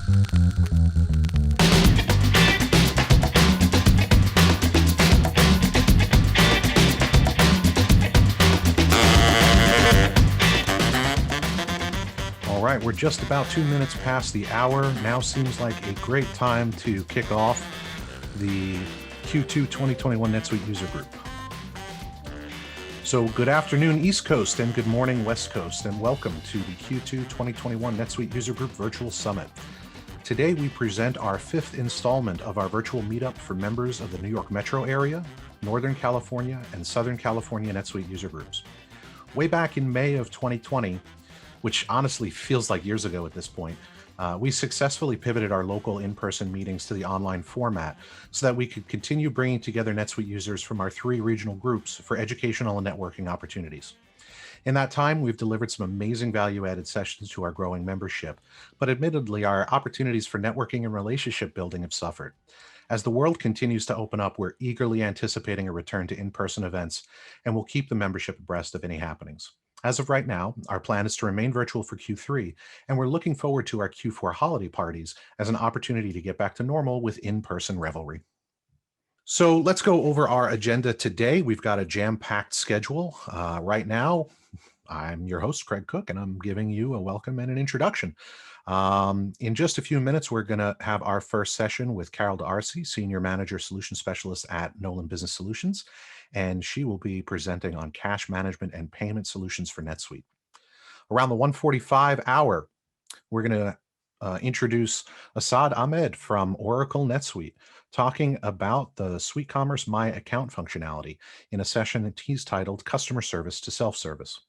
All right, we're just about 2 minutes past the hour. Now seems like a great time to kick off the Q2 2021 NetSuite user group. So good afternoon, East Coast, and good morning, West Coast, and welcome to the Q2 2021 NetSuite User Group Virtual Summit. Today, we present our 5th installment of our virtual meetup for members of the New York metro area, Northern California, and Southern California NetSuite user groups. Way back in May of 2020, which honestly feels like years ago at this point, we successfully pivoted our local in-person meetings to the online format so that we could continue bringing together NetSuite users from our 3 regional groups for educational and networking opportunities. In that time, we've delivered some amazing value-added sessions to our growing membership, but admittedly, our opportunities for networking and relationship building have suffered. As the world continues to open up, we're eagerly anticipating a return to in-person events, and we'll keep the membership abreast of any happenings. As of right now, our plan is to remain virtual for Q3, and we're looking forward to our Q4 holiday parties as an opportunity to get back to normal with in-person revelry. So let's go over our agenda today. We've got a jam-packed schedule. Right now, I'm your host, Craig Cook, and I'm giving you a welcome and an introduction. In just a few minutes, we're going to have our first session with Carole D'Arcy, Senior Manager Solution Specialist at Nolan Business Solutions, and she will be presenting on cash management and payment solutions for NetSuite. Around the 1:45 hour, we're going to introduce Asad Ahmed from Oracle NetSuite, talking about the SuiteCommerce MyAccount functionality in a session that he's titled Customer Service to Self-Service.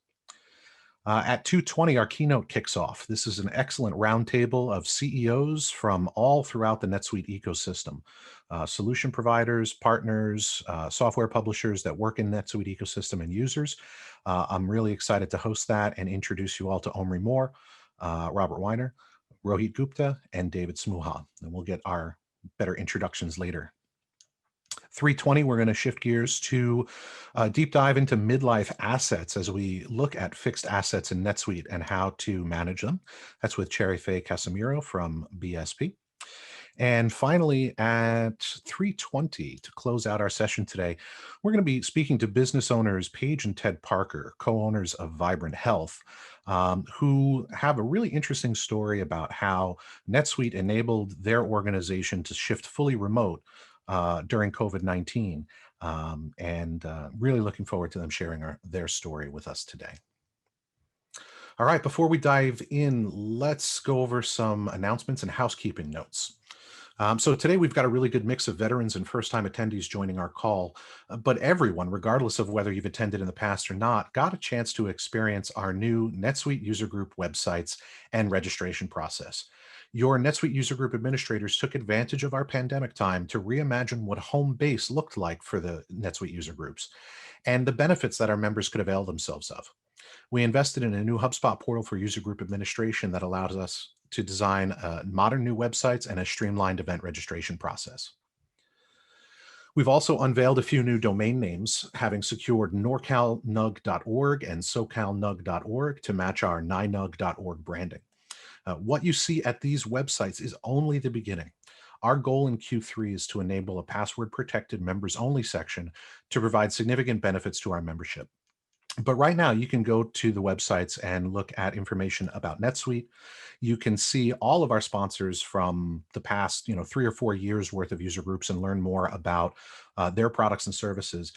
At 2:20, our keynote kicks off. This is an excellent roundtable of CEOs from all throughout the NetSuite ecosystem, solution providers, partners, software publishers that work in NetSuite ecosystem, and users. I'm really excited to host that and introduce you all to Omri, Robert Weiner, Rohit Gupta, and David Smooha. And we'll get our better introductions later. 3:20, we're going to shift gears to deep dive into midlife assets as we look at fixed assets in NetSuite and how to manage them. That's with Cherry Faye Casamiro from BSP. And finally, at 3:20, to close out our session today, we're going to be speaking to business owners Paige and Ted Parker, co-owners of Vibrant Health, who have a really interesting story about how NetSuite enabled their organization to shift fully remote during COVID-19, and really looking forward to them sharing their story with us today. All right, before we dive in, let's go over some announcements and housekeeping notes. So today we've got a really good mix of veterans and first-time attendees joining our call, but everyone, regardless of whether you've attended in the past or not, got a chance to experience our new NetSuite user group websites and registration process. Your NetSuite user group administrators took advantage of our pandemic time to reimagine what home base looked like for the NetSuite user groups and the benefits that our members could avail themselves of. We invested in a new HubSpot portal for user group administration that allows us to design modern new websites and a streamlined event registration process. We've also unveiled a few new domain names, having secured NorCalNug.org and SoCalNug.org to match our NINUG.org branding. What you see at these websites is only the beginning. Our goal in Q3 is to enable a password-protected members-only section to provide significant benefits to our membership. But right now, you can go to the websites and look at information about NetSuite. You can see all of our sponsors from the past, 3 or 4 years worth of user groups and learn more about their products and services.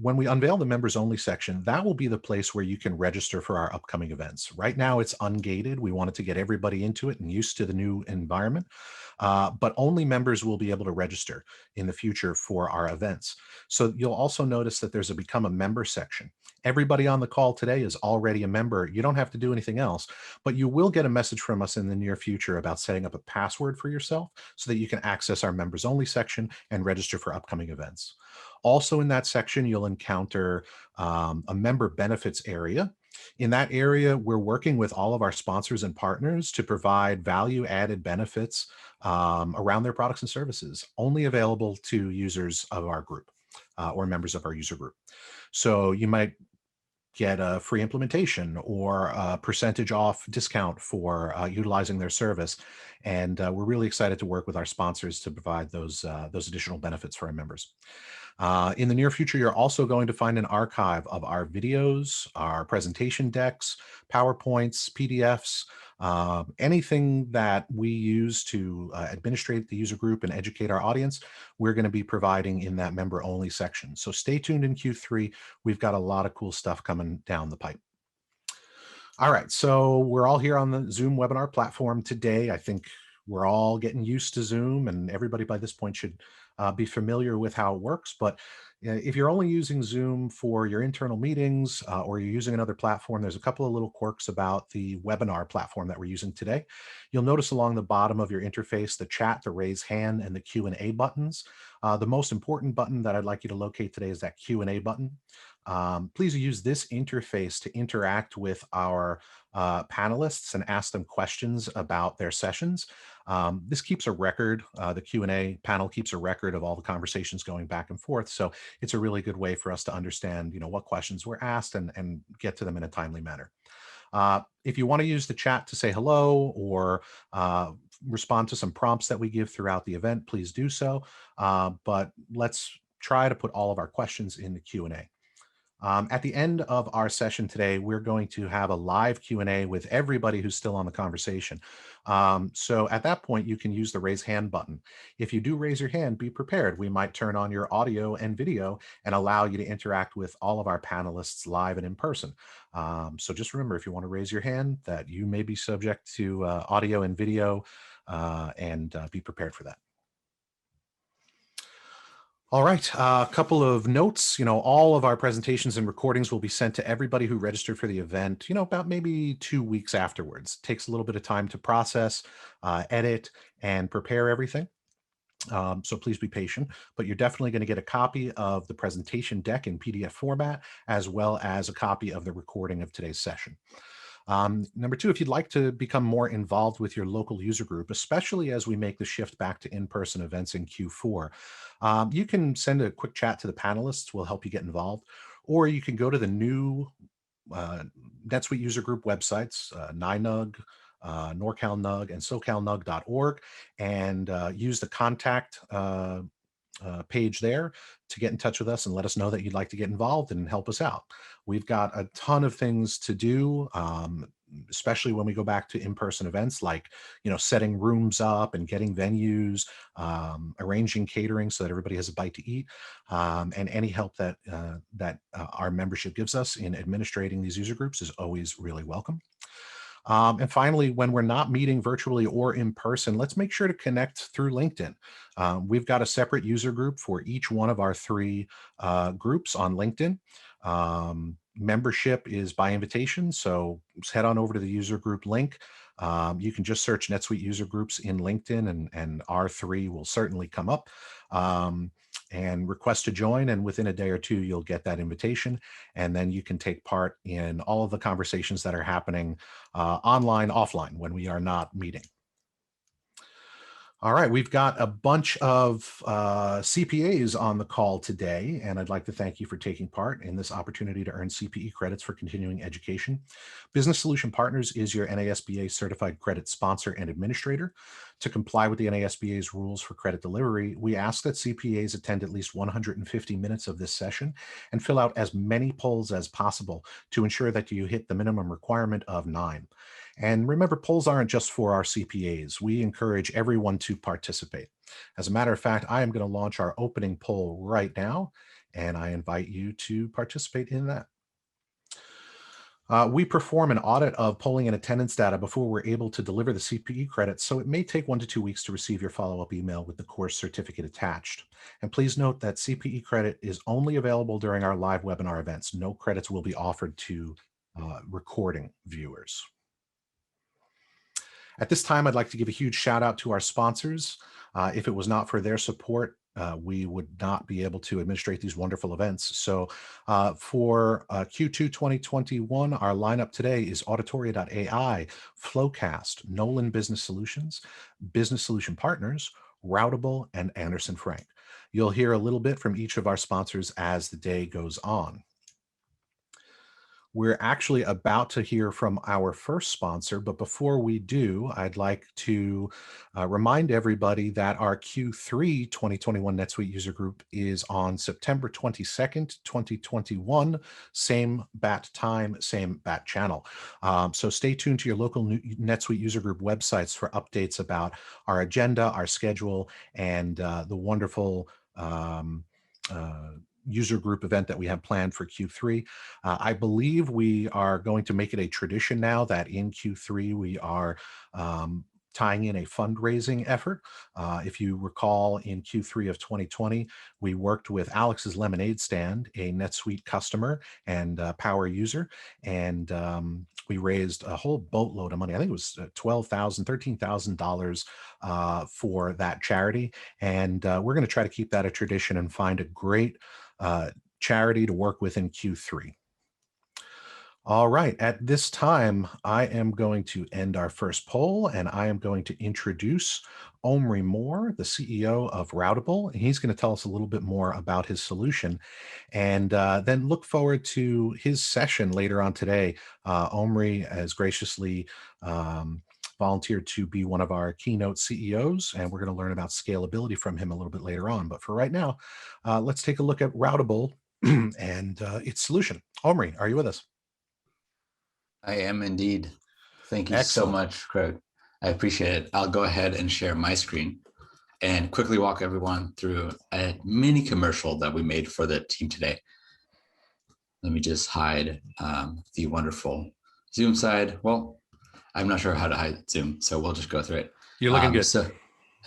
When we unveil the members only section, that will be the place where you can register for our upcoming events. Right now, it's ungated. We wanted to get everybody into it and used to the new environment, but only members will be able to register in the future for our events. So you'll also notice that there's a become a member section. Everybody on the call today is already a member. You don't have to do anything else, but you will get a message from us in the near future about setting up a password for yourself so that you can access our members only section and register for upcoming events. Also in that section, you'll encounter a member benefits area. In that area, we're working with all of our sponsors and partners to provide value-added benefits around their products and services, only available to users of our group or members of our user group. So you might get a free implementation or a percentage off discount for utilizing their service. And we're really excited to work with our sponsors to provide those additional benefits for our members. In the near future, you're also going to find an archive of our videos, our presentation decks, PowerPoints, PDFs, anything that we use to administrate the user group and educate our audience, we're going to be providing in that member only section. So stay tuned in Q3. We've got a lot of cool stuff coming down the pipe. All right, so we're all here on the Zoom webinar platform today. I think we're all getting used to Zoom, and everybody by this point should be familiar with how it works. But if you're only using Zoom for your internal meetings or you're using another platform, there's a couple of little quirks about the webinar platform that we're using today. You'll notice along the bottom of your interface, the chat, the raise hand, and the Q&A buttons. The most important button that I'd like you to locate today is that Q&A button. Please use this interface to interact with our panelists and ask them questions about their sessions. This keeps a record. The Q&A panel keeps a record of all the conversations going back and forth. So it's a really good way for us to understand, what questions were asked and get to them in a timely manner. If you want to use the chat to say hello or respond to some prompts that we give throughout the event, please do so. But let's try to put all of our questions in the Q&A. At the end of our session today, we're going to have a live Q&A with everybody who's still on the conversation. So at that point, you can use the raise hand button. If you do raise your hand, be prepared. We might turn on your audio and video and allow you to interact with all of our panelists live and in person. So just remember, if you want to raise your hand, that you may be subject to audio and video, and be prepared for that. All right, a couple of notes. All of our presentations and recordings will be sent to everybody who registered for the event, about maybe 2 weeks afterwards. It takes a little bit of time to process, edit, and prepare everything. So please be patient, but you're definitely going to get a copy of the presentation deck in PDF format, as well as a copy of the recording of today's session. Number two, if you'd like to become more involved with your local user group, especially as we make the shift back to in-person events in Q4, you can send a quick chat to the panelists. We'll help you get involved. Or you can go to the new NetSuite user group websites, NYNUG, NorCal NUG, and SoCalNUG.org, and use the contact page there to get in touch with us and let us know that you'd like to get involved and help us out. We've got a ton of things to do, especially when we go back to in-person events, like setting rooms up and getting venues, arranging catering so that everybody has a bite to eat, and any help that our membership gives us in administrating these user groups is always really welcome. And finally, when we're not meeting virtually or in person, let's make sure to connect through LinkedIn. We've got a separate user group for each one of our 3 groups on LinkedIn. Membership is by invitation, so just head on over to the user group link. You can just search NetSuite user groups in LinkedIn, and R3 will certainly come up. And request to join, and within a day or two, you'll get that invitation, and then you can take part in all of the conversations that are happening online, offline, when we are not meeting. All right, we've got a bunch of CPAs on the call today, and I'd like to thank you for taking part in this opportunity to earn CPE credits for continuing education. Business Solution Partners is your NASBA certified credit sponsor and administrator. To comply with the NASBA's rules for credit delivery, we ask that CPAs attend at least 150 minutes of this session and fill out as many polls as possible to ensure that you hit the minimum requirement of 9. And remember, polls aren't just for our CPAs. We encourage everyone to participate. As a matter of fact, I am going to launch our opening poll right now, and I invite you to participate in that. We perform an audit of polling and attendance data before we're able to deliver the CPE credits, so it may take 1 to 2 weeks to receive your follow-up email with the course certificate attached. And please note that CPE credit is only available during our live webinar events. No credits will be offered to recording viewers. At this time, I'd like to give a huge shout out to our sponsors. If it was not for their support, we would not be able to administrate these wonderful events. So for Q2 2021, our lineup today is Auditoria.AI, Flowcast, Nolan Business Solutions, Business Solution Partners, Routable, and Anderson Frank. You'll hear a little bit from each of our sponsors as the day goes on. We're actually about to hear from our first sponsor, but before we do, I'd like to remind everybody that our Q3 2021 NetSuite user group is on September 22nd, 2021, same bat time, same bat channel. So stay tuned to your local NetSuite user group websites for updates about our agenda, our schedule, and the wonderful user group event that we have planned for Q3. I believe we are going to make it a tradition now that in Q3 we are tying in a fundraising effort. If you recall, in Q3 of 2020, we worked with Alex's Lemonade Stand, a NetSuite customer and power user, and we raised a whole boatload of money. I think it was $12,000, $13,000 for that charity. And we're going to try to keep that a tradition and find a great charity to work with in Q3. All right, at this time, I am going to end our first poll, and I am going to introduce Omri Moore, the CEO of Routable. And he's going to tell us a little bit more about his solution, and then look forward to his session later on today. Omri has graciously volunteered to be one of our keynote CEOs, and we're going to learn about scalability from him a little bit later on. But for right now, let's take a look at Routable and its solution. Omri, are you with us? I am indeed. Thank you Excellent. so much, Craig. I appreciate it. I'll go ahead and share my screen and quickly walk everyone through a mini commercial that we made for the team today. Let me just hide the wonderful Zoom side. Well, I'm not sure how to hide Zoom, so we'll just go through it. You're looking good. So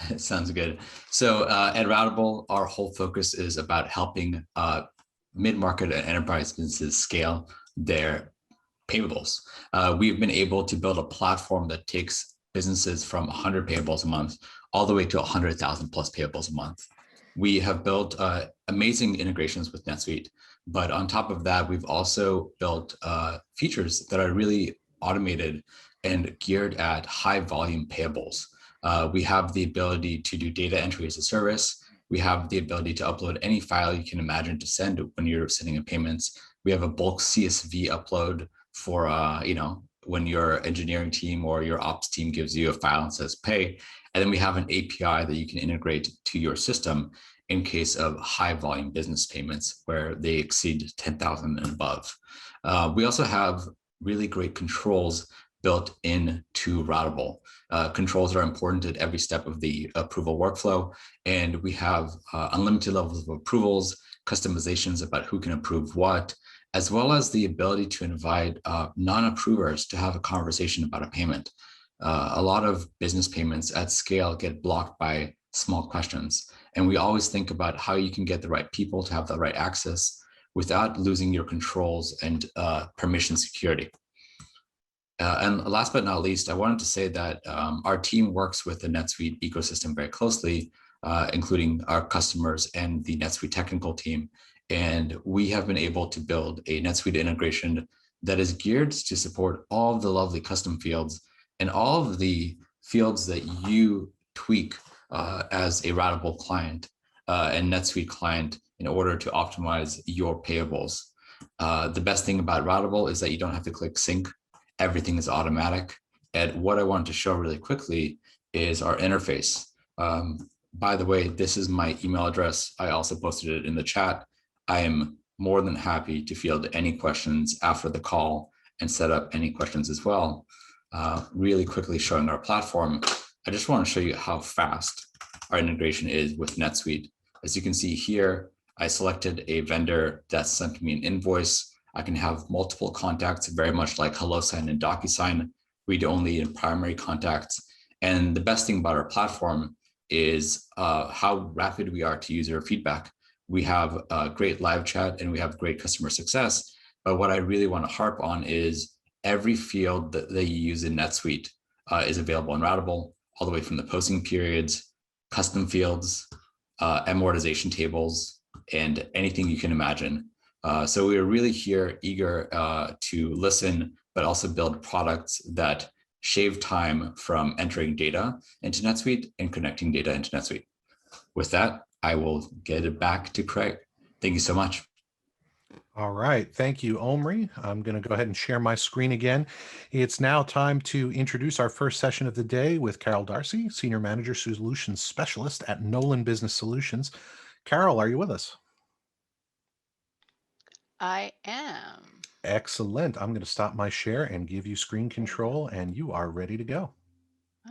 it sounds good. So at Routable, our whole focus is about helping mid-market and enterprise businesses scale their payables. We've been able to build a platform that takes businesses from 100 payables a month all the way to 100,000 plus payables a month. We have built amazing integrations with NetSuite, but on top of that, we've also built features that are really automated and geared at high volume payables. We have the ability to do data entry as a service. We have the ability to upload any file you can imagine to send when you're sending in payments. We have a bulk CSV upload for, when your engineering team or your ops team gives you a file and says pay. And then we have an API that you can integrate to your system in case of high volume business payments where they exceed 10,000 and above. We also have really great controls built into Routable. Controls are important at every step of the approval workflow. And we have unlimited levels of approvals, customizations about who can approve what, as well as the ability to invite non-approvers to have a conversation about a payment. A lot of business payments at scale get blocked by small questions. And we always think about how you can get the right people to have the right access without losing your controls and permission security. And last but not least, I wanted to say that our team works with the NetSuite ecosystem very closely, including our customers and the NetSuite technical team. And we have been able to build a NetSuite integration that is geared to support all of the lovely custom fields and all of the fields that you tweak as a Routable client and NetSuite client in order to optimize your payables. The best thing about Routable is that you don't have to click sync. Everything is automatic. And what I want to show really quickly is our interface. By the way, this is my email address. I also posted it in the chat. I am more than happy to field any questions after the call and set up any questions as well. Really quickly showing our platform. I just want to show you how fast our integration is with NetSuite. As you can see here, I selected a vendor that sent me an invoice. I can have multiple contacts, very much like HelloSign and DocuSign, read-only and primary contacts. And the best thing about our platform is how rapid we are to user feedback. We have great live chat and we have great customer success. But what I really want to harp on is every field that you use in NetSuite is available in Routable, all the way from the posting periods, custom fields, amortization tables, and anything you can imagine. So we are really here eager to listen, but also build products that shave time from entering data into NetSuite and connecting data into NetSuite. With that, I will get it back to Craig. Thank you so much. All right. Thank you, Omri. I'm going to go ahead and share my screen again. It's now time to introduce our first session of the day with Carole Darcy, Senior Manager Solutions Specialist at Nolan Business Solutions. Carole, are you with us? I am. Excellent. I'm going to stop my share and give you screen control, and you are ready to go.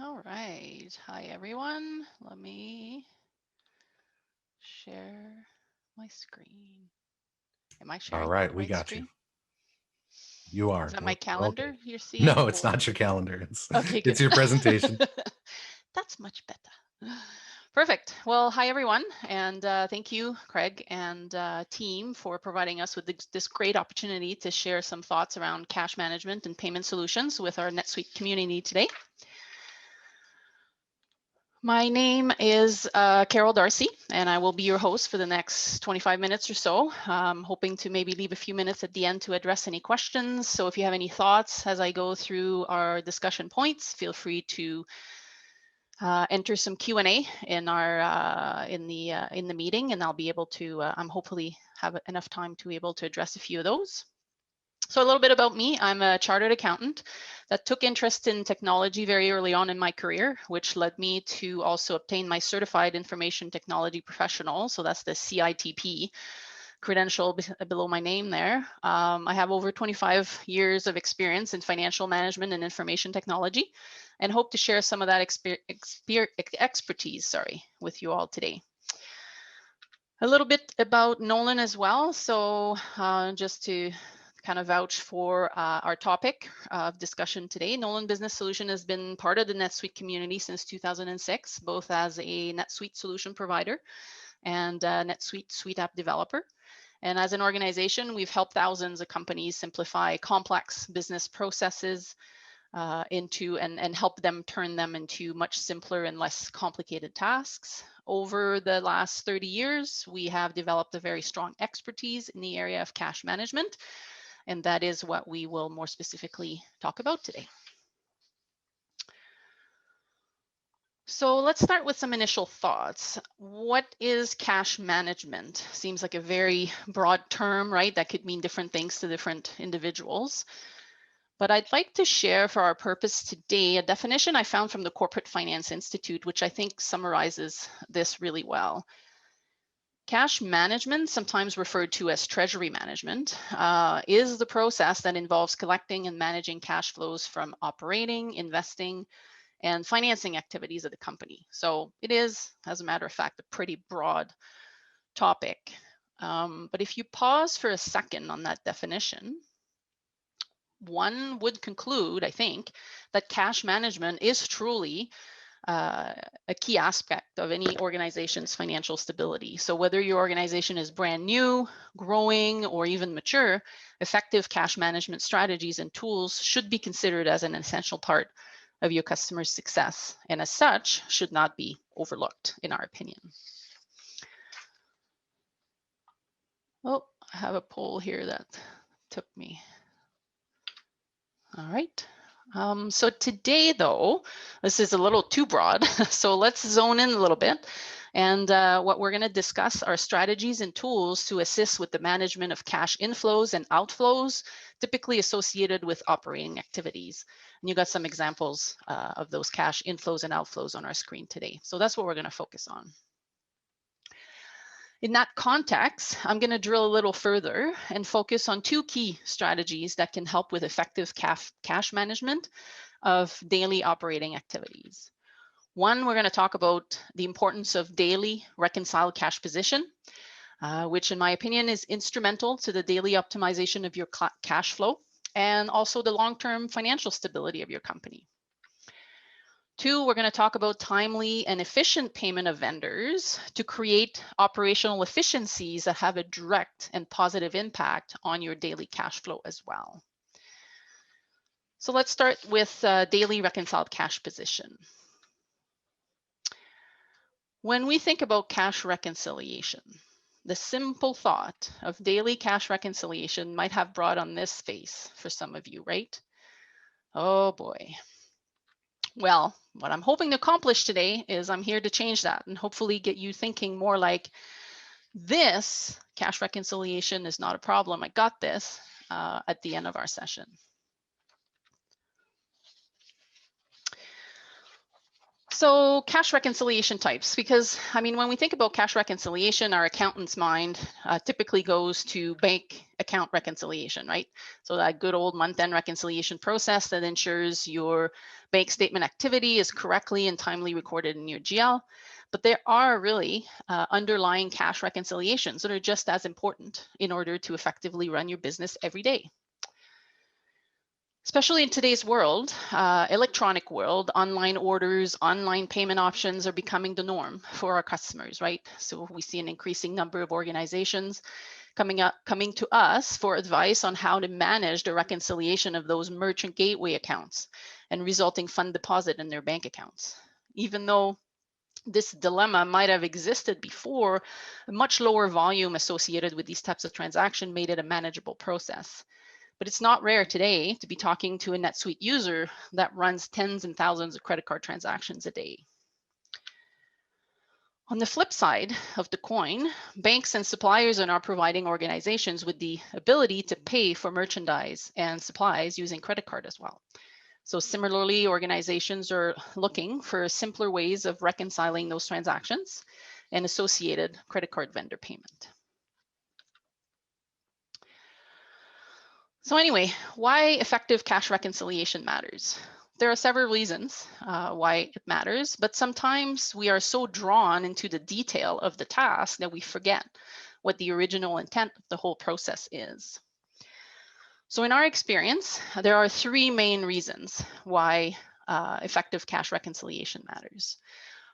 All right. Hi, everyone. Let me share my screen. Am I All sharing right, the we right got you. screen? You Is are. that my We're okay. calendar you're seeing? No, it's Or not your calendar. okay, It's good. your presentation. That's much better. Perfect. Well, hi, everyone. And thank you, Craig and team, for providing us with this great opportunity to share some thoughts around cash management and payment solutions with our NetSuite community today. My name is Carole Darcy, and I will be your host for the next 25 minutes or so. I'm hoping to maybe leave a few minutes at the end to address any questions. So if you have any thoughts as I go through our discussion points, feel free to enter some Q&A in our in the meeting, and I'll be able to. I'm hopefully have enough time to be able to address a few of those. So a little bit about me. I'm a chartered accountant that took interest in technology very early on in my career, which led me to also obtain my Certified Information Technology Professional. So that's the CITP credential below my name there. I have over 25 years of experience in financial management and information technology, and hope to share some of that expertise, with you all today. A little bit about Nolan as well. So just to kind of vouch for our topic of discussion today, Nolan Business Solution has been part of the NetSuite community since 2006, both as a NetSuite solution provider and NetSuite suite app developer. And as an organization, we've helped thousands of companies simplify complex business processes into and help them turn them into much simpler and less complicated tasks. Over the last 30 years, we have developed a very strong expertise in the area of cash management, and that is what we will more specifically talk about today. So let's start with some initial thoughts. What is cash management? Seems like a very broad term, right? That could mean different things to different individuals. But I'd like to share for our purpose today a definition I found from the Corporate Finance Institute, which I think summarizes this really well. Cash management, sometimes referred to as treasury management, is the process that involves collecting and managing cash flows from operating, investing, and financing activities of the company. So it is, as a matter of fact, a pretty broad topic. But if you pause for a second on that definition, one would conclude, I think, that cash management is truly a key aspect of any organization's financial stability. So whether your organization is brand new, growing, or even mature, effective cash management strategies and tools should be considered as an essential part of your customer's success, and as such, should not be overlooked, in our opinion. Oh, I have a poll here that took me. All right. So today, though, this is a little too broad, so let's zone in a little bit. And what we're going to discuss are strategies and tools to assist with the management of cash inflows and outflows, typically associated with operating activities. And you got some examples of those cash inflows and outflows on our screen today. So that's what we're going to focus on. In that context, I'm going to drill a little further and focus on two key strategies that can help with effective cash management of daily operating activities. One, we're going to talk about the importance of daily reconciled cash position, which in my opinion is instrumental to the daily optimization of your cash flow and also the long-term financial stability of your company. Two, we're going to talk about timely and efficient payment of vendors to create operational efficiencies that have a direct and positive impact on your daily cash flow as well. So let's start with daily reconciled cash position. When we think about cash reconciliation, the simple thought of daily cash reconciliation might have brought on this face for some of you, right? Oh boy. Well, what I'm hoping to accomplish today is I'm here to change that and hopefully get you thinking more like this cash reconciliation is not a problem. I got this at the end of our session. So cash reconciliation types, because I mean, when we think about cash reconciliation, our accountant's mind typically goes to bank account reconciliation, right? So that good old month-end reconciliation process that ensures your bank statement activity is correctly and timely recorded in your GL. But there are really underlying cash reconciliations that are just as important in order to effectively run your business every day. Especially in today's world, electronic world, online orders, online payment options are becoming the norm for our customers, right? So we see an increasing number of organizations coming to us for advice on how to manage the reconciliation of those merchant gateway accounts and resulting fund deposit in their bank accounts. Even though this dilemma might have existed before, a much lower volume associated with these types of transactions made it a manageable process. But it's not rare today to be talking to a NetSuite user that runs tens and thousands of credit card transactions a day. On the flip side of the coin, banks and suppliers are now providing organizations with the ability to pay for merchandise and supplies using credit card as well. So similarly, organizations are looking for simpler ways of reconciling those transactions and associated credit card vendor payment. So anyway, why effective cash reconciliation matters? There are several reasons why it matters, but sometimes we are so drawn into the detail of the task that we forget what the original intent of the whole process is. So in our experience, there are three main reasons why effective cash reconciliation matters.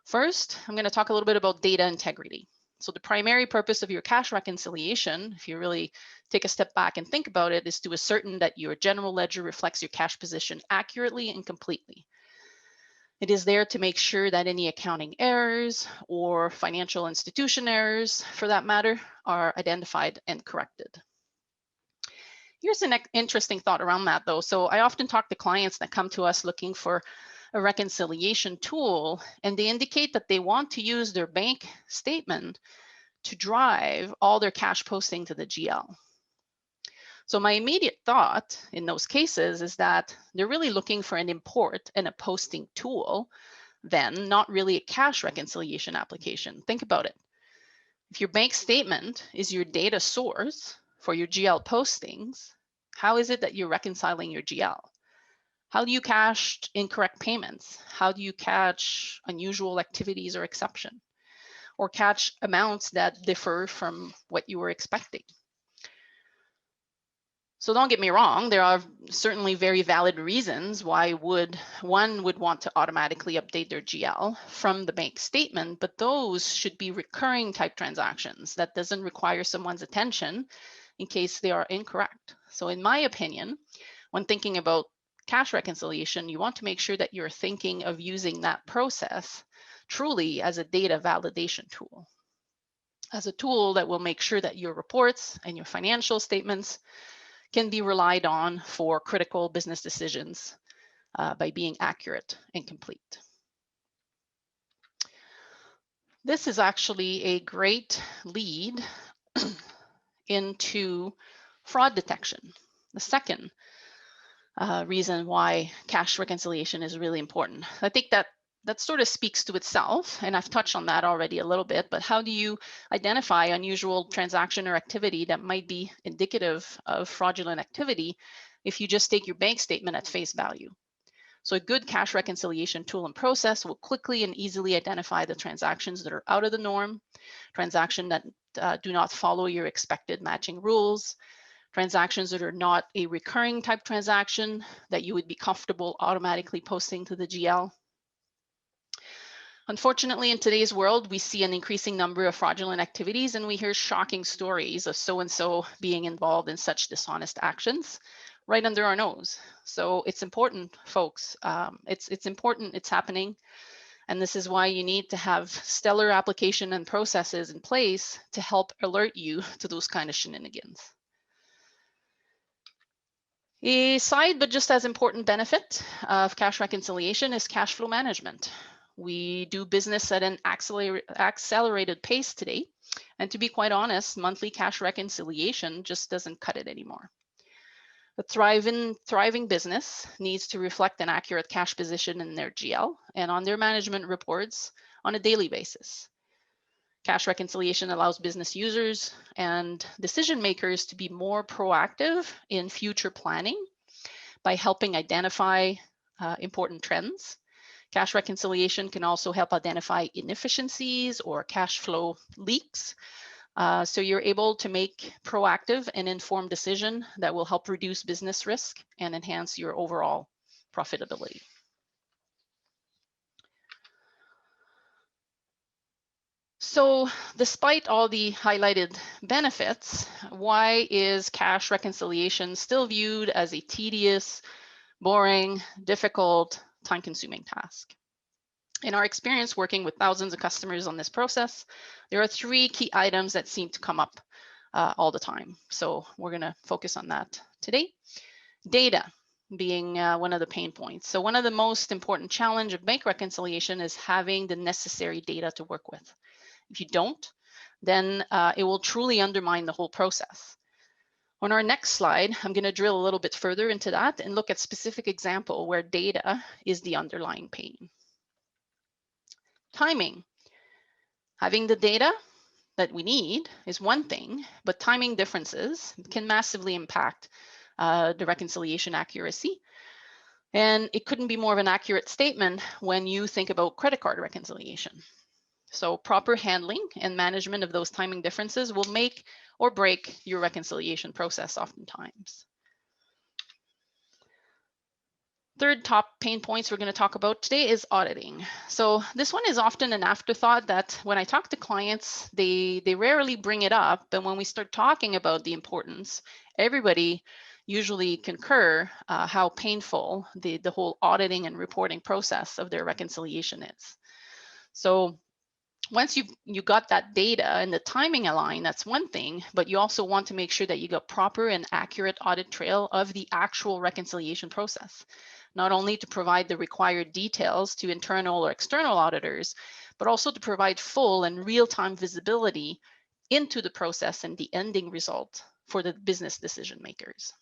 First, I'm going to talk a little bit about data integrity. So the primary purpose of your cash reconciliation, if you really take a step back and think about it, is to ascertain that your general ledger reflects your cash position accurately and completely. It is there to make sure that any accounting errors or financial institution errors, for that matter, are identified and corrected. Here's an interesting thought around that, though. So I often talk to clients that come to us looking for a reconciliation tool, and they indicate that they want to use their bank statement to drive all their cash posting to the GL. So my immediate thought in those cases is that they're really looking for an import and a posting tool, then not really a cash reconciliation application. Think about it. If your bank statement is your data source for your GL postings, how is it that you're reconciling your GL? How do you catch incorrect payments? How do you catch unusual activities or exception? Or catch amounts that differ from what you were expecting? So don't get me wrong, there are certainly very valid reasons why one would want to automatically update their GL from the bank statement, but those should be recurring type transactions that doesn't require someone's attention in case they are incorrect. So in my opinion, when thinking about cash reconciliation, you want to make sure that you're thinking of using that process truly as a data validation tool, as a tool that will make sure that your reports and your financial statements can be relied on for critical business decisions by being accurate and complete. This is actually a great lead into fraud detection. The second reason why cash reconciliation is really important. I think that sort of speaks to itself, and I've touched on that already a little bit, but how do you identify unusual transaction or activity that might be indicative of fraudulent activity if you just take your bank statement at face value? So a good cash reconciliation tool and process will quickly and easily identify the transactions that are out of the norm, transactions that do not follow your expected matching rules, transactions that are not a recurring type transaction that you would be comfortable automatically posting to the GL. Unfortunately, in today's world, we see an increasing number of fraudulent activities, and we hear shocking stories of so-and-so being involved in such dishonest actions right under our nose. So it's important, folks. It's important, it's happening. And this is why you need to have stellar application and processes in place to help alert you to those kind of shenanigans. A side but just as important benefit of cash reconciliation is cash flow management. We do business at an accelerated pace today, And to be quite honest, monthly cash reconciliation just doesn't cut it anymore. A thriving business needs to reflect an accurate cash position in their GL and on their management reports on a daily basis. Cash reconciliation allows business users and decision makers to be more proactive in future planning by helping identify important trends. Cash reconciliation can also help identify inefficiencies or cash flow leaks. So you're able to make proactive and informed decision that will help reduce business risk and enhance your overall profitability. So despite all the highlighted benefits, why is cash reconciliation still viewed as a tedious, boring, difficult, time-consuming task? In our experience working with thousands of customers on this process, there are 3 key items that seem to come up all the time. So we're going to focus on that today. Data being one of the pain points. So one of the most important challenge of bank reconciliation is having the necessary data to work with. If you don't, then it will truly undermine the whole process. On our next slide, I'm going to drill a little bit further into that and look at specific example where data is the underlying pain. Timing. Having the data that we need is one thing, but timing differences can massively impact the reconciliation accuracy. And it couldn't be more of an accurate statement when you think about credit card reconciliation. So proper handling and management of those timing differences will make or break your reconciliation process oftentimes. Third top pain points we're going to talk about today is auditing. So this one is often an afterthought that when I talk to clients, they rarely bring it up. But when we start talking about the importance, everybody usually concur how painful the whole auditing and reporting process of their reconciliation is. So once you got that data and the timing aligned, that's one thing, but you also want to make sure that you got proper and accurate audit trail of the actual reconciliation process, not only to provide the required details to internal or external auditors, but also to provide full and real-time visibility into the process and the ending result for the business decision makers.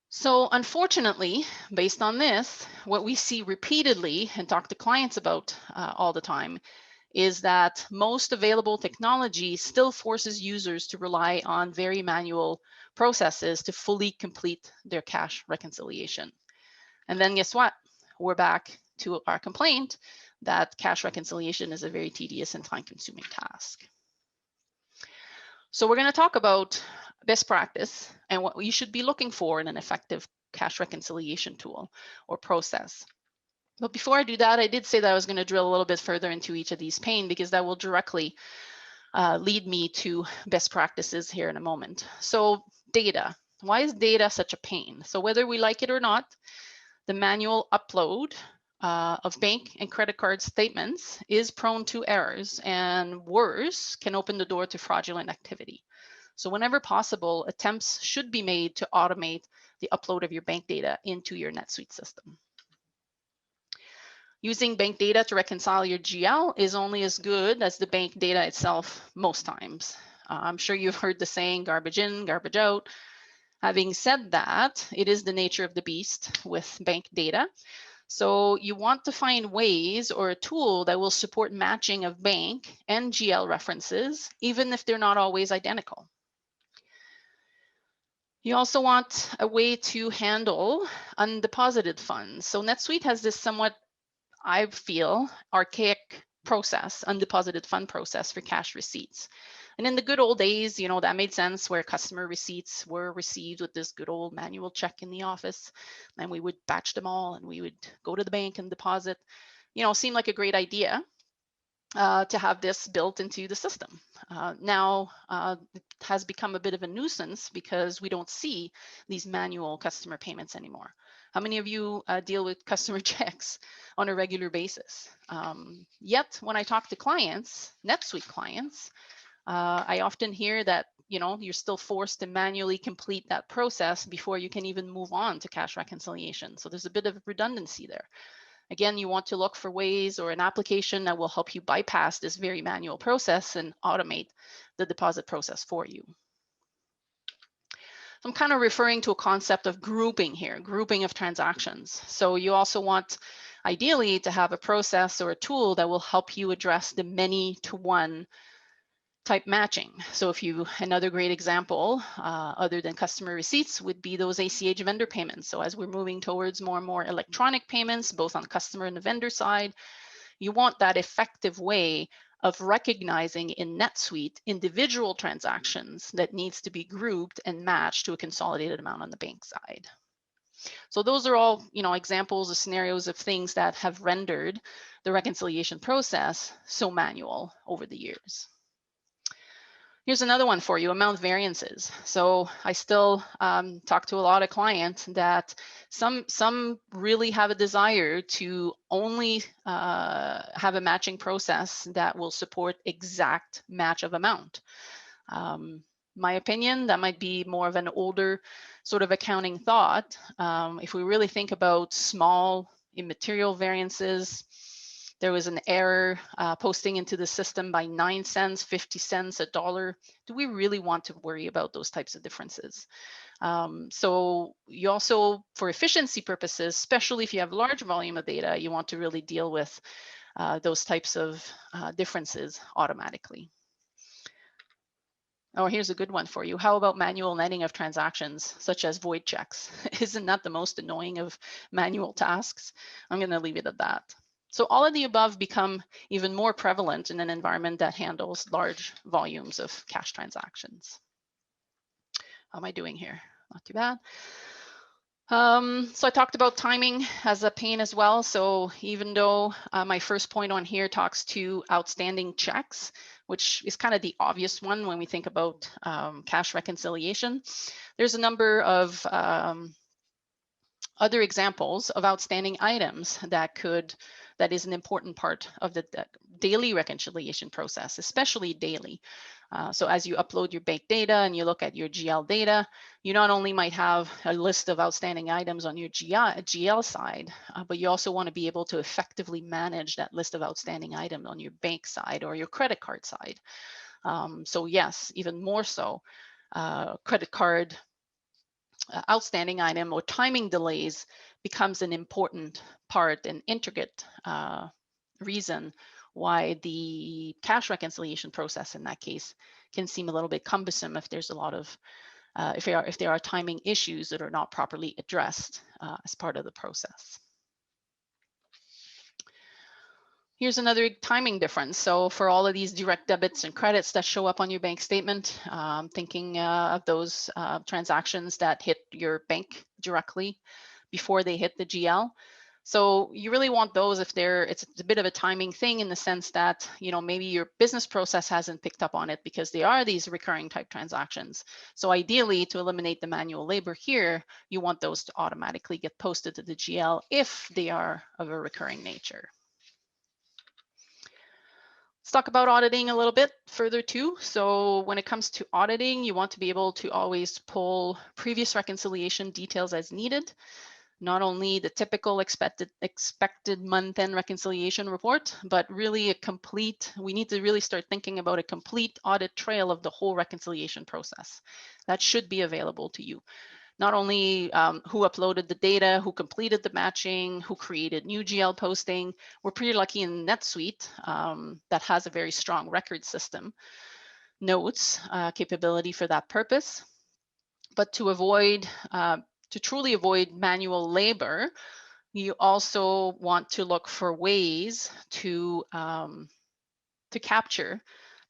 So unfortunately, based on this, what we see repeatedly and talk to clients about all the time is that most available technology still forces users to rely on very manual processes to fully complete their cash reconciliation. And then guess what? We're back to our complaint that cash reconciliation is a very tedious and time-consuming task. So we're going to talk about best practice and what you should be looking for in an effective cash reconciliation tool or process. But before I do that, I did say that I was going to drill a little bit further into each of these pain because that will directly lead me to best practices here in a moment. So data. Why is data such a pain? So whether we like it or not, the manual upload of bank and credit card statements is prone to errors, and worse, can open the door to fraudulent activity. So whenever possible, attempts should be made to automate the upload of your bank data into your NetSuite system. Using bank data to reconcile your GL is only as good as the bank data itself most times. I'm sure you've heard the saying, garbage in, garbage out. Having said that, it is the nature of the beast with bank data. So you want to find ways or a tool that will support matching of bank and GL references, even if they're not always identical. You also want a way to handle undeposited funds. So NetSuite has this somewhat, I feel, archaic process, undeposited fund process for cash receipts. And in the good old days, you know, that made sense where customer receipts were received with this good old manual check in the office. And we would batch them all and we would go to the bank and deposit. You know, seemed like a great idea to have this built into the system. Now it has become a bit of a nuisance because we don't see these manual customer payments anymore. How many of you deal with customer checks on a regular basis? Yet when I talk to clients, NetSuite clients, I often hear that, you know, you're still forced to manually complete that process before you can even move on to cash reconciliation. So there's a bit of redundancy there. Again, you want to look for ways or an application that will help you bypass this very manual process and automate the deposit process for you. So I'm kind of referring to a concept of grouping here, grouping of transactions. So you also want, ideally, to have a process or a tool that will help you address the many-to-one type matching. So if you, another great example, other than customer receipts, would be those ACH vendor payments. So as we're moving towards more and more electronic payments, both on customer and the vendor side, you want that effective way of recognizing in NetSuite individual transactions that needs to be grouped and matched to a consolidated amount on the bank side. So those are all, examples of scenarios of things that have rendered the reconciliation process so manual over the years. Here's another one for you, amount variances. So I still talk to a lot of clients that some really have a desire to only have a matching process that will support exact match of amount. My opinion, that might be more of an older sort of accounting thought. If we really think about small immaterial variances, there was an error posting into the system by 9 cents, 50 cents, $1. Do we really want to worry about those types of differences? So you also, for efficiency purposes, especially if you have large volume of data, you want to really deal with those types of differences automatically. Oh, here's a good one for you. How about manual netting of transactions, such as void checks? Isn't that the most annoying of manual tasks? I'm going to leave it at that. So all of the above become even more prevalent in an environment that handles large volumes of cash transactions. How am I doing here? Not too bad. So I talked about timing as a pain as well. So even though my first point on here talks to outstanding checks, which is kind of the obvious one when we think about cash reconciliation, there's a number of other examples of outstanding items that is an important part of the daily reconciliation process, especially daily. So as you upload your bank data and you look at your GL data, you not only might have a list of outstanding items on your GL side, but you also want to be able to effectively manage that list of outstanding items on your bank side or your credit card side. So yes, even more so, credit card outstanding item or timing delays becomes an important part and intricate reason why the cash reconciliation process in that case can seem a little bit cumbersome if there's a lot of if there are timing issues that are not properly addressed as part of the process. Here's another timing difference. So for all of these direct debits and credits that show up on your bank statement, thinking of those transactions that hit your bank directly before they hit the GL. So you really want those if it's a bit of a timing thing in the sense that, maybe your business process hasn't picked up on it because they are these recurring type transactions. So ideally, to eliminate the manual labor here, you want those to automatically get posted to the GL if they are of a recurring nature. Let's talk about auditing a little bit further too. So when it comes to auditing, you want to be able to always pull previous reconciliation details as needed. Not only the typical expected month-end reconciliation report, but really we need to really start thinking about a complete audit trail of the whole reconciliation process. That should be available to you. Not only who uploaded the data, who completed the matching, who created new GL posting. We're pretty lucky in NetSuite that has a very strong record system notes capability for that purpose. But to truly avoid manual labor, you also want to look for ways to capture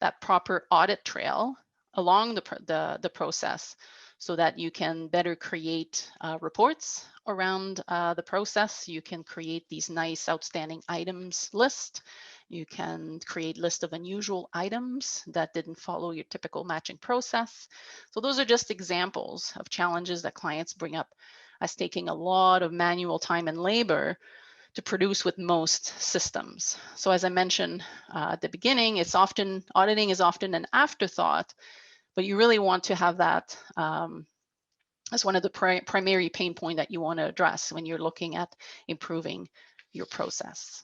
that proper audit trail along the process, so that you can better create reports around the process. You can create these nice outstanding items list. You can create list of unusual items that didn't follow your typical matching process. So those are just examples of challenges that clients bring up as taking a lot of manual time and labor to produce with most systems. So as I mentioned at the beginning, auditing is often an afterthought, but you really want to have that as one of the primary pain point that you want to address when you're looking at improving your process.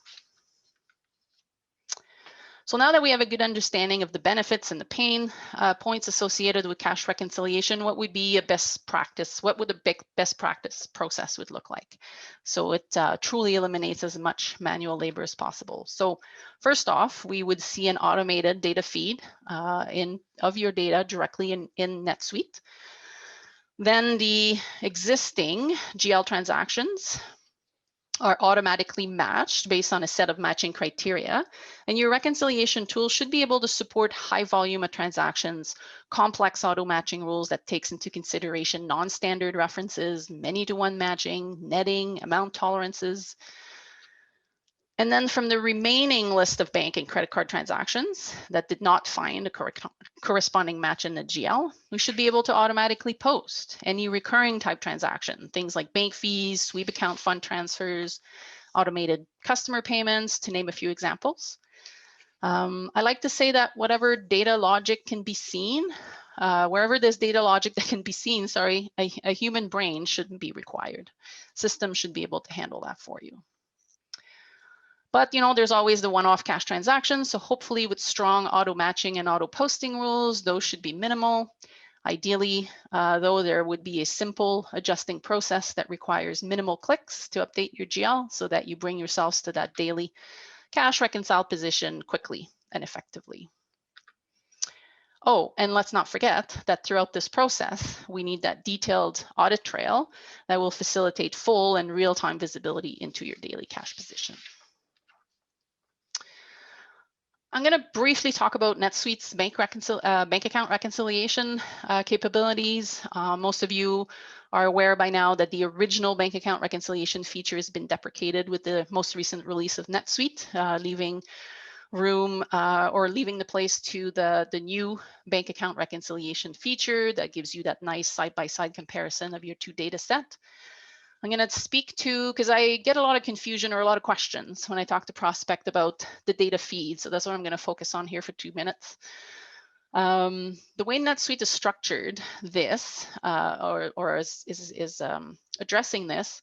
So now that we have a good understanding of the benefits and the pain points associated with cash reconciliation, what would be a best practice? What would a best practice process would look like? So it truly eliminates as much manual labor as possible. So first off, we would see an automated data feed of your data directly in NetSuite. Then the existing GL transactions are automatically matched based on a set of matching criteria. And your reconciliation tool should be able to support high volume of transactions, complex auto matching rules that takes into consideration non-standard references, many-to-one matching, netting, amount tolerances. And then from the remaining list of bank and credit card transactions that did not find a corresponding match in the GL, we should be able to automatically post any recurring type transaction, things like bank fees, sweep account fund transfers, automated customer payments, to name a few examples. I like to say that whatever data logic can be seen, wherever there's data logic that can be seen, a human brain shouldn't be required. Systems should be able to handle that for you. But there's always the one-off cash transactions. So hopefully with strong auto matching and auto posting rules, those should be minimal. Ideally, though, there would be a simple adjusting process that requires minimal clicks to update your GL so that you bring yourselves to that daily cash reconciled position quickly and effectively. Oh, and let's not forget that throughout this process, we need that detailed audit trail that will facilitate full and real-time visibility into your daily cash position. I'm going to briefly talk about NetSuite's bank account reconciliation capabilities. Most of you are aware by now that the original bank account reconciliation feature has been deprecated with the most recent release of NetSuite, leaving room or leaving the place to the new bank account reconciliation feature that gives you that nice side-by-side comparison of your two data set. I'm going to speak to, because I get a lot of confusion or a lot of questions when I talk to prospect about the data feed. So that's what I'm going to focus on here for 2 minutes. The way NetSuite is structured this, or is addressing this,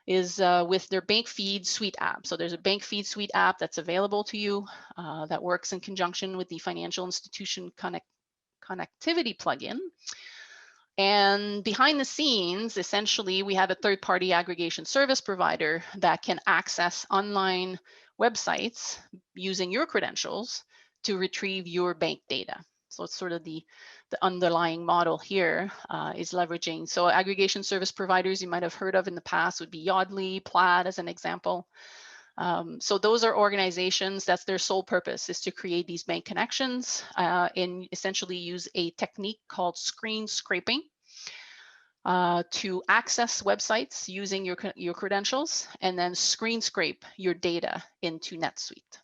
is with their Bank Feed Suite app. So there's a Bank Feed Suite app that's available to you that works in conjunction with the Financial Institution Connectivity plugin. And behind the scenes, essentially, we have a third-party aggregation service provider that can access online websites using your credentials to retrieve your bank data. So it's sort of the underlying model here is leveraging. So aggregation service providers you might have heard of in the past would be Yodlee, Plaid as an example. So those are organizations, that's their sole purpose, is to create these bank connections and essentially use a technique called screen scraping to access websites using your credentials and then screen scrape your data into NetSuite.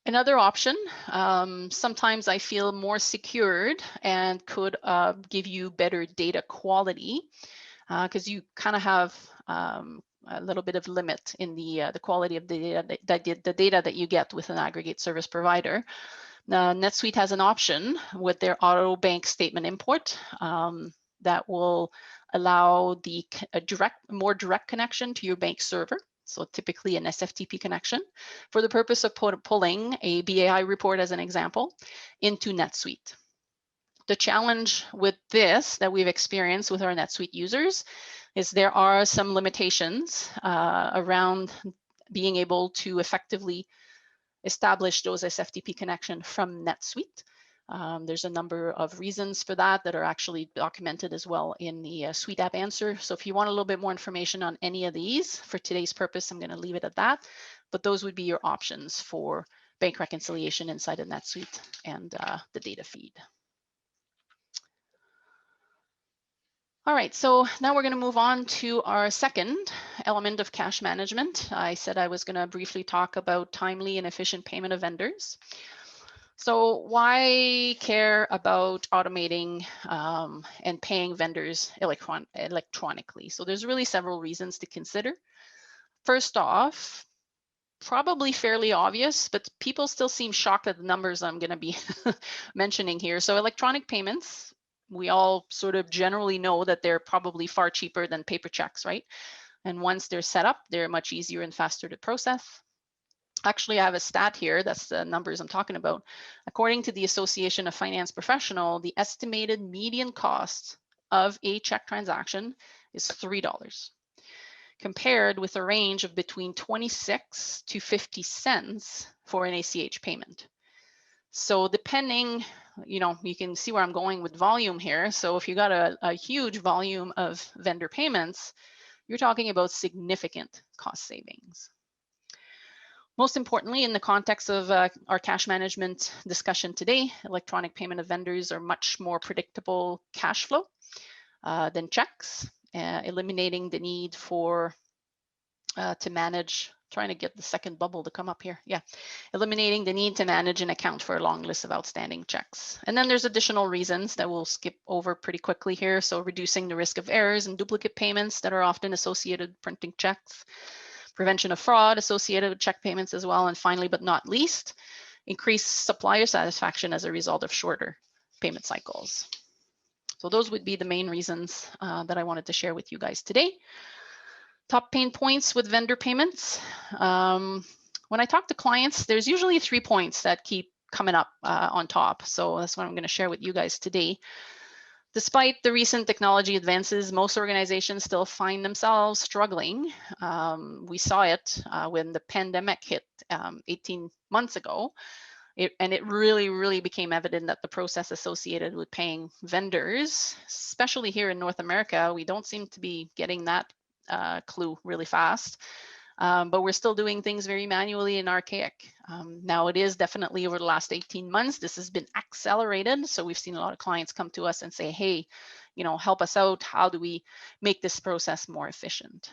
Another option, sometimes I feel more secured and could give you better data quality because you kind of have a little bit of limit in the quality of the data that you get with an aggregate service provider. NetSuite has an option with their auto bank statement import that will allow a more direct connection to your bank server. So typically an SFTP connection for the purpose of pulling a BAI report as an example into NetSuite. The challenge with this that we've experienced with our NetSuite users is there are some limitations around being able to effectively establish those SFTP connection from NetSuite. There's a number of reasons for that are actually documented as well in the Suite App Answer. So if you want a little bit more information on any of these, for today's purpose, I'm going to leave it at that. But those would be your options for bank reconciliation inside of NetSuite and the data feed. All right, so now we're going to move on to our second element of cash management. I said I was going to briefly talk about timely and efficient payment of vendors. So why care about automating and paying vendors electronically? So there's really several reasons to consider. First off, probably fairly obvious, but people still seem shocked at the numbers I'm going to be mentioning here. So electronic payments, we all sort of generally know that they're probably far cheaper than paper checks, right? And once they're set up, they're much easier and faster to process. Actually, I have a stat here. That's the numbers I'm talking about. According to the Association of Finance Professionals, the estimated median cost of a check transaction is $3, compared with a range of between 26 to 50 cents for an ACH payment. So depending, you can see where I'm going with volume here. So if you got a huge volume of vendor payments, you're talking about significant cost savings. Most importantly, in the context of our cash management discussion today, electronic payment of vendors are much more predictable cash flow than checks, eliminating the need for to manage, trying to get the second bubble to come up here. Yeah, eliminating the need to manage an account for a long list of outstanding checks. And then there's additional reasons that we'll skip over pretty quickly here. So reducing the risk of errors and duplicate payments that are often associated with printing checks, prevention of fraud associated with check payments as well. And finally, but not least, increased supplier satisfaction as a result of shorter payment cycles. So those would be the main reasons that I wanted to share with you guys today. Top pain points with vendor payments. When I talk to clients, there's usually 3 points that keep coming up on top. So that's what I'm going to share with you guys today. Despite the recent technology advances, most organizations still find themselves struggling. We saw it when the pandemic hit 18 months ago. And it really became evident that the process associated with paying vendors, especially here in North America, we don't seem to be getting that clue really fast. But we're still doing things very manually and archaic. Now it is definitely over the last 18 months, this has been accelerated. So we've seen a lot of clients come to us and say, hey, help us out. How do we make this process more efficient?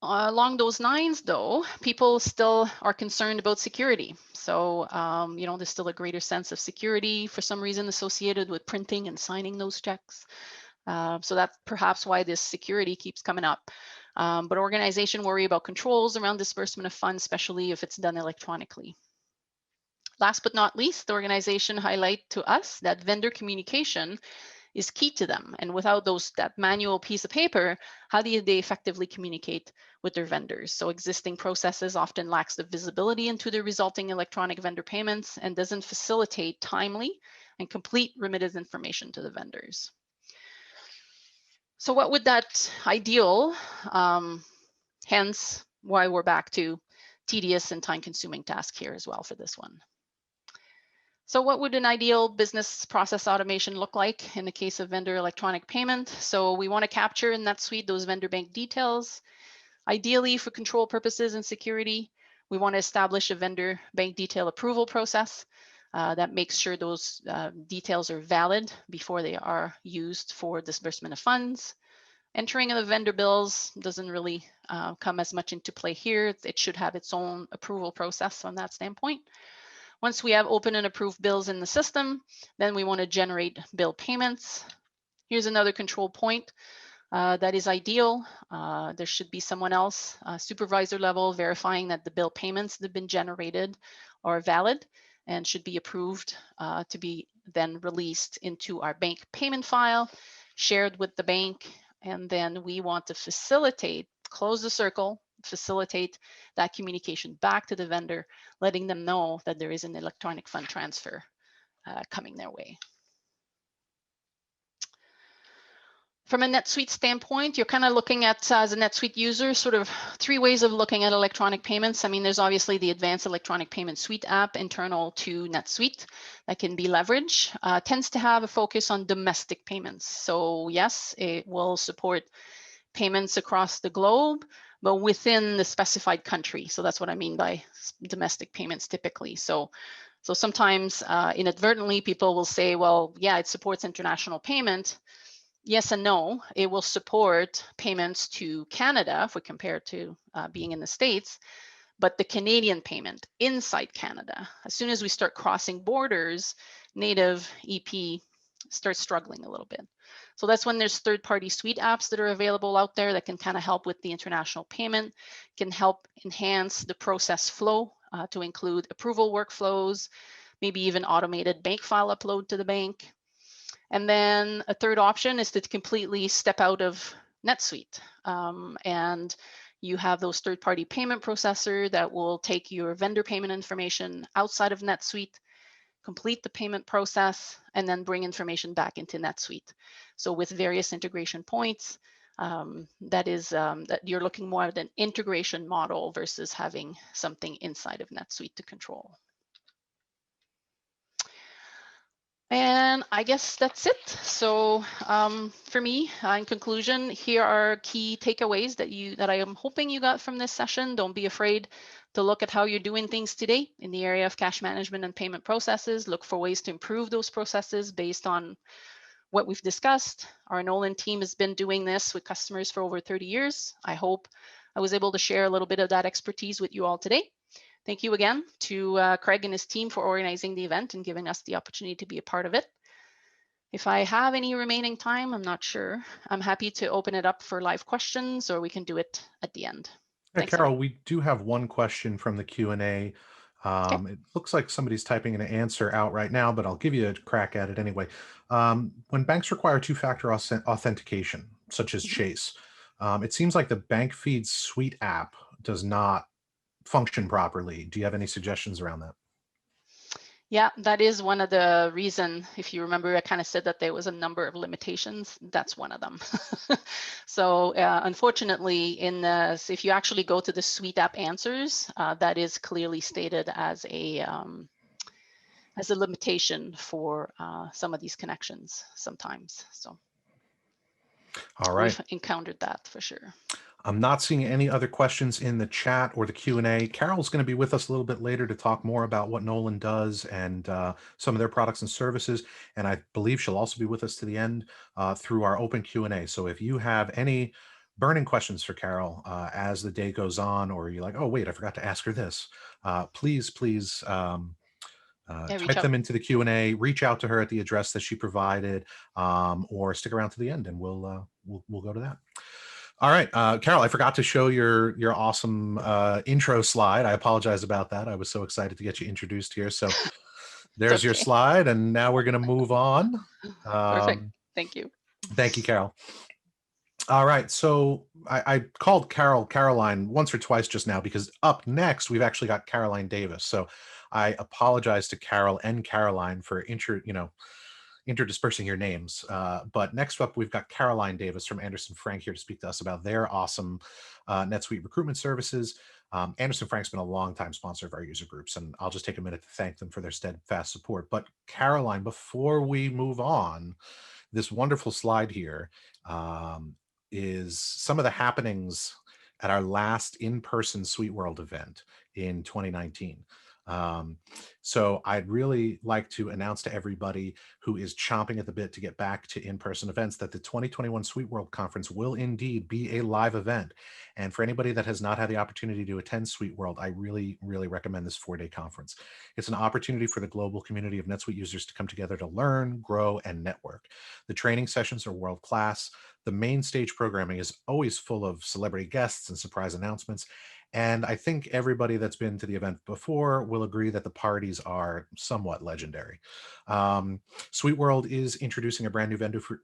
Along those lines, though, people still are concerned about security. So, there's still a greater sense of security for some reason associated with printing and signing those checks. So that's perhaps why this security keeps coming up. But organizations worry about controls around disbursement of funds, especially if it's done electronically. Last but not least, the organization highlight to us that vendor communication is key to them. And without that manual piece of paper, how do they effectively communicate with their vendors? So existing processes often lacks the visibility into the resulting electronic vendor payments and doesn't facilitate timely and complete remittance information to the vendors. So what would that ideal, hence why we're back to tedious and time-consuming task here as well for this one. So what would an ideal business process automation look like in the case of vendor electronic payment? So we want to capture in NetSuite those vendor bank details. Ideally, for control purposes and security, we want to establish a vendor bank detail approval process that makes sure those details are valid before they are used for disbursement of funds. Entering of the vendor bills doesn't really come as much into play here. It should have its own approval process from that standpoint. Once we have open and approved bills in the system, then we want to generate bill payments. Here's another control point that is ideal. There should be someone else, supervisor level, verifying that the bill payments that have been generated are valid and should be approved to be then released into our bank payment file, shared with the bank. And then we want to facilitate, close the circle, facilitate that communication back to the vendor, letting them know that there is an electronic fund transfer coming their way. From a NetSuite standpoint, you're kind of looking at, as a NetSuite user, sort of 3 ways of looking at electronic payments. I mean, there's obviously the advanced electronic payment suite app internal to NetSuite that can be leveraged. Tends to have a focus on domestic payments. So yes, it will support payments across the globe, but within the specified country. So that's what I mean by domestic payments typically. So sometimes inadvertently people will say, well, yeah, it supports international payment. Yes and no. It will support payments to Canada if we compare it to being in the States, but the Canadian payment inside Canada. As soon as we start crossing borders, native EP starts struggling a little bit. So that's when there's third-party suite apps that are available out there that can kind of help with the international payment, can help enhance the process flow to include approval workflows, maybe even automated bank file upload to the bank. And then a third option is to completely step out of NetSuite. And you have those third-party payment processor that will take your vendor payment information outside of NetSuite, complete the payment process, and then bring information back into NetSuite. So with various integration points, that you're looking more at an integration model versus having something inside of NetSuite to control. And I guess that's it. So for me, in conclusion, here are key takeaways that I am hoping you got from this session. Don't be afraid to look at how you're doing things today in the area of cash management and payment processes. Look for ways to improve those processes based on what we've discussed. Our Nolan team has been doing this with customers for over 30 years. I hope I was able to share a little bit of that expertise with you all today. Thank you again to Craig and his team for organizing the event and giving us the opportunity to be a part of it. If I have any remaining time, I'm not sure. I'm happy to open it up for live questions, or we can do it at the end. Yeah, Thanks, Carole, Ahmed. we do have one question from the Q&A. It looks like somebody's typing an answer out right now, but I'll give you a crack at it anyway. When banks require two-factor authentication, such as Chase, it seems like the bank feed suite app does not function properly. Do you have any suggestions around that? Yeah, that is one of the reasons. If you remember, I kind of said that there was a number of limitations. That's one of them. So unfortunately, if you actually go to the Suite app answers, that is clearly stated as a limitation for some of these connections sometimes. So All right. we've encountered that for sure. I'm not seeing any other questions in the chat or the Q&A. Carole's going to be with us a little bit later to talk more about what Nolan does and some of their products and services. And I believe she'll also be with us to the end through our open Q&A. So if you have any burning questions for Carole as the day goes on, or you're like, oh, wait, I forgot to ask her this, please type them into the Q&A, reach out to her at the address that she provided, or stick around to the end and we'll go to that. All right, Carole, I forgot to show your awesome intro slide. I apologize about that. I was so excited to get you introduced here. So there's your slide, and now we're going to move on. Perfect. Thank you. Thank you, Carole. All right, so I called Carole Caroline once or twice just now because up next we've actually got Caroline Davis. So I apologize to Carole and Caroline for interdispersing your names. But next up, we've got Caroline Davis from Anderson Frank here to speak to us about their awesome NetSuite recruitment services. Anderson Frank's been a longtime sponsor of our user groups, and I'll just take a minute to thank them for their steadfast support. But Caroline, before we move on, this wonderful slide here is some of the happenings at our last in-person SuiteWorld event in 2019. So I'd really like to announce to everybody who is chomping at the bit to get back to in-person events that the 2021 SuiteWorld Conference will indeed be a live event. And for anybody that has not had the opportunity to attend SuiteWorld, I really, really recommend this 4-day conference. It's an opportunity for the global community of NetSuite users to come together to learn, grow, and network. The training sessions are world-class. The main stage programming is always full of celebrity guests and surprise announcements. And I think everybody that's been to the event before will agree that the parties are somewhat legendary. SuiteWorld is introducing a brand new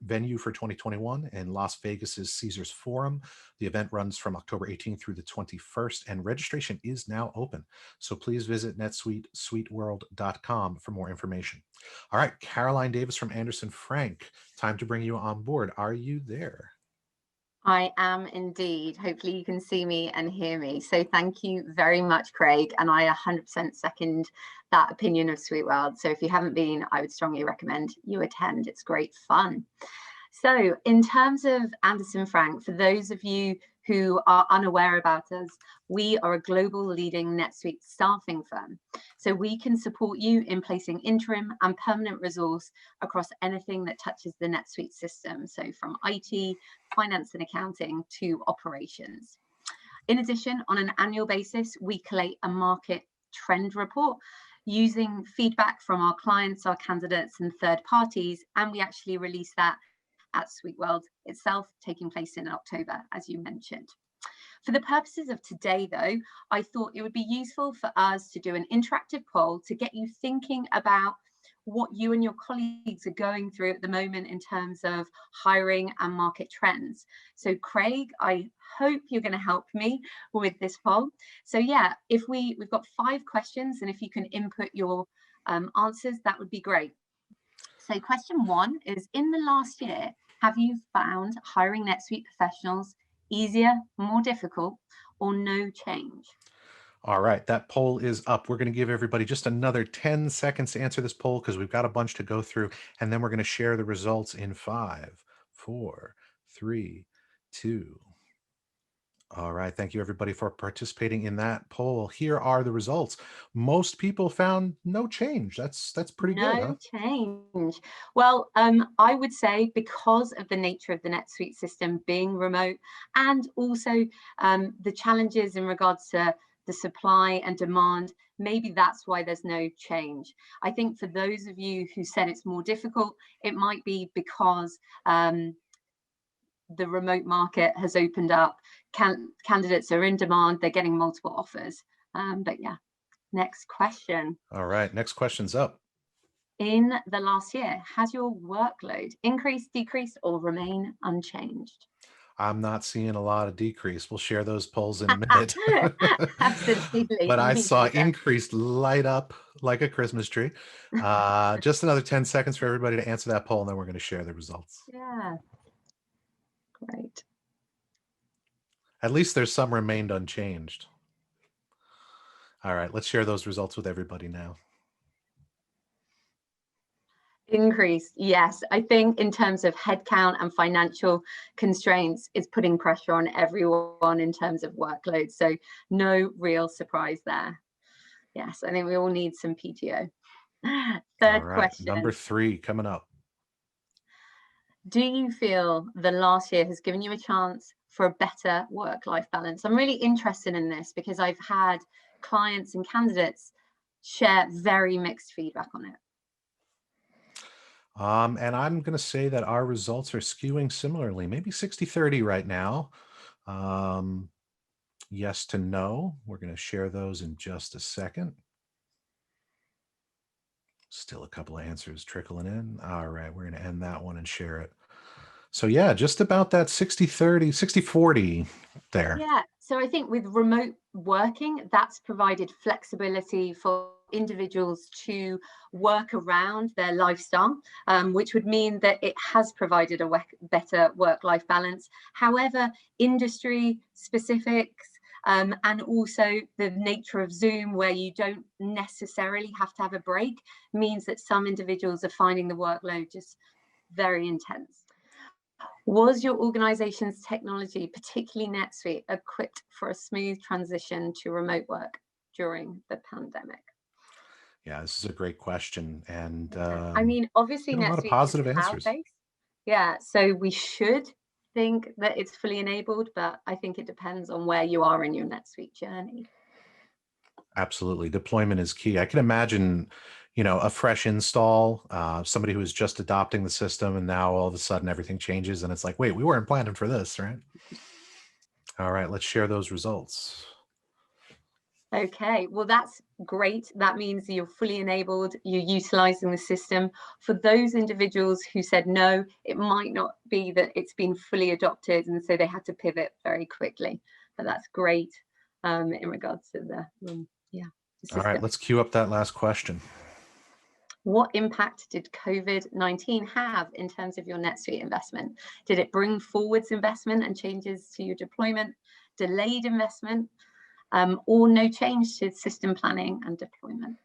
venue for 2021 in Las Vegas's Caesars Forum. The event runs from October 18th through the 21st, and registration is now open. So please visit netsuiteworld.com for more information. All right, Caroline Davis from Anderson Frank, time to bring you on board. Are you there? I am indeed. Hopefully you can see me and hear me. So thank you very much, Craig. And I 100% second that opinion of SuiteWorld. So if you haven't been, I would strongly recommend you attend. It's great fun. So in terms of Anderson Frank, for those of you who are unaware about us, we are a global leading NetSuite staffing firm. So we can support you in placing interim and permanent resource across anything that touches the NetSuite system. So from IT, finance and accounting to operations. In addition, on an annual basis, we collate a market trend report using feedback from our clients, our candidates and third parties, and we actually release that at SuiteWorld itself, taking place in October, as you mentioned. For the purposes of today, though, I thought it would be useful for us to do an interactive poll to get you thinking about what you and your colleagues are going through at the moment in terms of hiring and market trends. So Craig, I hope you're going to help me with this poll. So yeah, if we've got 5 questions, and if you can input your answers, that would be great. So question 1 is, in the last year, have you found hiring NetSuite professionals easier, more difficult, or no change? All right, that poll is up. We're going to give everybody just another 10 seconds to answer this poll because we've got a bunch to go through, and then we're going to share the results in 5, 4, 3, 2. All right, thank you everybody for participating in that poll. Here are the results. Most people found no change. That's pretty good, huh? No change. Well, I would say because of the nature of the NetSuite system being remote, and also the challenges in regards to the supply and demand, maybe that's why there's no change. I think for those of you who said it's more difficult, it might be because the remote market has opened up, candidates are in demand, they're getting multiple offers. But yeah, next question. All right, next question's up. In the last year, has your workload increased, decreased, or remain unchanged? I'm not seeing a lot of decrease. We'll share those polls in a minute. Absolutely. But I Me saw neither. increased light up like a Christmas tree. Just another 10 seconds for everybody to answer that poll, and then we're going to share the results. Yeah. Great. At least there's some remained unchanged. All right, let's share those results with everybody now. Increase, yes. I think in terms of headcount and financial constraints, it's putting pressure on everyone in terms of workload. So no real surprise there. Yes, I think we all need some PTO. Third question. Number 3 coming up. Do you feel the last year has given you a chance for a better work-life balance? I'm really interested in this because I've had clients and candidates share very mixed feedback on it. And I'm going to say that our results are skewing similarly, maybe 60-30 right now. Yes to no. We're going to share those in just a second. Still a couple of answers trickling in. All right, we're going to end that one and share it. So yeah, just about that 60-30, 60-40 there. Yeah, so I think with remote working, that's provided flexibility for individuals to work around their lifestyle, which would mean that it has provided a better work-life balance. However, industry specifics and also the nature of Zoom, where you don't necessarily have to have a break, means that some individuals are finding the workload just very intense. Was your organization's technology, particularly NetSuite, equipped for a smooth transition to remote work during the pandemic? Yeah, this is a great question. And I mean, obviously a lot of NetSuite positive is answers. cloud-based. Yeah, so we should think that it's fully enabled, but I think it depends on where you are in your NetSuite journey. Absolutely. Deployment is key. I can imagine, a fresh install, somebody who is just adopting the system, and now all of a sudden everything changes and it's like, wait, we weren't planning for this, right? All right, let's share those results. Okay, well, that's great. That means you're fully enabled, you're utilizing the system. For those individuals who said no, it might not be that it's been fully adopted, and so they had to pivot very quickly. But that's great in regards to the system. All right, let's queue up that last question. What impact did COVID-19 have in terms of your NetSuite investment? Did it bring forwards investment and changes to your deployment, delayed investment, or no change to system planning and deployment?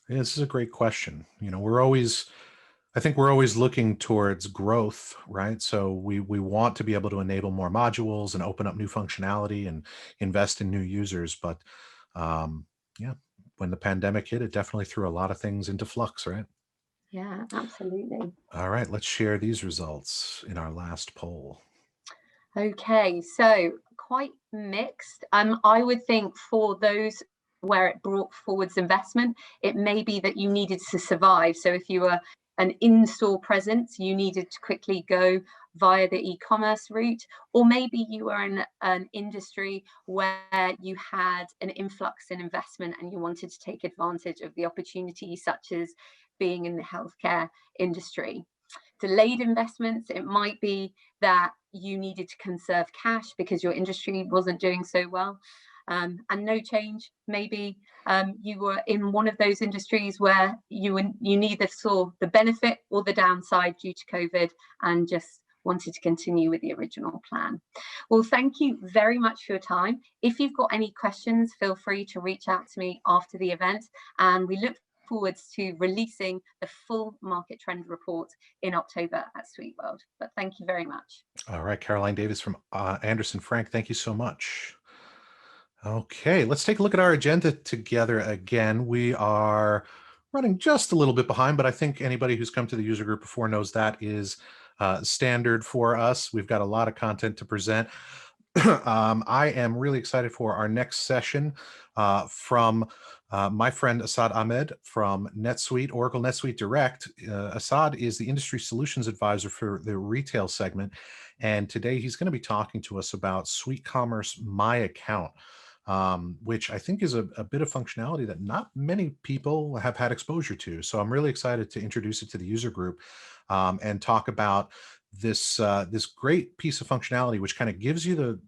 Yeah, this is a great question. I think we're always looking towards growth, right? So we want to be able to enable more modules and open up new functionality and invest in new users. But yeah, when the pandemic hit, it definitely threw a lot of things into flux, right? Yeah, absolutely. All right, let's share these results in our last poll. Okay, so quite mixed. I would think for those where it brought forwards investment, it may be that you needed to survive. So if you were an in-store presence, you needed to quickly go via the e-commerce route, or maybe you were in an industry where you had an influx in investment and you wanted to take advantage of the opportunities, such as being in the healthcare industry. Delayed investments, it might be that you needed to conserve cash because your industry wasn't doing so well. And no change, maybe you were in one of those industries where you neither saw the benefit or the downside due to COVID and just wanted to continue with the original plan. Well, thank you very much for your time. If you've got any questions, feel free to reach out to me after the event, and we look forwards to releasing the full market trend report in October at SuiteWorld. But thank you very much. All right, Caroline Davis from Anderson Frank, thank you so much. Okay, let's take a look at our agenda together again. We are running just a little bit behind, but I think anybody who's come to the user group before knows that is standard for us. We've got a lot of content to present. I am really excited for our next session from my friend Asad Ahmed from NetSuite, Oracle NetSuite Direct. Asad is the industry solutions advisor for the retail segment. And today he's going to be talking to us about SuiteCommerce MyAccount, which I think is a bit of functionality that not many people have had exposure to. So I'm really excited to introduce it to the user group and talk about this this great piece of functionality, which kind of gives you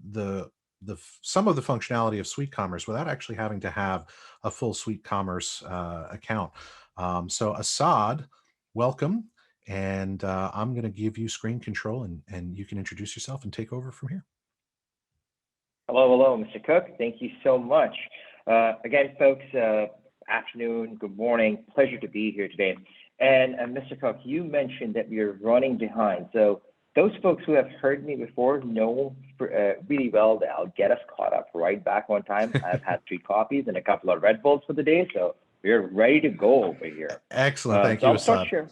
some of the functionality of SuiteCommerce without actually having to have a full SuiteCommerce account. So Asad, welcome. And I'm going to give you screen control and you can introduce yourself and take over from here. Hello, Mr. Cook. Thank you so much. Again, folks, afternoon, good morning. Pleasure to be here today. And Mr. Cook, you mentioned that we are running behind. So those folks who have heard me before know really well that I'll get us caught up right back on time. I've had 3 coffees and a couple of Red Bulls for the day, so we're ready to go over here. Excellent. Thank you, Asad.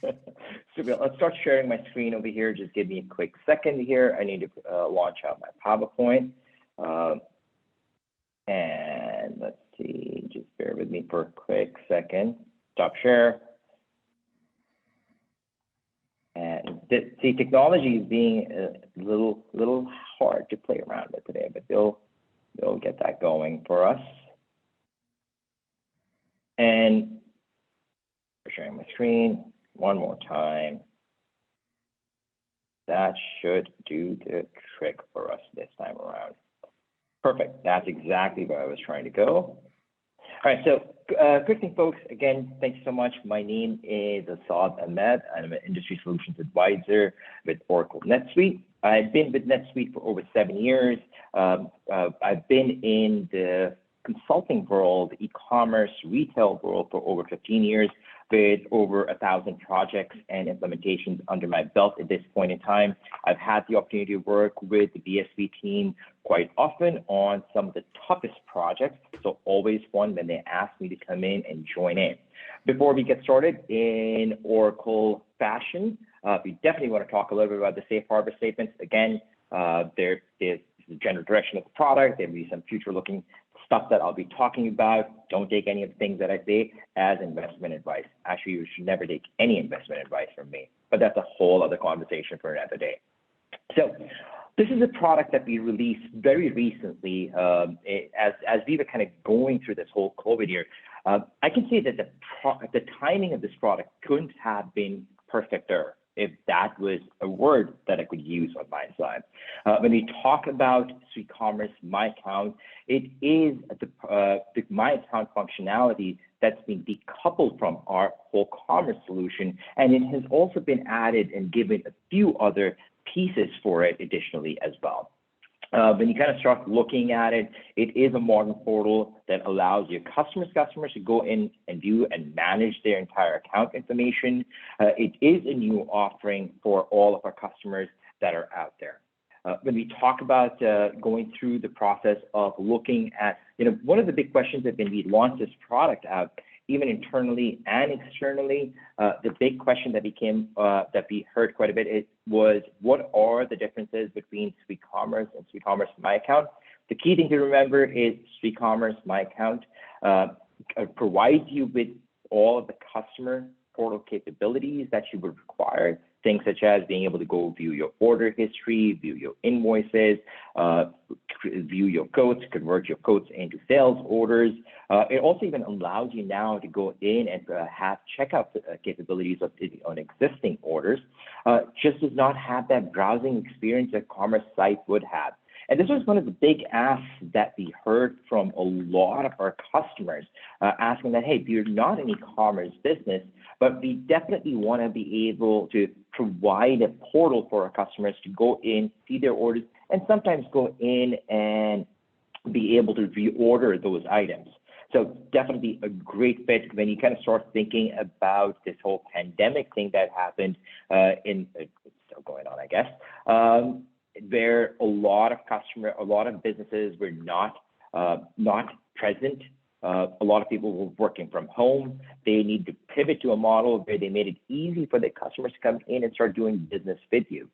So let's start sharing my screen over here. Just give me a quick second here. I need to launch out my PowerPoint. And let's see, just bear with me for a quick second. Stop share. And see, technology is being a little hard to play around with today, but they'll get that going for us. And sharing my screen one more time. That should do the trick for us this time around. Perfect. That's exactly where I was trying to go. All right, so quick thing, folks. Again, thank you so much. My name is Asad Ahmed. I'm an industry solutions advisor with Oracle NetSuite. I've been with NetSuite for over 7 years. I've been in the consulting world, e-commerce, retail world for over 15 years, with over 1,000 projects and implementations under my belt at this point in time. I've had the opportunity to work with the BSV team quite often on some of the toughest projects, so always fun when they ask me to come in and join in. Before we get started in Oracle fashion, we definitely want to talk a little bit about the safe harbor statements. Again, there is the general direction of the product. There will be some future-looking stuff that I'll be talking about. Don't take any of the things that I say as investment advice. Actually, you should never take any investment advice from me, but that's a whole other conversation for another day. So this is a product that we released very recently as we were kind of going through this whole COVID year. I can say that the timing of this product couldn't have been perfecter, if that was a word that I could use on my side. When we talk about SuiteCommerce MyAccount, it is the MyAccount functionality that's been decoupled from our whole commerce solution, and it has also been added and given a few other pieces for it additionally as well. When you kind of start looking at it, it is a modern portal that allows your customers to go in and view and manage their entire account information. It is a new offering for all of our customers that are out there. When we talk about going through the process of looking at, one of the big questions that when we launched this product out, even internally and externally, the big question that that we heard quite a bit was, what are the differences between SuiteCommerce and SuiteCommerce MyAccount? The key thing to remember is SuiteCommerce MyAccount provides you with all of the customer portal capabilities that you would require, things such as being able to go view your order history, view your invoices, view your quotes, convert your quotes into sales orders. It also even allows you now to go in and have checkout capabilities on existing orders, just does not have that browsing experience that commerce site would have. And this was one of the big asks that we heard from a lot of our customers, asking that, hey, you're not an e-commerce business, but we definitely want to be able to provide a portal for our customers to go in, see their orders, and sometimes go in and be able to reorder those items. So definitely a great fit when you kind of start thinking about this whole pandemic thing that happened it's still going on, I guess, where a lot of businesses were not present. A lot of people were working from home. They need to pivot to a model where they made it easy for their customers to come in and start doing business with you.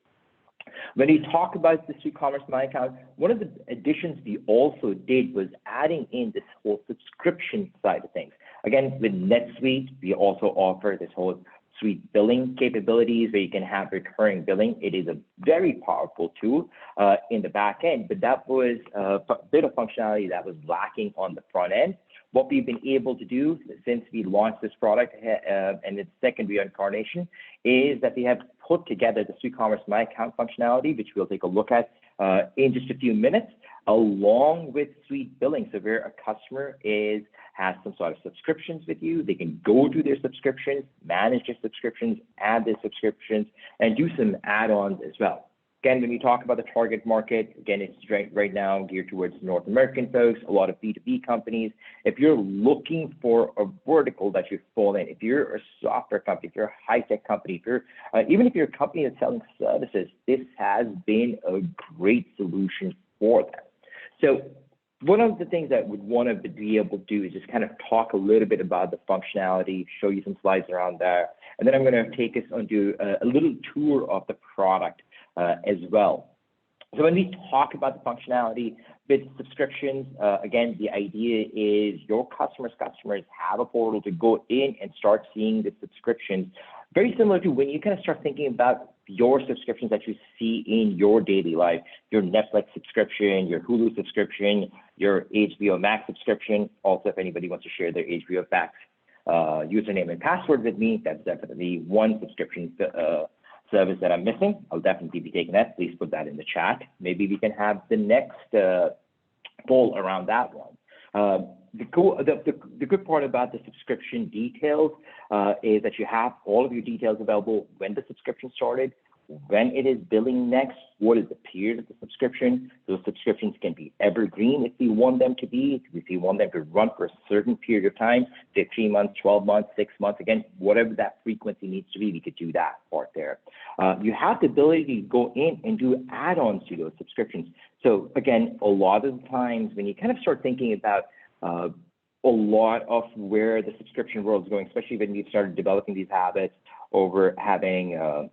When you talk about the SuiteCommerce MyAccount, one of the additions we also did was adding in this whole subscription side of things. Again, with NetSuite, we also offer this whole suite billing capabilities where you can have recurring billing. It is a very powerful tool in the back end, but that was a bit of functionality that was lacking on the front end. What we've been able to do since we launched this product and its second reincarnation is that we have put together the SuiteCommerce MyAccount functionality, which we'll take a look at in just a few minutes, along with suite billing. So where a customer has some sort of subscriptions with you, they can go to their subscriptions, manage their subscriptions, add their subscriptions, and do some add-ons as well. Again, when we talk about the target market, again, it's right now geared towards North American folks, a lot of B2B companies. If you're looking for a vertical that you fall in, if you're a software company, if you're a high-tech company, even if you're a company that's selling services, this has been a great solution for them. So one of the things that I would want to be able to do is just kind of talk a little bit about the functionality, show you some slides around there, and then I'm going to take us onto a little tour of the product as well. So when we talk about the functionality with subscriptions, again, the idea is your customers have a portal to go in and start seeing the subscriptions. Very similar to when you kind of start thinking about your subscriptions that you see in your daily life, your Netflix subscription, your Hulu subscription, your HBO Max subscription. Also, if anybody wants to share their HBO Max username and password with me, that's definitely one subscription service that I'm missing. I'll definitely be taking that. Please put that in the chat. Maybe we can have the next poll around that one. The good part about the subscription details is that you have all of your details available: when the subscription started, when it is billing next, what is the period of the subscription. Those subscriptions can be evergreen if we want them to be, if we want them to run for a certain period of time, say 3 months, 12 months, 6 months, again, whatever that frequency needs to be, we could do that part there. You have the ability to go in and do add-ons to those subscriptions. So again, a lot of the times when you kind of start thinking about a lot of where the subscription world is going, especially when we've started developing these habits over having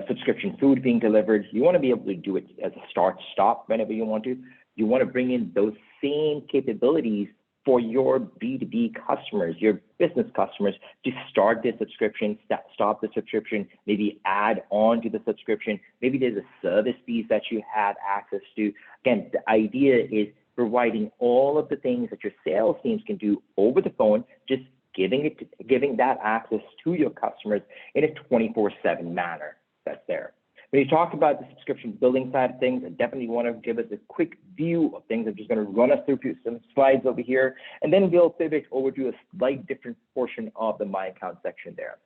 subscription food being delivered, you want to be able to do it as a start-stop whenever you want to. You want to bring in those same capabilities for your B2B customers, your business customers, to start their subscription, stop the subscription, maybe add on to the subscription. Maybe there's a service piece that you have access to. Again, the idea is providing all of the things that your sales teams can do over the phone, just giving that access to your customers in a 24/7 manner that's there. When you talk about the subscription billing side of things, I definitely want to give us a quick view of things. I'm just going to run us through some slides over here, and then we'll pivot over to a slight different portion of the My Account section there.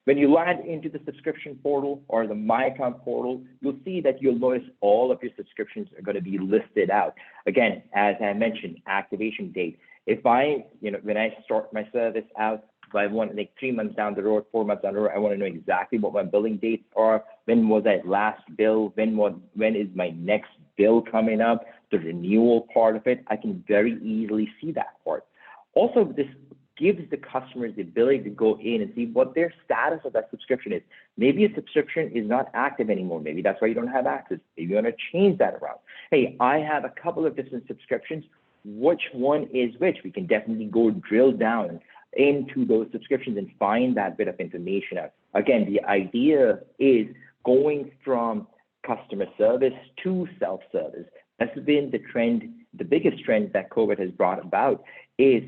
When you land into the subscription portal or the My Account portal, you'll see that you'll notice all of your subscriptions are going to be listed out. Again, as I mentioned, activation date. If when I start my service out, if I want like 3 months down the road, 4 months down the road, I want to know exactly what my billing dates are. When was I last bill? When is my next bill coming up? The renewal part of it, I can very easily see that part. Also, this gives the customers the ability to go in and see what their status of that subscription is. Maybe a subscription is not active anymore. Maybe that's why you don't have access. Maybe you want to change that around. Hey, I have a couple of different subscriptions. Which one is which? We can definitely go drill down into those subscriptions and find that bit of information out. Again, the idea is going from customer service to self-service. That's been the trend, the biggest trend that COVID has brought about is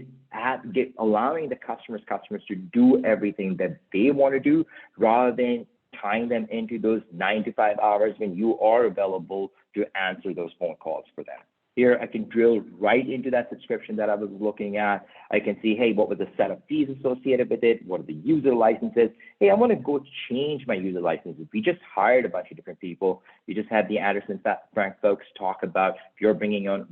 allowing the customers to do everything that they want to do rather than tying them into those 9 to 5 hours when you are available to answer those phone calls for them. Here, I can drill right into that subscription that I was looking at. I can see, hey, what was the set of fees associated with it? What are the user licenses? Hey, I want to go change my user licenses. We just hired a bunch of different people. We just had the Anderson Frank folks talk about if you're bringing on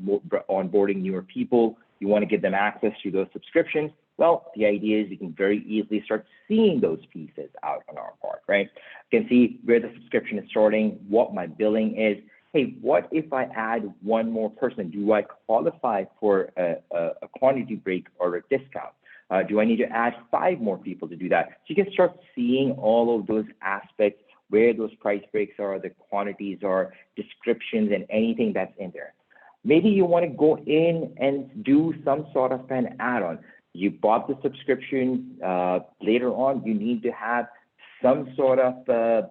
onboarding newer people, you want to give them access to those subscriptions. Well, the idea is you can very easily start seeing those pieces out on our part, right? You can see where the subscription is starting, what my billing is. Hey, what if I add one more person? Do I qualify for a quantity break or a discount? Do I need to add 5 more people to do that? So you can start seeing all of those aspects, where those price breaks are, the quantities are, descriptions, and anything that's in there. Maybe you want to go in and do some sort of an add-on. You bought the subscription, later on, you need to have some sort of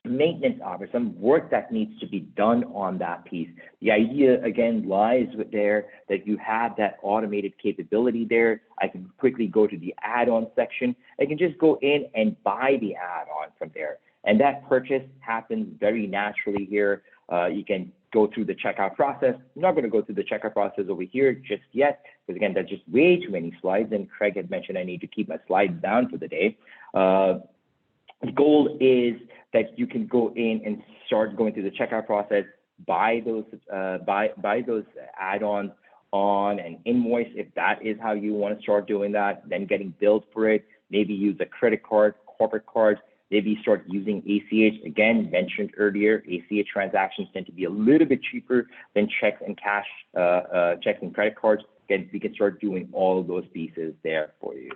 maintenance of it, some work that needs to be done on that piece. The idea, again, lies with there that you have that automated capability there. I can quickly go to the add-on section. I can just go in and buy the add-on from there. And that purchase happens very naturally here. You can go through the checkout process. I'm not going to go through the checkout process over here just yet, because again, that's just way too many slides. And Craig had mentioned I need to keep my slides down for the day. The goal is that you can go in and start going through the checkout process, buy those add-ons on an invoice if that is how you want to start doing that, then getting billed for it, maybe use a credit card, corporate card, maybe start using ACH. Again, mentioned earlier, ACH transactions tend to be a little bit cheaper than checks and cash, checks and credit cards. Again, we can start doing all of those pieces there for you.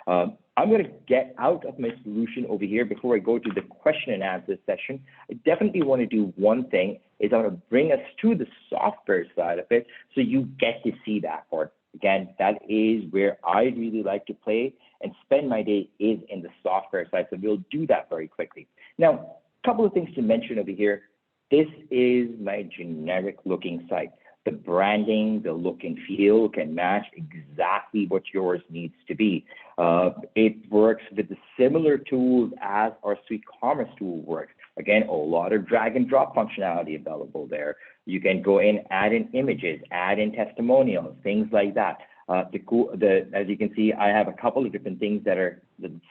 I'm going to get out of my solution over here before I go to the question and answer session. I definitely want to do one thing is I want to bring us to the software side of it so you get to see that part. Again, that is where I really like to play and spend my day is in the software side. So we'll do that very quickly. Now, a couple of things to mention over here. This is my generic looking site. The branding, the look and feel can match exactly what yours needs to be. It works with the similar tools as our SuiteCommerce tool works. Again, a lot of drag and drop functionality available there. You can go in, add in images, add in testimonials, things like that. As you can see, I have a couple of different things that are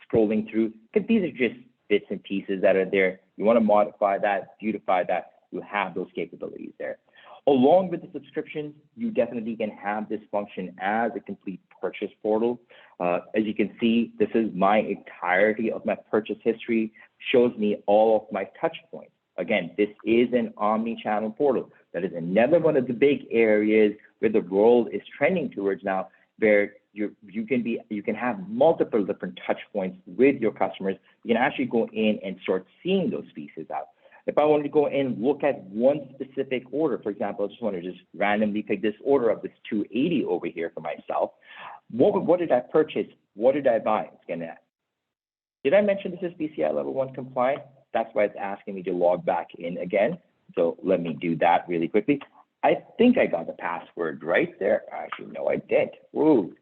scrolling through. Because these are just bits and pieces that are there. You want to modify that, beautify that, you have those capabilities there. Along with the subscriptions, you definitely can have this function as a complete purchase portal. As you can see, this is my entirety of my purchase history, shows me all of my touch points. Again, this is an omni-channel portal. That is another one of the big areas where the world is trending towards now, where you can have multiple different touch points with your customers. You can actually go in and start seeing those pieces out. If I wanted to go and look at one specific order, for example, I just want to randomly pick this order of this 280 over here for myself. What did I purchase? What did I buy? It's going to, did I mention this is PCI level 1 compliant? That's why it's asking me to log back in again. So let me do that really quickly. I think I got the password right there. Actually, no, I did. Woo.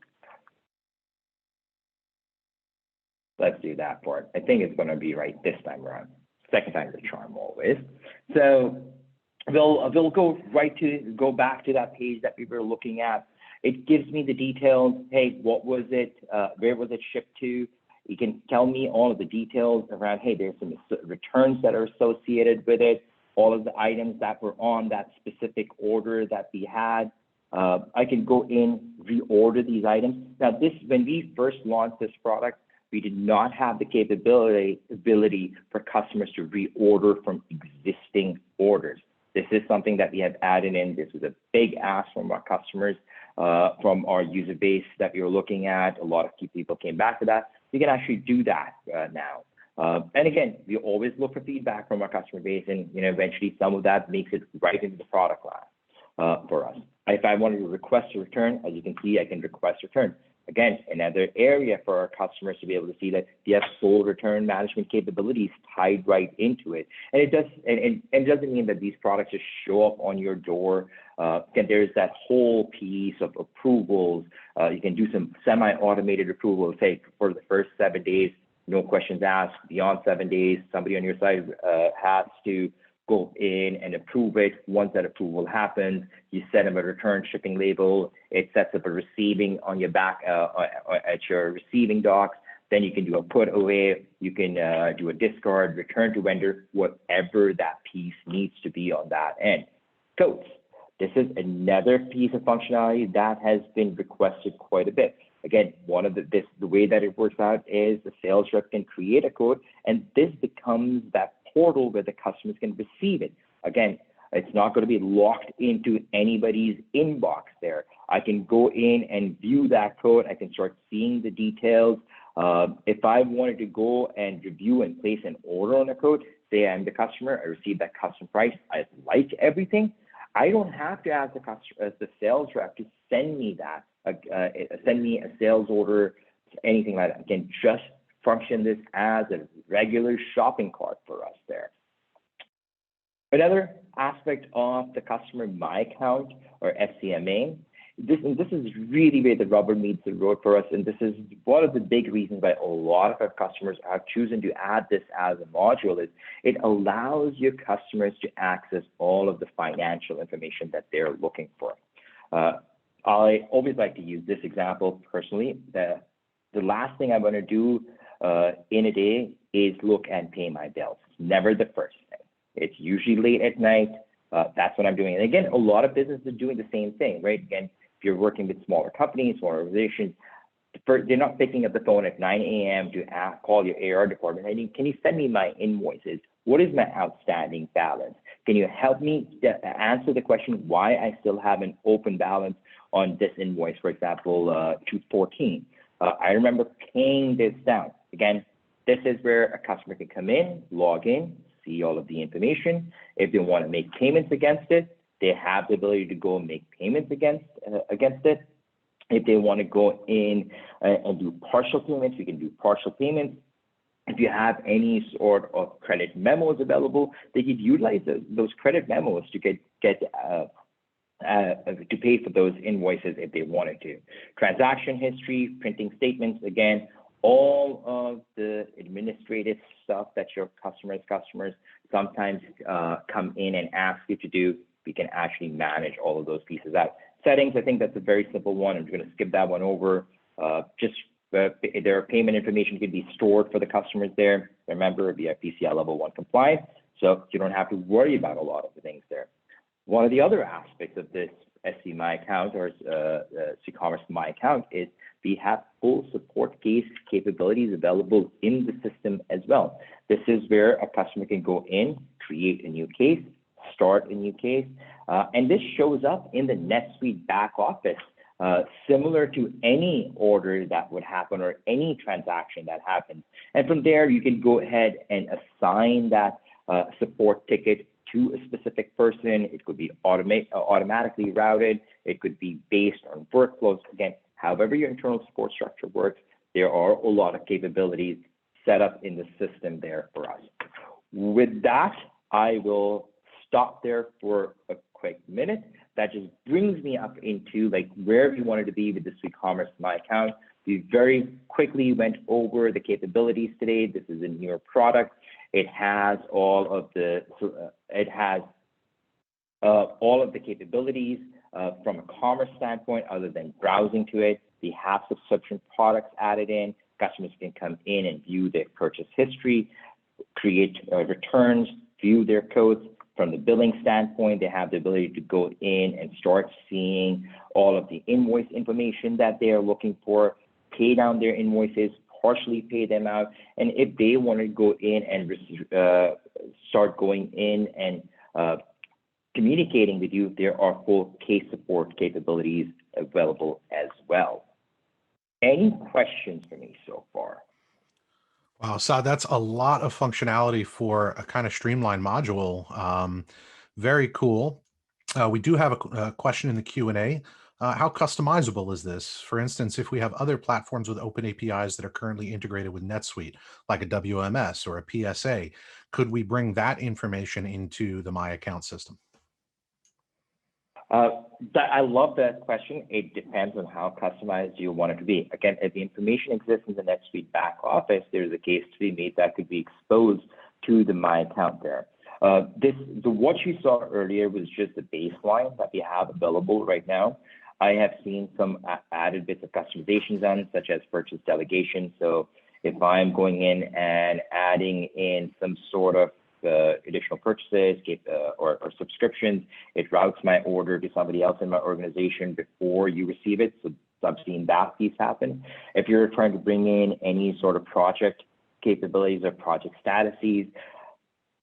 Let's do that part. I think it's going to be right this time around. Second time's a charm always. So we'll go back to that page that we were looking at. It gives me the details. Hey, what was it? Where was it shipped to? You can tell me all of the details around, hey, there's some returns that are associated with it, all of the items that were on that specific order that we had. I can go in, reorder these items. Now, when we first launched this product, we did not have the ability for customers to reorder from existing orders. This is something that we have added in. This was a big ask from our customers, from our user base that we were looking at. A lot of key people came back to that. We can actually do that now. And again, we always look for feedback from our customer base, and eventually some of that makes it right into the product line for us. If I wanted to request a return, as you can see, I can request return. Again, another area for our customers to be able to see that you have full return management capabilities tied right into it. And it does, and it doesn't mean that these products just show up on your door. Again, there's that whole piece of approvals. You can do some semi-automated approvals, say for the first 7 days, no questions asked. Beyond 7 days, somebody on your side has to go in and approve it. Once that approval happens, you set them a return shipping label. It sets up a receiving on your back at your receiving docs. Then you can do a put away. You can do a discard, return to vendor, whatever that piece needs to be on that end. Codes. This is another piece of functionality that has been requested quite a bit. Again, the way that it works out is the sales rep can create a code, and this becomes that portal where the customers can receive it. Again, it's not going to be locked into anybody's inbox there. I can go in and view that code. I can start seeing the details. If I wanted to go and review and place an order on a code, say I'm the customer, I receive that custom price, I like everything, I don't have to ask the sales rep to send me that, send me a sales order, anything like that. I can just function this as a regular shopping cart for us there. Another aspect of the customer MyAccount or FCMA, this is really where the rubber meets the road for us, and this is one of the big reasons why a lot of our customers are choosing to add this as a module. Is it allows your customers to access all of the financial information that they're looking for. I always like to use this example personally. The last thing I'm going to do in a day is look and pay my bills. It's never the first thing. It's usually late at night. That's what I'm doing. And again, a lot of businesses are doing the same thing, right? Again, if you're working with smaller companies or organizations, they're not picking up the phone at 9 a.m. to call your AR department. Can you send me my invoices? What is my outstanding balance? Can you help me answer the question why I still have an open balance on this invoice, for example, 214? I remember paying this down. Again, this is where a customer can come in, log in, see all of the information. If they want to make payments against it, they have the ability to go and make payments against it. If they want to go in and do partial payments, we can do partial payments. If you have any sort of credit memos available, they could utilize those credit memos to to pay for those invoices if they wanted to. Transaction history, printing statements, again, all of the administrative stuff that your customers sometimes come in and ask you to do, we can actually manage all of those pieces out. Settings, I think that's a very simple one. I'm going to skip that one over. Their payment information can be stored for the customers there. Remember, we have PCI level 1 compliant, so you don't have to worry about a lot of the things there. One of the other aspects of this SC MyAccount or SuiteCommerce MyAccount is we have full support case capabilities available in the system as well. This is where a customer can go in, create a new case, start a new case, and this shows up in the NetSuite back office, similar to any order that would happen or any transaction that happens. And from there, you can go ahead and assign that support ticket to a specific person. It could be automatically routed. It could be based on workflows. Again, however your internal support structure works, there are a lot of capabilities set up in the system there for us. With that, I will stop there for a quick minute. That just brings me up into like where we wanted to be with the SuiteCommerce MyAccount. We very quickly went over the capabilities today. This is a newer product. It has all of the capabilities from a commerce standpoint, other than browsing to it. We have subscription products added in. Customers can come in and view their purchase history, create returns, view their codes. From the billing standpoint, they have the ability to go in and start seeing all of the invoice information that they are looking for, pay down their invoices, partially pay them out. And if they want to go in and start going in and communicating with you, there are full case support capabilities available as well. Any questions for me so far? Wow, Asad, that's a lot of functionality for a kind of streamlined module. Very cool. We do have a question in the Q&A. How customizable is this? For instance, if we have other platforms with open APIs that are currently integrated with NetSuite, like a WMS or a PSA, could we bring that information into the MyAccount system? I love that question. It depends on how customized you want it to be. Again, if the information exists in the NetSuite back office, there's a case to be made that could be exposed to the MyAccount there. What you saw earlier was just the baseline that we have available right now. I have seen some added bits of customizations on, such as purchase delegation. So if I'm going in and adding in some sort of additional purchases or subscriptions, it routes my order to somebody else in my organization before you receive it. So I've seen that piece happen. If you're trying to bring in any sort of project capabilities or project statuses,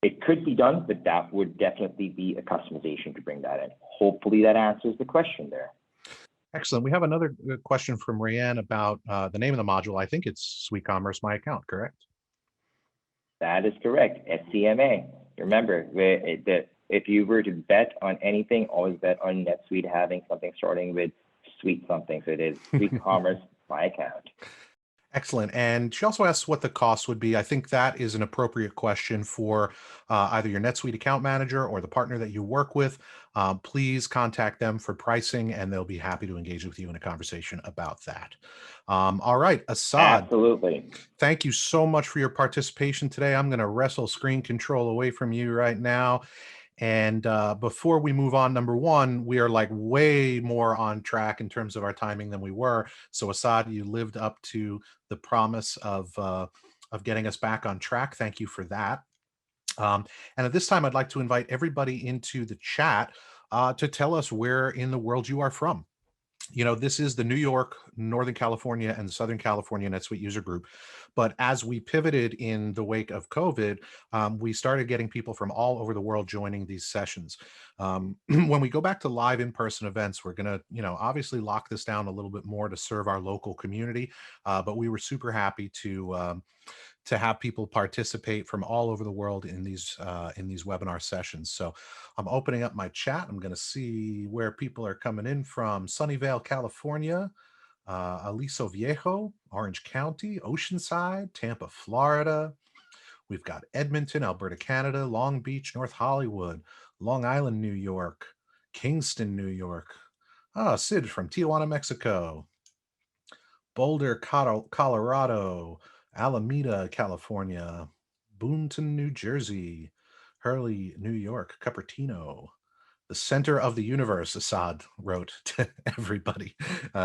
it could be done, but that would definitely be a customization to bring that in. Hopefully that answers the question there. Excellent. We have another question from Rayanne about the name of the module. I think it's SuiteCommerce MyAccount, correct? That is correct. SCMA. Remember, if you were to bet on anything, always bet on NetSuite having something starting with Suite something. So it is SuiteCommerce MyAccount. Excellent. And she also asks what the cost would be. I think that is an appropriate question for either your NetSuite account manager or the partner that you work with. Please contact them for pricing, and they'll be happy to engage with you in a conversation about that. All right, Asad. Absolutely. Thank you so much for your participation today. I'm going to wrestle screen control away from you right now. And before we move on, number one, we are like way more on track in terms of our timing than we were. So Asad, you lived up to the promise of getting us back on track. Thank you for that. And at this time, I'd like to invite everybody into the chat to tell us where in the world you are from. You know, this is the New York, Northern California, and Southern California NetSuite user group. But as we pivoted in the wake of COVID, we started getting people from all over the world joining these sessions. When we go back to live in-person events, we're going to, obviously lock this down a little bit more to serve our local community. But we were super happy to have people participate from all over the world in these webinar sessions. So I'm opening up my chat. I'm going to see where people are coming in from. Sunnyvale, California, Aliso Viejo, Orange County, Oceanside, Tampa, Florida. We've got Edmonton, Alberta, Canada, Long Beach, North Hollywood, Long Island, New York, Kingston, New York. Sid from Tijuana, Mexico, Boulder, Colorado, Alameda, California, Boonton, New Jersey, Hurley, New York, Cupertino, the center of the universe, Asad wrote to everybody,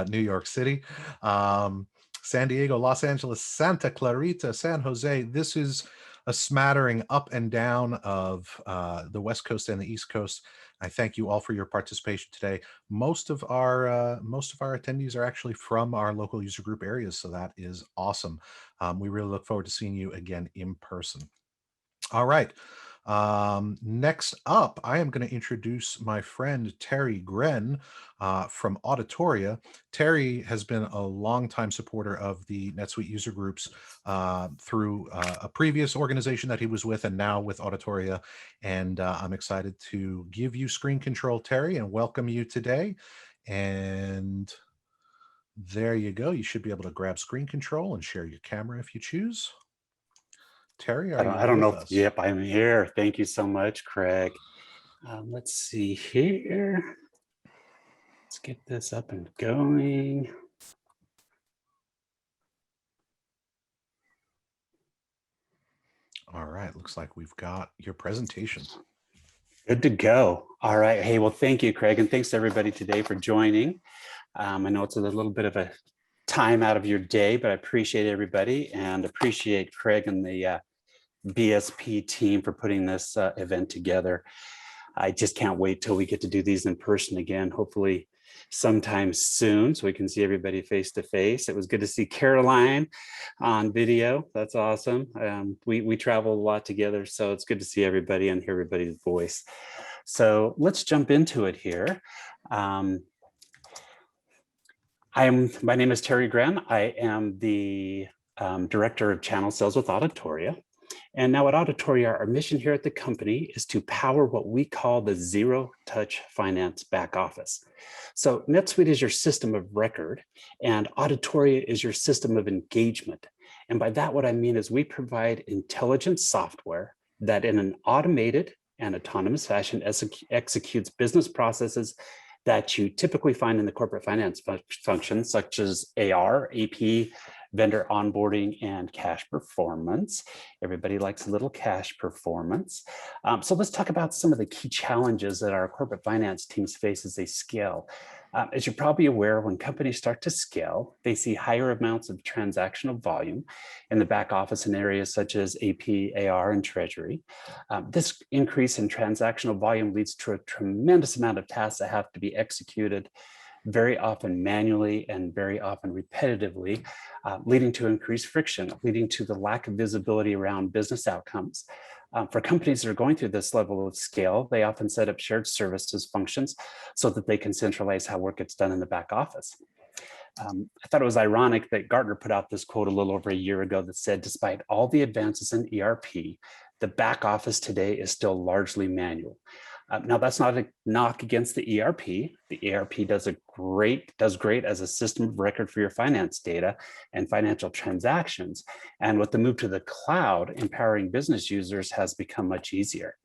New York City, San Diego, Los Angeles, Santa Clarita, San Jose. This is a smattering up and down of the West Coast and the East Coast. I thank you all for your participation today. Most of our attendees are actually from our local user group areas, so that is awesome. We really look forward to seeing you again in person. All right. Next up, I am going to introduce my friend Terry Gren from Auditoria. Terry has been a longtime supporter of the NetSuite user groups through a previous organization that he was with and now with Auditoria. And I'm excited to give you screen control, Terry, and welcome you today. And there you go. You should be able to grab screen control and share your camera if you choose. Terry, I don't know if, yep, I'm here. Thank you so much, Craig. Let's see here. Let's get this up and going. All right, looks like we've got your presentation. Good to go. All right. Hey, well, thank you, Craig, and thanks to everybody today for joining. I know it's a little bit of a time out of your day, but I appreciate everybody and appreciate Craig and the BSP team for putting this event together. I just can't wait till we get to do these in person again, hopefully sometime soon, so we can see everybody face to face. It was good to see Caroline on video. That's awesome. We travel a lot together, so it's good to see everybody and hear everybody's voice. So let's jump into it here. My name is Terry Gren. I am the Director of Channel Sales with Auditoria. And now at Auditoria, our mission here at the company is to power what we call the zero-touch finance back office. So NetSuite is your system of record, and Auditoria is your system of engagement. And by that, what I mean is we provide intelligent software that in an automated and autonomous fashion executes business processes that you typically find in the corporate finance functions, such as AR, AP, vendor onboarding, and cash performance. Everybody likes a little cash performance. So let's talk about some of the key challenges that our corporate finance teams face as they scale. As you're probably aware, when companies start to scale, they see higher amounts of transactional volume in the back office in areas such as AP, AR, and treasury. This increase in transactional volume leads to a tremendous amount of tasks that have to be executed, very often manually and very often repetitively, leading to increased friction, leading to the lack of visibility around business outcomes. For companies that are going through this level of scale, they often set up shared services functions so that they can centralize how work gets done in the back office. I thought it was ironic that Gartner put out this quote a little over a year ago that said, despite all the advances in ERP, the back office today is still largely manual. Now, that's not a knock against the ERP. The ERP does great as a system of record for your finance data and financial transactions. And with the move to the cloud, empowering business users has become much easier.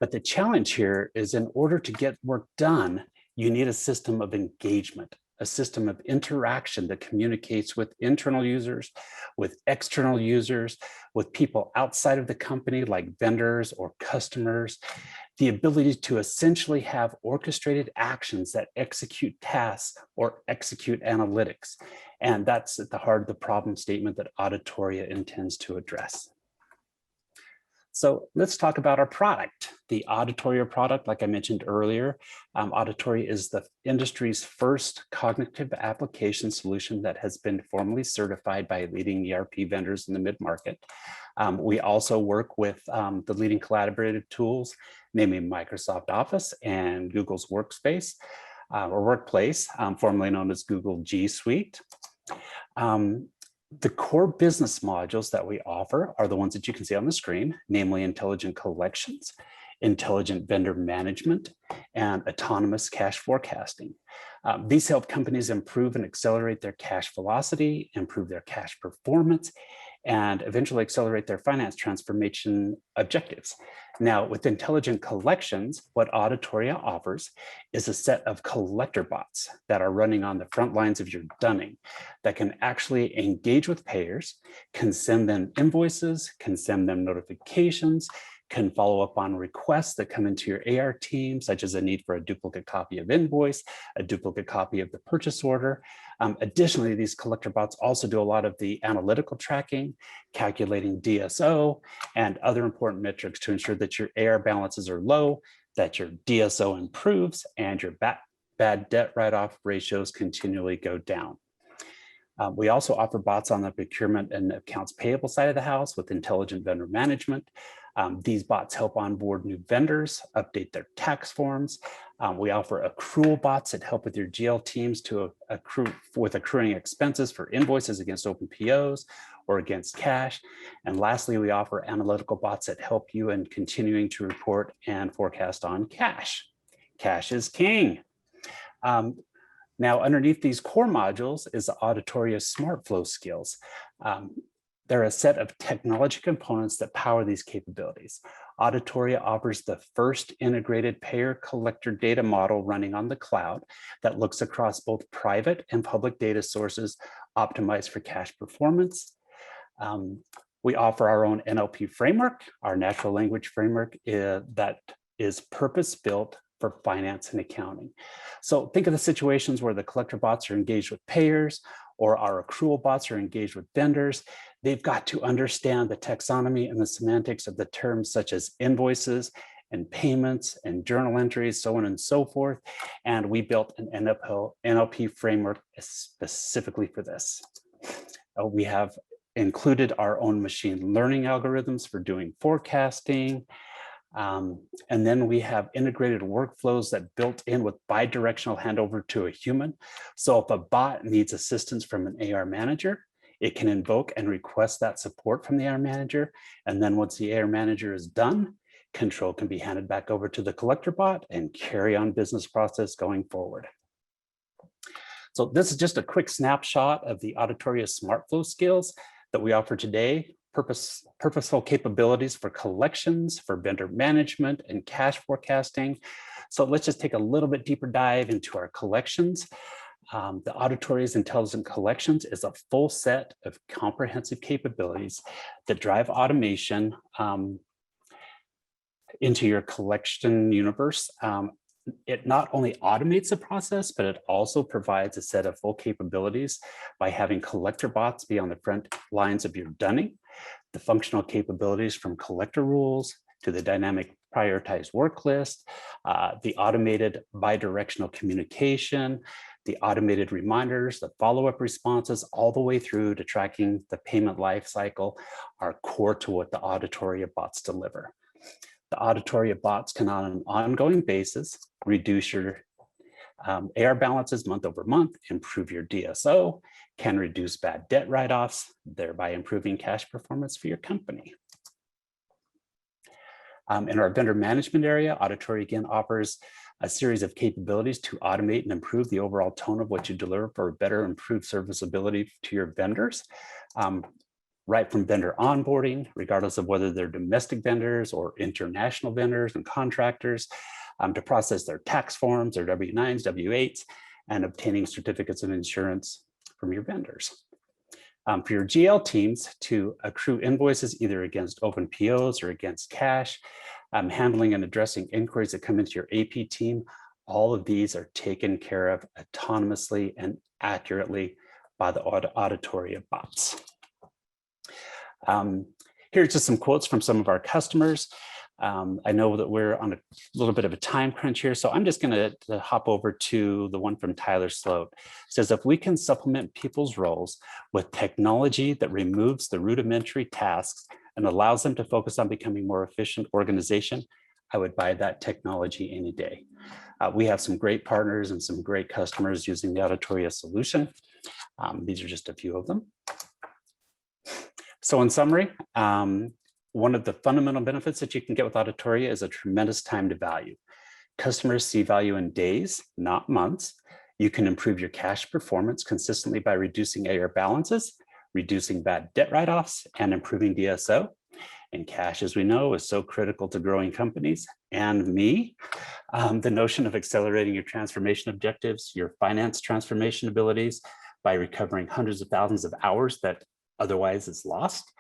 But the challenge here is, in order to get work done, you need a system of engagement, a system of interaction that communicates with internal users, with external users, with people outside of the company like vendors or customers, the ability to essentially have orchestrated actions that execute tasks or execute analytics. And that's at the heart of the problem statement that Auditoria intends to address. So let's talk about our product. The Auditoria product, like I mentioned earlier, Auditoria is the industry's first cognitive application solution that has been formally certified by leading ERP vendors in the mid-market. We also work with the leading collaborative tools, namely Microsoft Office and Google's Workspace or Workplace, formerly known as Google G Suite. The core business modules that we offer are the ones that you can see on the screen, namely intelligent collections, intelligent vendor management, and autonomous cash forecasting. These help companies improve and accelerate their cash velocity, improve their cash performance, and eventually accelerate their finance transformation objectives. Now, with intelligent collections, what Auditoria offers is a set of collector bots that are running on the front lines of your dunning that can actually engage with payers, can send them invoices, can send them notifications, can follow up on requests that come into your AR team, such as a need for a duplicate copy of invoice, a duplicate copy of the purchase order. Additionally, these collector bots also do a lot of the analytical tracking, calculating DSO, and other important metrics to ensure that your AR balances are low, that your DSO improves, and your bad debt write-off ratios continually go down. We also offer bots on the procurement and accounts payable side of the house with intelligent vendor management. These bots help onboard new vendors, update their tax forms. We offer accrual bots that help with your GL teams to accruing expenses for invoices against open POs or against cash. And lastly, we offer analytical bots that help you in continuing to report and forecast on cash. Cash is king. Now, underneath these core modules is the Auditoria SmartFlow skills. They're a set of technology components that power these capabilities. Auditoria offers the first integrated payer collector data model running on the cloud that looks across both private and public data sources optimized for cash performance. We offer our own NLP framework, our natural language framework that is purpose-built for finance and accounting. So think of the situations where the collector bots are engaged with payers or our accrual bots are engaged with vendors. They've got to understand the taxonomy and the semantics of the terms such as invoices and payments and journal entries, so on and so forth. And we built an NLP framework specifically for this. We have included our own machine learning algorithms for doing forecasting. And then we have integrated workflows that built in with bi-directional handover to a human. So if a bot needs assistance from an AR manager, It can invoke and request that support from the AR manager. And then once the AR manager is done, control can be handed back over to the collector bot and carry on business process going forward. So this is just a quick snapshot of the Auditoria SmartFlow skills that we offer today. Purposeful capabilities for collections, for vendor management and cash forecasting. So let's just take a little bit deeper dive into our collections. The Auditoria's Intelligent Collections is a full set of comprehensive capabilities that drive automation into your collection universe. It not only automates the process, but it also provides a set of full capabilities by having collector bots be on the front lines of your dunning, the functional capabilities from collector rules to the dynamic prioritized work list, the automated bidirectional communication, the automated reminders, the follow-up responses, all the way through to tracking the payment life cycle are core to what the Auditoria bots deliver. The Auditoria bots can, on an ongoing basis, reduce your AR balances month over month, improve your DSO, can reduce bad debt write-offs, thereby improving cash performance for your company. In our vendor management area, Auditoria again offers a series of capabilities to automate and improve the overall tone of what you deliver for better improved serviceability to your vendors. Right from vendor onboarding, regardless of whether they're domestic vendors or international vendors and contractors, to process their tax forms, their W-9s, W-8s, and obtaining certificates of insurance from your vendors. For your GL teams to accrue invoices either against open POs or against cash, handling and addressing inquiries that come into your AP team, all of these are taken care of autonomously and accurately by the Auditoria bots. Here's just some quotes from some of our customers. I know that we're on a little bit of a time crunch here, so I'm just going to hop over to the one from Tyler Sloat. It says, if we can supplement people's roles with technology that removes the rudimentary tasks and allows them to focus on becoming more efficient organization, I would buy that technology any day. We have some great partners and some great customers using the Auditoria solution. These are just a few of them. So in summary, one of the fundamental benefits that you can get with Auditoria is a tremendous time to value. Customers see value in days, not months. You can improve your cash performance consistently by reducing AR balances, reducing bad debt write-offs, and improving DSO. And cash, as we know, is so critical to growing companies and me. The notion of accelerating your transformation objectives, your finance transformation abilities by recovering hundreds of thousands of hours that otherwise is lost,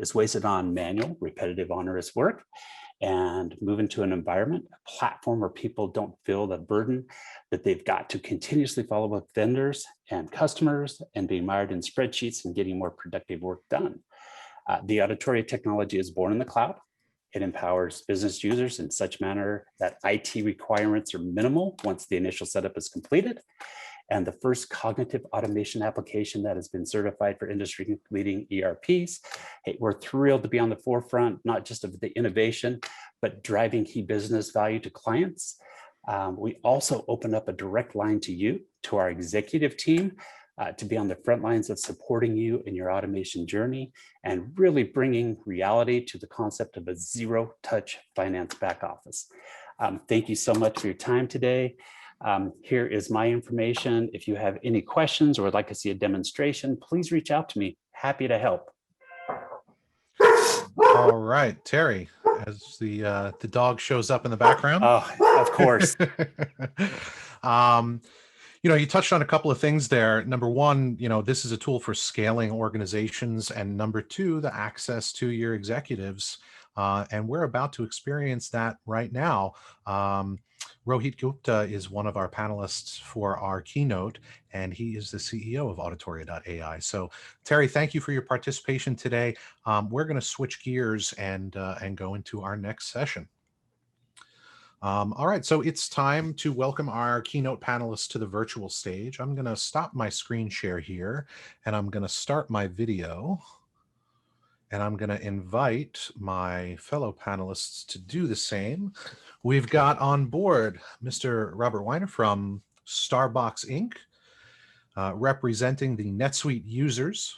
is wasted on manual, repetitive, onerous work, and move into an environment, a platform where people don't feel the burden that they've got to continuously follow up vendors and customers and being mired in spreadsheets and getting more productive work done. The Auditoria technology is born in the cloud. It empowers business users in such manner that IT requirements are minimal once the initial setup is completed. And the first cognitive automation application that has been certified for industry-leading ERPs. Hey, we're thrilled to be on the forefront, not just of the innovation, but driving key business value to clients. We also open up a direct line to you, to our executive team, to be on the front lines of supporting you in your automation journey and really bringing reality to the concept of a zero-touch finance back office. Thank you so much for your time today. Here is my information. If you have any questions or would like to see a demonstration, please reach out to me. Happy to help. All right, Terry, as the dog shows up in the background. Oh, of course. You touched on a couple of things there. Number one, this is a tool for scaling organizations, and number two, the access to your executives. And we're about to experience that right now. Rohit Gupta is one of our panelists for our keynote, and he is the CEO of Auditoria.AI. So, Terry, thank you for your participation today. We're going to switch gears and go into our next session. All right, so it's time to welcome our keynote panelists to the virtual stage. I'm going to stop my screen share here, and I'm going to start my video. And I'm going to invite my fellow panelists to do the same. We've got on board Mr. Robert Weiner from Starbucks Inc., representing the NetSuite users.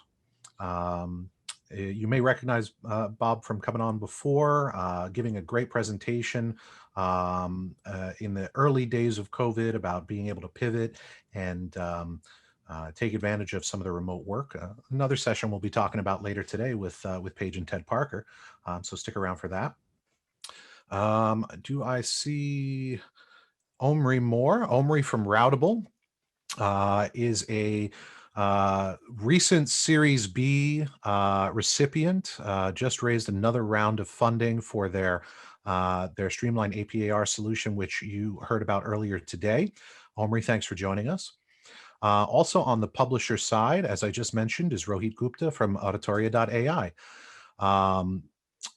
You may recognize Bob from coming on before, giving a great presentation in the early days of COVID about being able to pivot and take advantage of some of the remote work. Another session we'll be talking about later today with Paige and Ted Parker. So stick around for that. Do I see Omri Moore? Omri from Routable is a recent Series B recipient, just raised another round of funding for their Streamline APAR solution, which you heard about earlier today. Omri, thanks for joining us. Also on the publisher side, as I just mentioned, is Rohit Gupta from Auditoria.AI.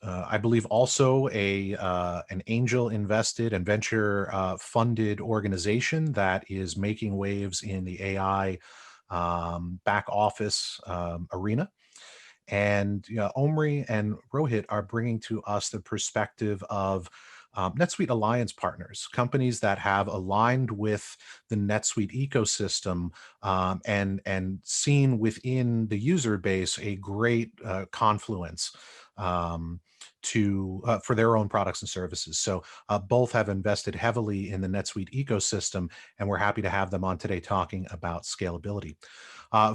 I believe also an angel invested and venture funded organization that is making waves in the AI back office arena. And Omri and Rohit are bringing to us the perspective of NetSuite Alliance partners, companies that have aligned with the NetSuite ecosystem and seen within the user base a great confluence for their own products and services. So both have invested heavily in the NetSuite ecosystem, and we're happy to have them on today talking about scalability.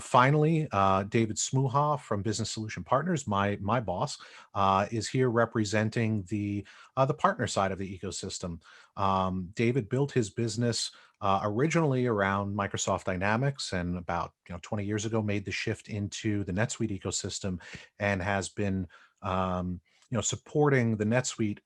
Finally, David Smooha from Business Solution Partners, my boss, is here representing the partner side of the ecosystem. David built his business originally around Microsoft Dynamics, and about 20 years ago made the shift into the NetSuite ecosystem, and has been supporting the NetSuite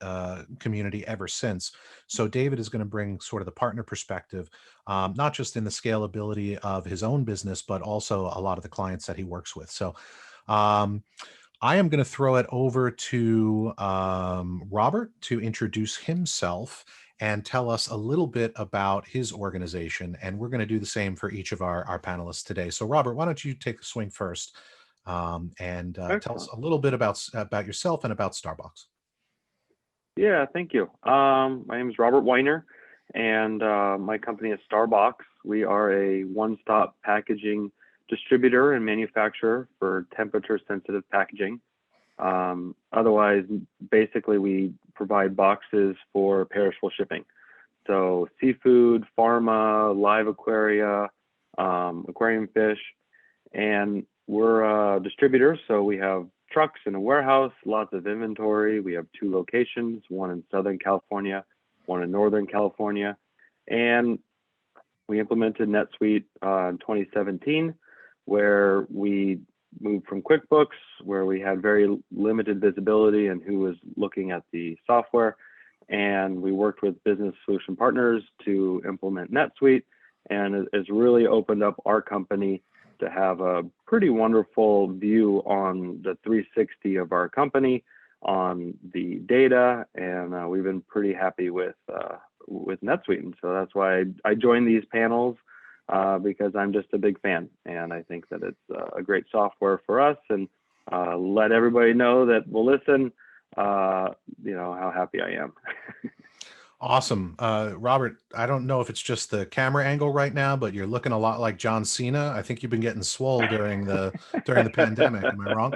community ever since. So David is going to bring sort of the partner perspective, not just in the scalability of his own business, but also a lot of the clients that he works with. So I am going to throw it over to Robert to introduce himself and tell us a little bit about his organization. And we're going to do the same for each of our panelists today. So Robert, why don't you take the swing first and tell us a little bit about yourself and about Starbucks. Yeah, thank you. My name is Robert Weiner, and my company is Starbucks. We are a one-stop packaging distributor and manufacturer for temperature-sensitive packaging. Otherwise, basically, we provide boxes for perishable shipping. So seafood, pharma, live aquaria, aquarium fish, and we're a distributor, so we have trucks in a warehouse, lots of inventory. We have 2 locations, one in Southern California, one in Northern California. And we implemented NetSuite in 2017, where we moved from QuickBooks, where we had very limited visibility and who was looking at the software. And we worked with business solution partners to implement NetSuite, and it's really opened up our company to have a pretty wonderful view on the 360 of our company, on the data, and we've been pretty happy with NetSuite. And so that's why I joined these panels, because I'm just a big fan, and I think that it's a great software for us, and let everybody know that will listen, how happy I am. Awesome. Robert, I don't know if it's just the camera angle right now, but you're looking a lot like John Cena. I think you've been getting swole during the pandemic. Am I wrong?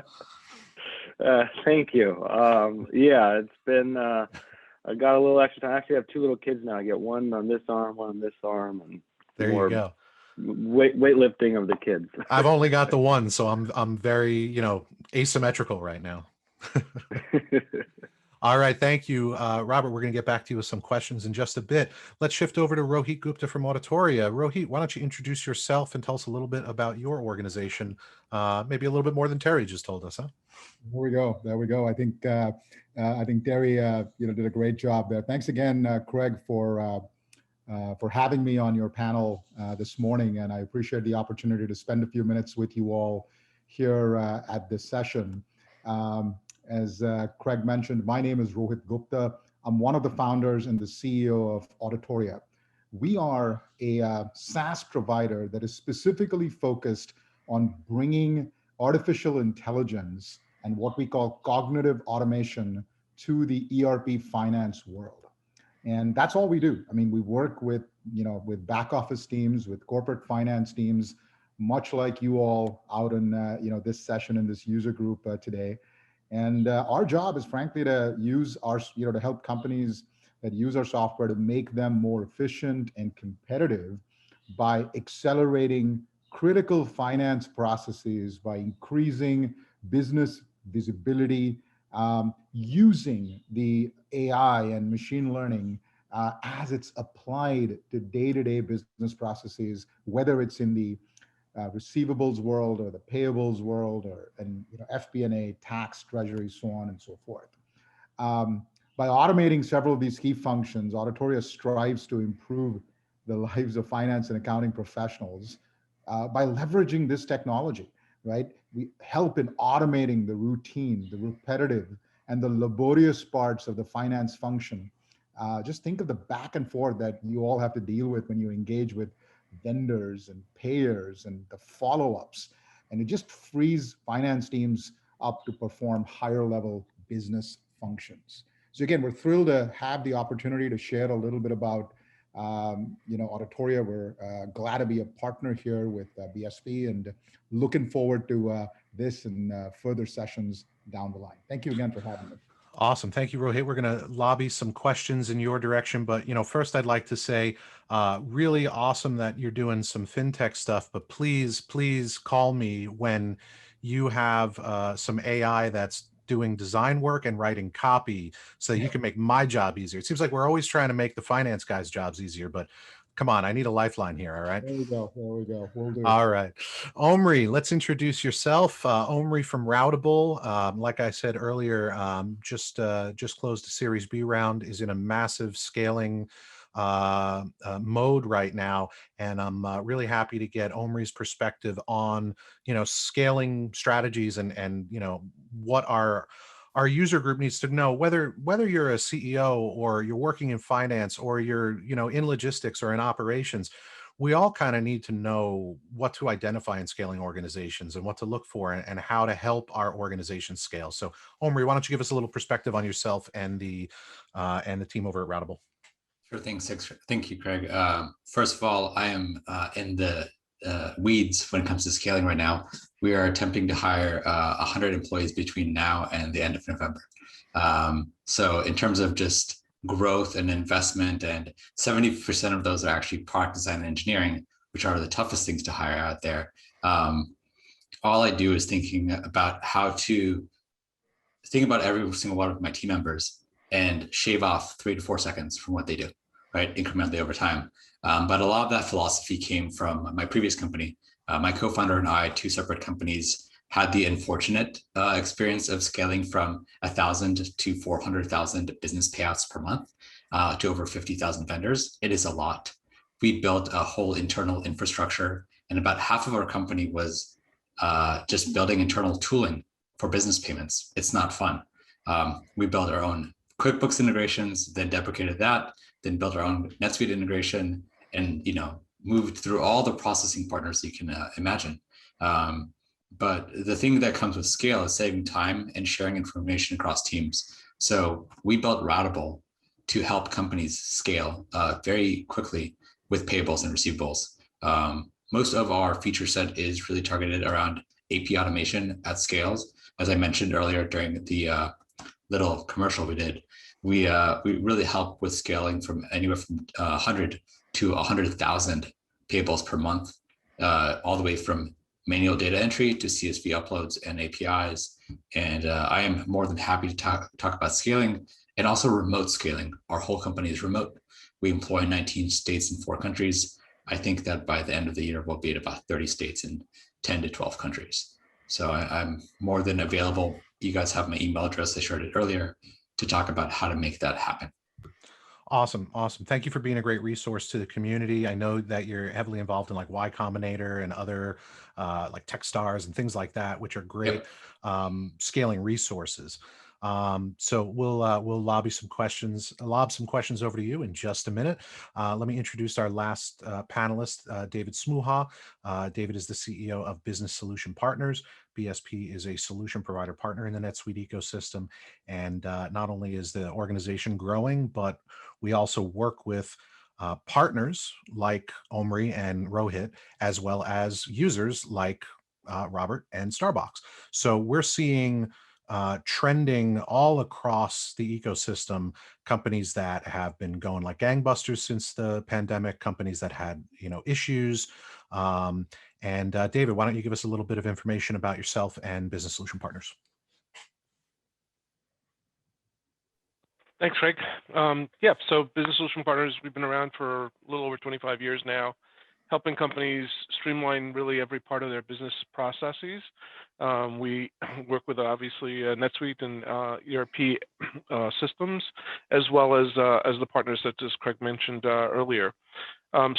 Thank you. Yeah, it's been, I got a little extra time. I actually have 2 little kids now. I get one on this arm, one on this arm, and there you go. Weightlifting of the kids. I've only got the one, so I'm very, asymmetrical right now. All right, thank you, Robert. We're going to get back to you with some questions in just a bit. Let's shift over to Rohit Gupta from Auditoria. Rohit, why don't you introduce yourself and tell us a little bit about your organization? Maybe a little bit more than Terry just told us, huh? There we go. I think Terry, did a great job there. Thanks again, Craig, for having me on your panel this morning, and I appreciate the opportunity to spend a few minutes with you all here at this session. As Craig mentioned, my name is Rohit Gupta. I'm one of the founders and the CEO of Auditoria. We are a SaaS provider that is specifically focused on bringing artificial intelligence and what we call cognitive automation to the ERP finance world. And that's all we do. I mean, we work with back office teams, with corporate finance teams, much like you all out in this session in this user group today. And our job is frankly to use our, to help companies that use our software to make them more efficient and competitive by accelerating critical finance processes, by increasing business visibility, using the AI and machine learning as it's applied to day-to-day business processes, whether it's in the receivables world or the payables world, or FP&A, tax, treasury, so on and so forth. By automating several of these key functions, Auditoria strives to improve the lives of finance and accounting professionals by leveraging this technology, right? We help in automating the routine, the repetitive, and the laborious parts of the finance function. Just think of the back and forth that you all have to deal with when you engage with vendors and payers and the follow-ups. And it just frees finance teams up to perform higher level business functions. So again, we're thrilled to have the opportunity to share a little bit about Auditoria. We're glad to be a partner here with BSP and looking forward to this and further sessions down the line. Thank you again for having me. Awesome. Thank you, Rohit. We're going to lobby some questions in your direction. But, first I'd like to say really awesome that you're doing some fintech stuff. But please call me when you have some AI that's doing design work and writing copy so that you can make my job easier. It seems like we're always trying to make the finance guys' jobs easier, but come on, I need a lifeline here. All right. There we go. We'll do it. All right. Omri, let's introduce yourself. Omri from Routable. Like I said earlier, just closed a Series B round, is in a massive scaling mode right now. And I'm really happy to get Omri's perspective on, scaling strategies and what our user group needs to know, whether you're a CEO or you're working in finance or you're, in logistics or in operations. We all kind of need to know what to identify in scaling organizations and what to look for and how to help our organizations scale. So Omri, why don't you give us a little perspective on yourself and the team over at Routable? Sure thing. Thank you, Craig. First of all, I am in the weeds when it comes to scaling right now. We are attempting to hire 100 employees between now and the end of November. So in terms of just growth and investment, and 70% of those are actually product design and engineering, which are the toughest things to hire out there. All I do is thinking about how to think about every single one of my team members and shave off 3 to 4 seconds from what they do, right? Incrementally over time. But a lot of that philosophy came from my previous company. My co-founder and I, 2 separate companies, had the unfortunate experience of scaling from 1,000 to 400,000 business payouts per month to over 50,000 vendors. It is a lot. We built a whole internal infrastructure, and about half of our company was just building internal tooling for business payments. It's not fun. We built our own QuickBooks integrations, then deprecated that, then built our own NetSuite integration, and moved through all the processing partners you can imagine. But the thing that comes with scale is saving time and sharing information across teams. So we built Routable to help companies scale very quickly with payables and receivables. Most of our feature set is really targeted around AP automation at scales. As I mentioned earlier during the little commercial we did, we really help with scaling from anywhere from 100 to 100,000 payables per month, all the way from manual data entry to CSV uploads and APIs. And I am more than happy to talk about scaling and also remote scaling. Our whole company is remote. We employ 19 states and 4 countries. I think that by the end of the year, we'll be at about 30 states and 10 to 12 countries. So I'm more than available. You guys have my email address. I shared it earlier to talk about how to make that happen. Awesome. Thank you for being a great resource to the community. I know that you're heavily involved in like Y Combinator and other like Techstars and things like that, which are great scaling resources. So we'll lob some questions over to you in just a minute. Let me introduce our last panelist, David Smooha. David is the CEO of Business Solution Partners. BSP is a solution provider partner in the NetSuite ecosystem. And not only is the organization growing, but we also work with partners like Omri and Rohit, as well as users like Robert and Starbucks. So we're seeing trending all across the ecosystem, companies that have been going like gangbusters since the pandemic, companies that had issues. And David, why don't you give us a little bit of information about yourself and Business Solution Partners? Thanks, Craig. So Business Solution Partners, we've been around for a little over 25 years now, helping companies streamline really every part of their business processes. We work with obviously NetSuite and ERP systems, as well as the partners that as Craig mentioned earlier.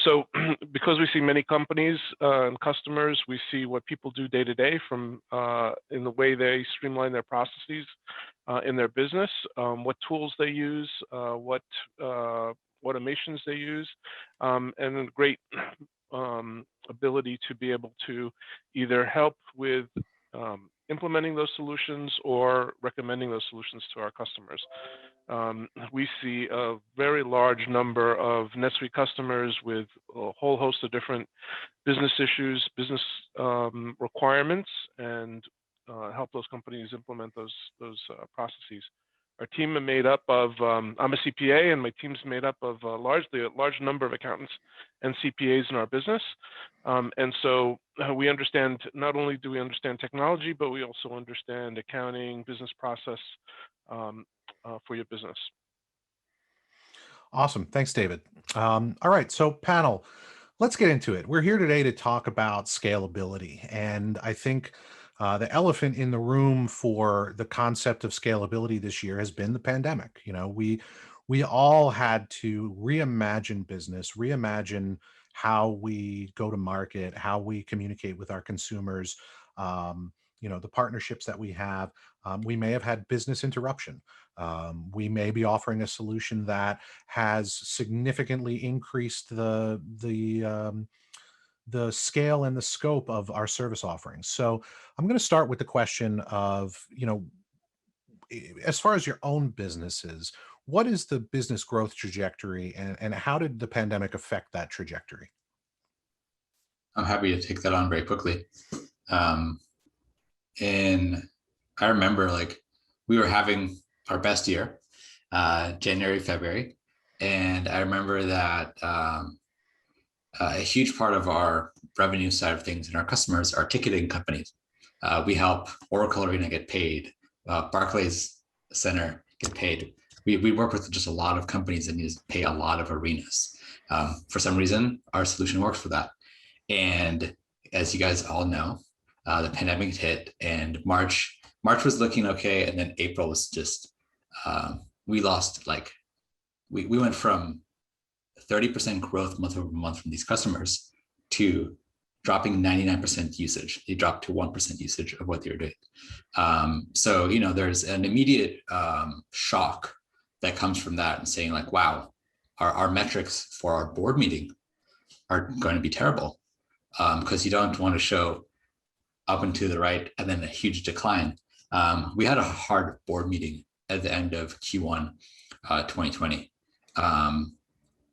So because we see many companies and customers, we see what people do day to day from in the way they streamline their processes in their business, what tools they use, what automations they use, and a great ability to be able to either help with implementing those solutions or recommending those solutions to our customers. We see a very large number of NetSuite customers with a whole host of different business issues, business requirements, and help those companies implement those processes. Our team is made up of, I'm a CPA, and my team's made up of largely a large number of accountants and CPAs in our business. And so we understand, not only do we understand technology, but we also understand accounting, business process for your business. Awesome. Thanks, David. All right. So panel, let's get into it. We're here today to talk about scalability. And I think the elephant in the room for the concept of scalability this year has been the pandemic. We all had to reimagine business, reimagine how we go to market, how we communicate with our consumers, the partnerships that we have. We may have had business interruption. We may be offering a solution that has significantly increased the scale and the scope of our service offerings. So I'm going to start with the question of, as far as your own businesses, what is the business growth trajectory, and how did the pandemic affect that trajectory? I'm happy to take that on very quickly. And I remember we were having our best year, January, February. And I remember that a huge part of our revenue side of things and our customers are ticketing companies. We help Oracle Arena get paid, Barclays Center get paid. We work with just a lot of companies that need to pay a lot of arenas. For some reason, our solution works for that. And as you guys all know, the pandemic hit, and March was looking okay, and then April was just we lost we went from 30% growth month over month from these customers to dropping 99% usage. They dropped to 1% usage of what they were doing. So there's an immediate shock that comes from that, and saying wow, our metrics for our board meeting are going to be terrible, because you don't want to show up and to the right and then a huge decline. We had a hard board meeting at the end of Q1 2020.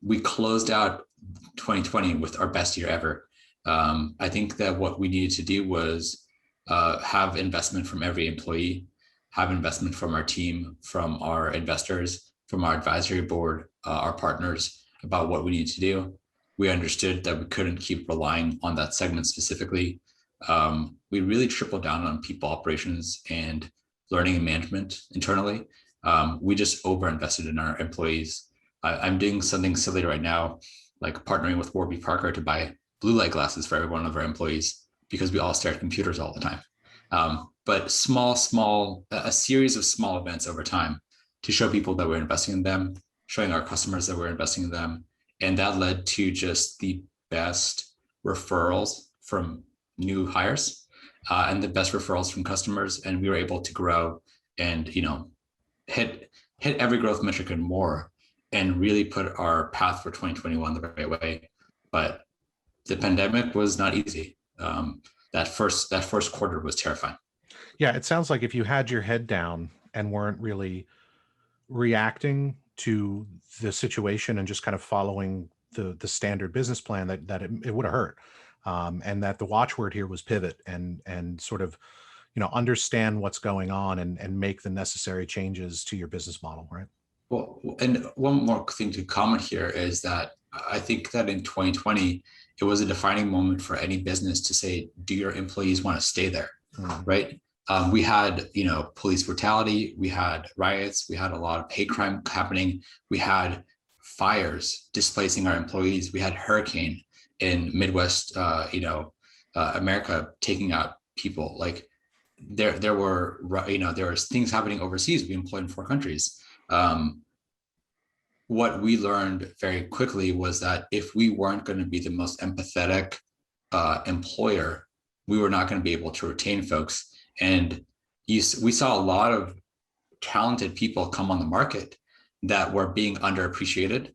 We closed out 2020 with our best year ever. I think that what we needed to do was have investment from every employee, have investment from our team, from our investors, from our advisory board, our partners, about what we needed to do. We understood that we couldn't keep relying on that segment specifically. We really tripled down on people operations and learning and management internally. We just overinvested in our employees. I'm doing something silly right now, like partnering with Warby Parker to buy blue light glasses for every one of our employees, because we all stare at computers all the time. But a series of small events over time to show people that we're investing in them, showing our customers that we're investing in them. And that led to just the best referrals from new hires and the best referrals from customers. And we were able to grow and, hit every growth metric and more, and really put our path for 2021 the right way. But the pandemic was not easy. That first quarter was terrifying. Yeah, it sounds like if you had your head down and weren't really reacting to the situation and just kind of following the standard business plan, that it would have hurt. And that the watchword here was pivot and sort of, understand what's going on and make the necessary changes to your business model, right? Well, and one more thing to comment here is that I think that in 2020, it was a defining moment for any business to say, do your employees want to stay there, right? We had, police brutality, we had riots, we had a lot of hate crime happening, we had fires displacing our employees, we had hurricane in Midwest, America taking out people. Like there were things happening overseas. We employed in 4 countries. What we learned very quickly was that if we weren't going to be the most empathetic employer, we were not going to be able to retain folks. And we saw a lot of talented people come on the market that were being underappreciated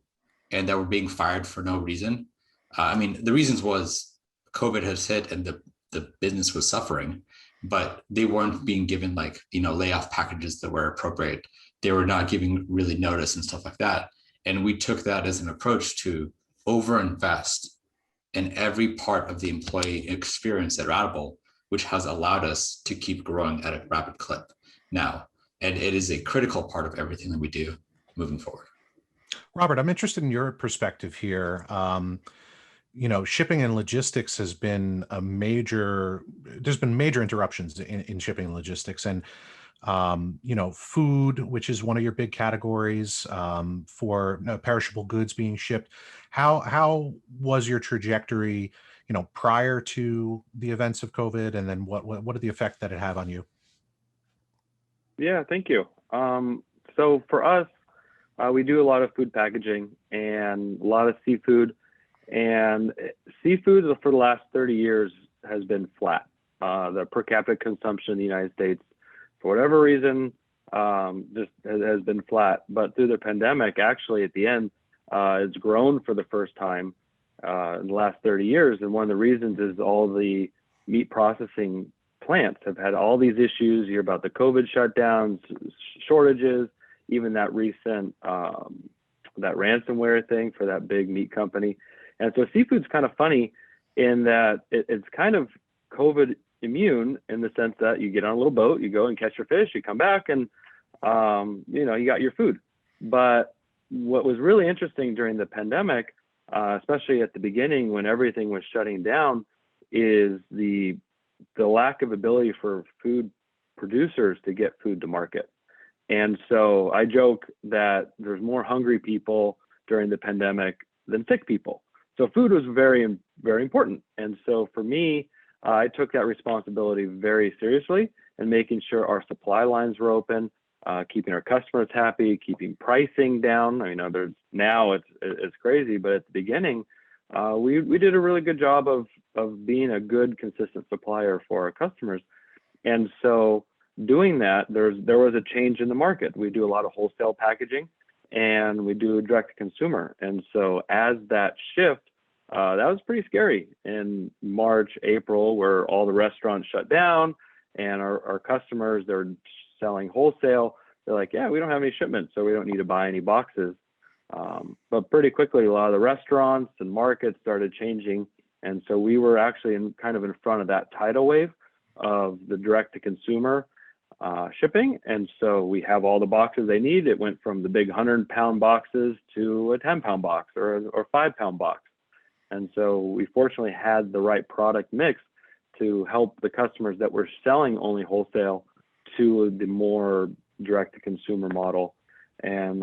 and that were being fired for no reason. The reasons was COVID has hit and the business was suffering, but they weren't being given layoff packages that were appropriate. They were not giving really notice and stuff like that. And we took that as an approach to overinvest in every part of the employee experience at Routable, which has allowed us to keep growing at a rapid clip now. And it is a critical part of everything that we do moving forward. Robert, I'm interested in your perspective here. Shipping and logistics has been there's been major interruptions in shipping and logistics, and food, which is one of your big categories, for perishable goods being shipped. How was your trajectory, prior to the events of COVID, and then what did the effect that it had on you? Yeah, thank you. So for us, we do a lot of food packaging and a lot of seafood. And seafood for the last 30 years has been flat. The per capita consumption in the United States, for whatever reason, just has been flat. But through the pandemic, actually, at the end, it's grown for the first time in the last 30 years. And one of the reasons is all the meat processing plants have had all these issues. You hear about the COVID shutdowns, shortages, even that recent that ransomware thing for that big meat company. And so seafood's kind of funny in that it's kind of COVID immune in the sense that you get on a little boat, you go and catch your fish, you come back and, you got your food. But what was really interesting during the pandemic, especially at the beginning when everything was shutting down, is the lack of ability for food producers to get food to market. And so I joke that there's more hungry people during the pandemic than sick people. So food was very, very important. And so for me, I took that responsibility very seriously and making sure our supply lines were open, keeping our customers happy, keeping pricing down. Now it's crazy, but at the beginning, we did a really good job of being a good, consistent supplier for our customers. And so doing that, there was a change in the market. We do a lot of wholesale packaging and we do direct to consumer. And so as that shift, that was pretty scary in March, April, where all the restaurants shut down and our customers, they're selling wholesale. They're like, yeah, we don't have any shipments, so we don't need to buy any boxes. But pretty quickly, a lot of the restaurants and markets started changing. And so we were actually in front of that tidal wave of the direct to consumer shipping. And so we have all the boxes they need. It went from the big 100-pound boxes to a 10-pound box or 5-pound box. And so we fortunately had the right product mix to help the customers that were selling only wholesale to the more direct to consumer model. And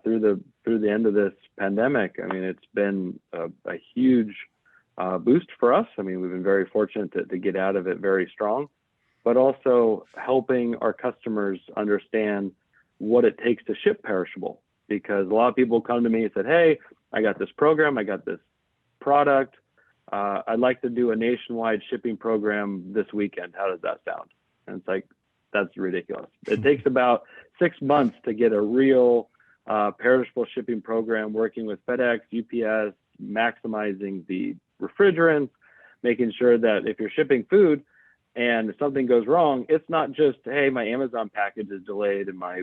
through the end of this pandemic, it's been a huge boost for us. We've been very fortunate to get out of it very strong, but also helping our customers understand what it takes to ship perishable. Because a lot of people come to me and said, hey, I got this program, I got this product. I'd like to do a nationwide shipping program this weekend. How does that sound? And it's like, that's ridiculous. It takes about 6 months to get a real perishable shipping program, working with FedEx, UPS, maximizing the refrigerants, making sure that if you're shipping food and something goes wrong, it's not just, hey, my Amazon package is delayed and my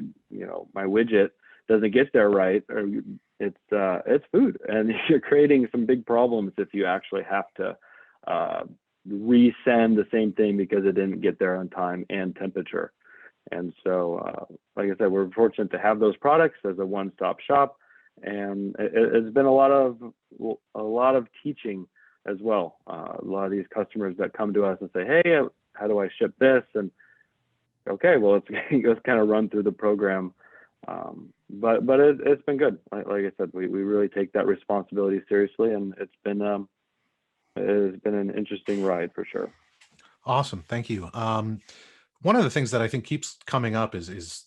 widget doesn't get there right, or it's food, and you're creating some big problems if you actually have to resend the same thing because it didn't get there on time and temperature. And so, like I said, we're fortunate to have those products as a one-stop shop, and it's been a lot of teaching as well. A lot of these customers that come to us and say, "Hey, how do I ship this?" And okay, well, let's kind of run through the program. But it's been good. Like I said, we really take that responsibility seriously, and it's been an interesting ride for sure. Awesome. Thank you. One of the things that I think keeps coming up is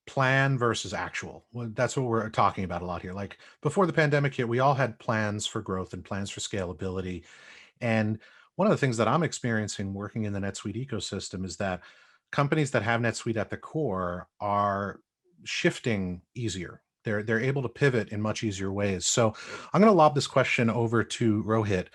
plan versus actual. Well, that's what we're talking about a lot here. Like before the pandemic hit, we all had plans for growth and plans for scalability. And one of the things that I'm experiencing working in the NetSuite ecosystem is that companies that have NetSuite at the core are shifting easier. They're able to pivot in much easier ways. So I'm going to lob this question over to Rohit.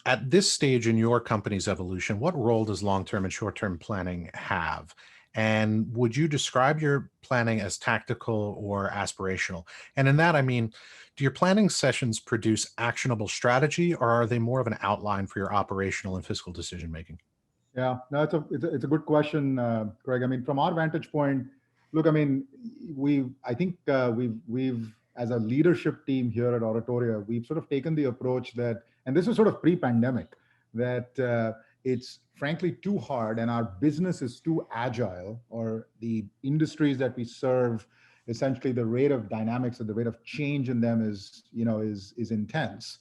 At this stage in your company's evolution, what role does long-term and short-term planning have? And would you describe your planning as tactical or aspirational? And in that, I mean, do your planning sessions produce actionable strategy, or are they more of an outline for your operational and fiscal decision-making? Yeah, no, it's a good question, Craig. I mean, from our vantage point, look, I mean, we've as a leadership team here at Auditoria, we've sort of taken the approach that, and this is sort of pre-pandemic, that it's frankly too hard and our business is too agile, or the industries that we serve, essentially the rate of dynamics or the rate of change in them is intense.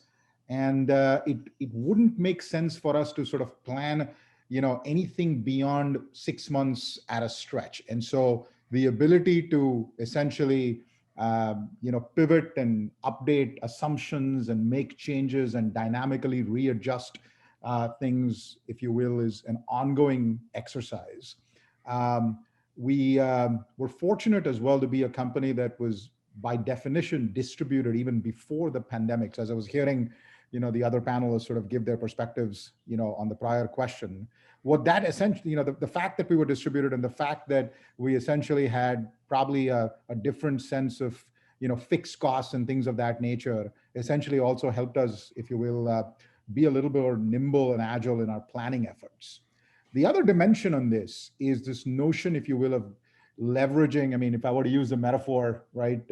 And it wouldn't make sense for us to sort of plan anything beyond 6 months at a stretch. And so the ability to essentially pivot and update assumptions and make changes and dynamically readjust things, if you will, is an ongoing exercise. We're fortunate as well to be a company that was by definition distributed even before the pandemic. So as I was hearing, the other panelists sort of give their perspectives, on the prior question, what that essentially, the fact that we were distributed and the fact that we essentially had probably a different sense of, fixed costs and things of that nature, essentially also helped us, if you will, be a little bit more nimble and agile in our planning efforts. The other dimension on this is this notion, if you will, of leveraging, I mean, if I were to use a metaphor, right,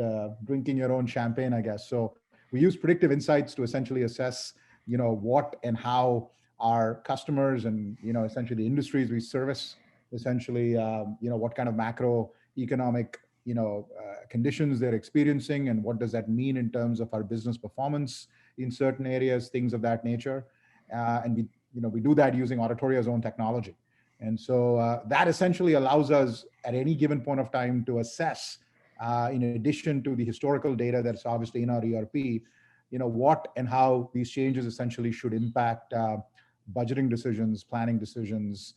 drinking your own champagne, I guess. So we use predictive insights to essentially assess, what and how our customers and, essentially the industries we service, essentially, what kind of macroeconomic, conditions they're experiencing, and what does that mean in terms of our business performance in certain areas, things of that nature. And we do that using Auditoria's own technology. And so that essentially allows us at any given point of time to assess, in addition to the historical data that's obviously in our ERP, what and how these changes essentially should impact budgeting decisions, planning decisions,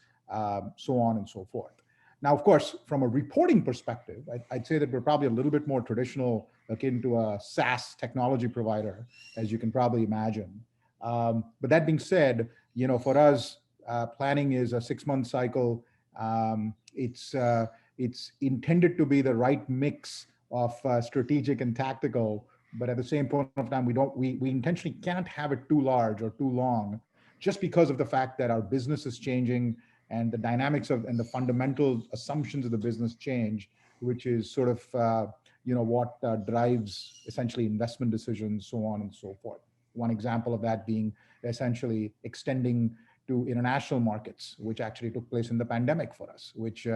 so on and so forth. Now, of course, from a reporting perspective, I'd say that we're probably a little bit more traditional, akin to a SaaS technology provider, as you can probably imagine. But that being said, for us, planning is a 6-month cycle. It's intended to be the right mix of strategic and tactical, but at the same point of time, we intentionally can't have it too large or too long, just because of the fact that our business is changing and the dynamics of and the fundamental assumptions of the business change, which is sort of what drives essentially investment decisions, so on and so forth. One example of that being essentially extending to international markets, which actually took place in the pandemic for us, which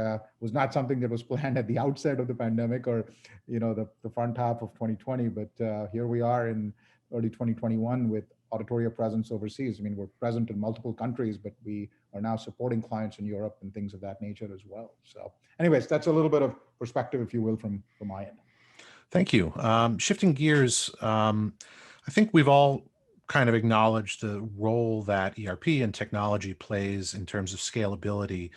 was not something that was planned at the outset of the pandemic or the front half of 2020. But here we are in early 2021 with Auditoria presence overseas. I mean, we're present in multiple countries, but we are now supporting clients in Europe and things of that nature as well. So anyways, that's a little bit of perspective, if you will, from my end. Thank you. Shifting gears, I think we've all kind of acknowledged the role that ERP and technology plays in terms of scalability.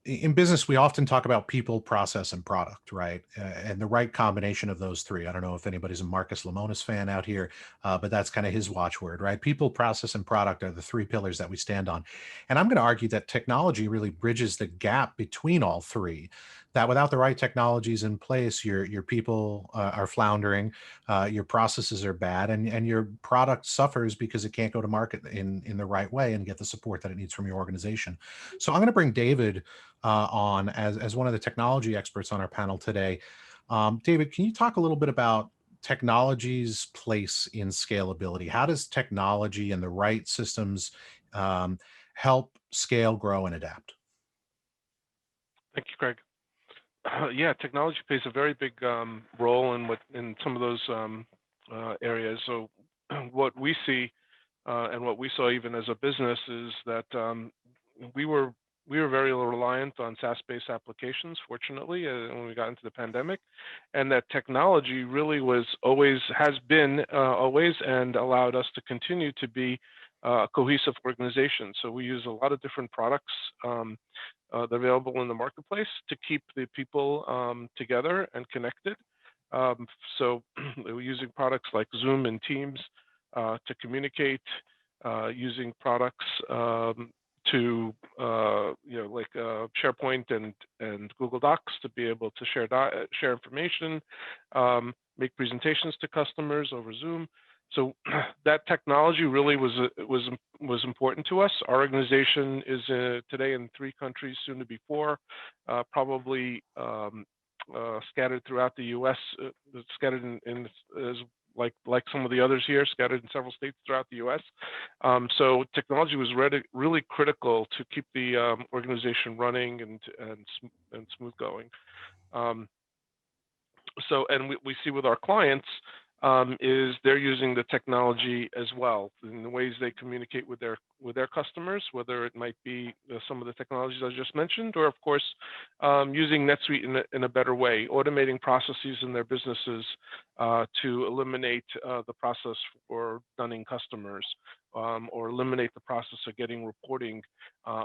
In business, we often talk about people, process, and product, right? And the right combination of those three. I don't know if anybody's a Marcus Lemonis fan out here, but that's kind of his watchword, right? People, process, and product are the three pillars that we stand on. And I'm going to argue that technology really bridges the gap between all three. that without the right technologies in place, your people are floundering, your processes are bad, and your product suffers because it can't go to market in the right way and get the support that it needs from your organization. So I'm going to bring David on as one of the technology experts on our panel today. David, can you talk a little bit about technology's place in scalability? How does technology and the right systems help scale, grow, and adapt? Thank you, Craig. Yeah, technology plays a very big role in some of those areas. So what we see and what we saw even as a business is that we were very reliant on SaaS-based applications, fortunately, when we got into the pandemic, and that technology really has been always and allowed us to continue to be a cohesive organization. So we use a lot of different products that are available in the marketplace to keep the people together and connected. So we're using products like Zoom and Teams to communicate, using products to like SharePoint and Google Docs to be able to share information, make presentations to customers over Zoom. So that technology really was important to us. Our organization is today in 3 countries, soon to be 4, probably scattered throughout the U.S., scattered in like some of the others here, scattered in several states throughout the U.S. So technology was really critical to keep the organization running and smooth going. So, and we see with our clients is they're using the technology as well in the ways they communicate with their customers, whether it might be some of the technologies I just mentioned, or of course using NetSuite in a better way, automating processes in their businesses to eliminate the process for dunning customers, or eliminate the process of getting reporting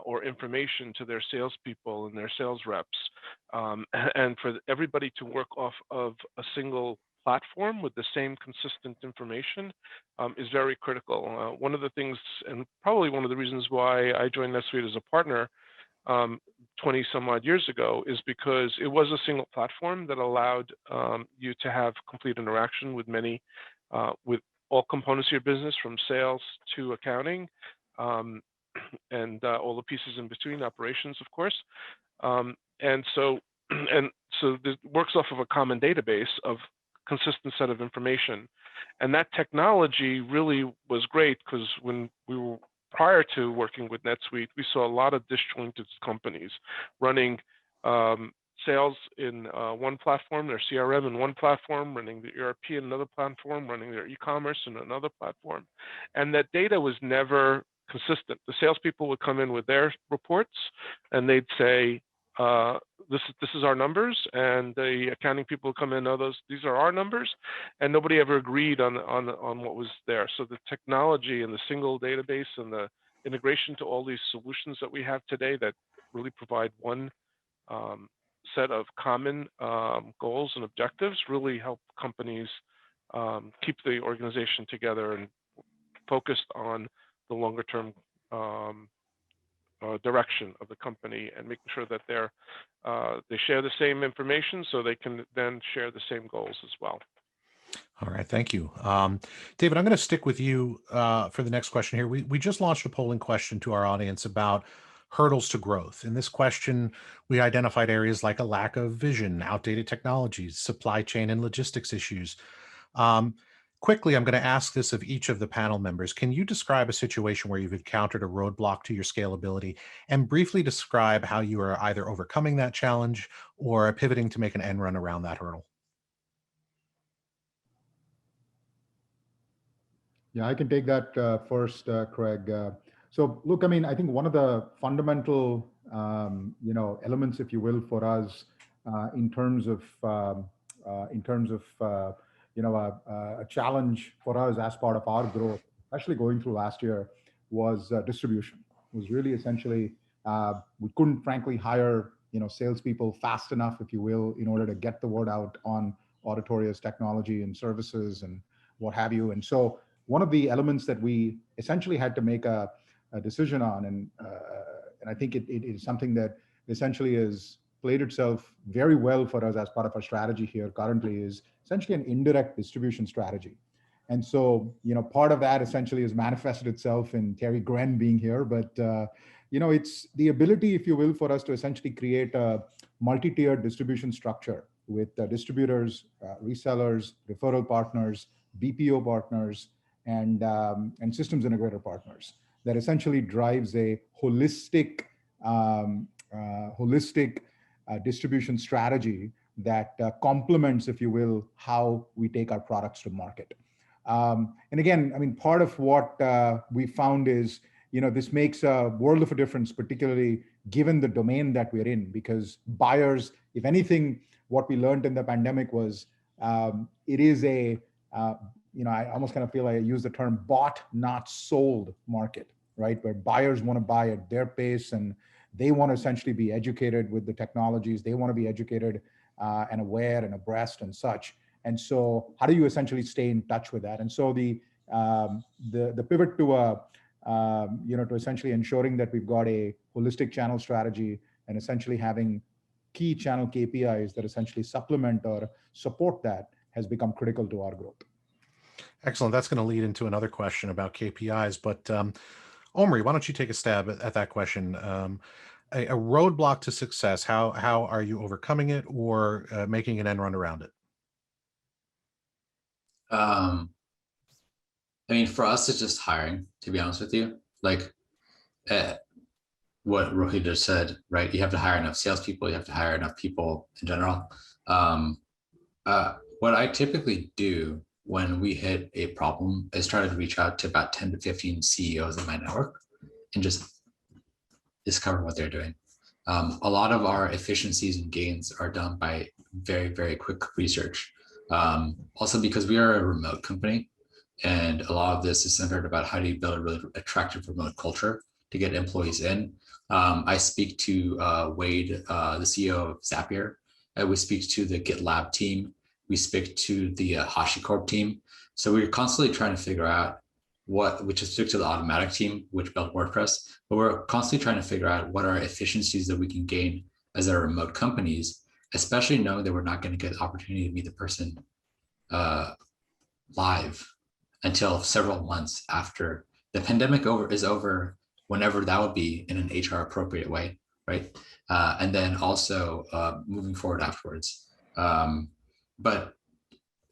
or information to their salespeople and their sales reps, and for everybody to work off of a single platform with the same consistent information is very critical. One of the things, and probably one of the reasons why I joined NetSuite as a partner 20 some odd years ago, is because it was a single platform that allowed you to have complete interaction with with all components of your business, from sales to accounting, and all the pieces in between, operations, of course. And so it works off of a common database of consistent set of information. And that technology really was great, because when we were prior to working with NetSuite, we saw a lot of disjointed companies running sales in one platform, their CRM in one platform, running the ERP in another platform, running their e-commerce in another platform. And that data was never consistent. The salespeople would come in with their reports and they'd say, this is our numbers, and the accounting people come in, these are our numbers, and nobody ever agreed on what was there. So the technology and the single database and the integration to all these solutions that we have today that really provide one set of common goals and objectives really help companies keep the organization together and focused on the longer term direction of the company, and making sure that they share the same information so they can then share the same goals as well. All right, thank you. David, I'm going to stick with you for the next question here. We just launched a polling question to our audience about hurdles to growth. In this question, we identified areas like a lack of vision, outdated technologies, supply chain and logistics issues. Quickly, I'm going to ask this of each of the panel members. Can you describe a situation where you've encountered a roadblock to your scalability, and briefly describe how you are either overcoming that challenge or pivoting to make an end run around that hurdle? Yeah, I can take that first, Craig. So look, I mean, I think one of the fundamental, elements, if you will, for us in terms of a challenge for us as part of our growth, especially going through last year, was distribution. It was really essentially, we couldn't frankly hire, salespeople fast enough, if you will, in order to get the word out on Auditoria's technology and services and what have you. And so one of the elements that we essentially had to make a decision on, and I think it is something that essentially is played itself very well for us as part of our strategy here currently is essentially an indirect distribution strategy. And so, part of that essentially has manifested itself in Terry Gren being here, but it's the ability, if you will, for us to essentially create a multi-tiered distribution structure with distributors, resellers, referral partners, BPO partners, and systems integrator partners that essentially drives a holistic distribution strategy that complements, if you will, how we take our products to market. And again, part of what we found is, this makes a world of a difference, particularly given the domain that we're in, because buyers, if anything, what we learned in the pandemic was it is a, I almost kind of feel like I use the term bought, not sold market, right? Where buyers want to buy at their pace and they want to essentially be educated with the technologies. They want to be educated and aware and abreast and such. And so how do you essentially stay in touch with that? And so the pivot to to essentially ensuring that we've got a holistic channel strategy and essentially having key channel KPIs that essentially supplement or support that has become critical to our growth. Excellent. That's going to lead into another question about KPIs, but Omri, why don't you take a stab at that question? A roadblock to success, how are you overcoming it or making an end run around it? For us, it's just hiring, to be honest with you. Like what Rohit just said, right? You have to hire enough salespeople. You have to hire enough people in general. What I typically do when we hit a problem is try to reach out to about 10 to 15 CEOs in my network and just discover what they're doing. A lot of our efficiencies and gains are done by very, very quick research. Also because we are a remote company, and a lot of this is centered about how do you build a really attractive remote culture to get employees in. I speak to Wade, the CEO of Zapier. We speak to the GitLab team. We speak to the HashiCorp team. So we're constantly trying to figure out we just speak to the Automatic team, which built WordPress, but we're constantly trying to figure out what are efficiencies that we can gain as our remote companies, especially knowing that we're not going to get the opportunity to meet the person live until several months after the pandemic is over, whenever that would be in an HR appropriate way, right? And then also moving forward afterwards. But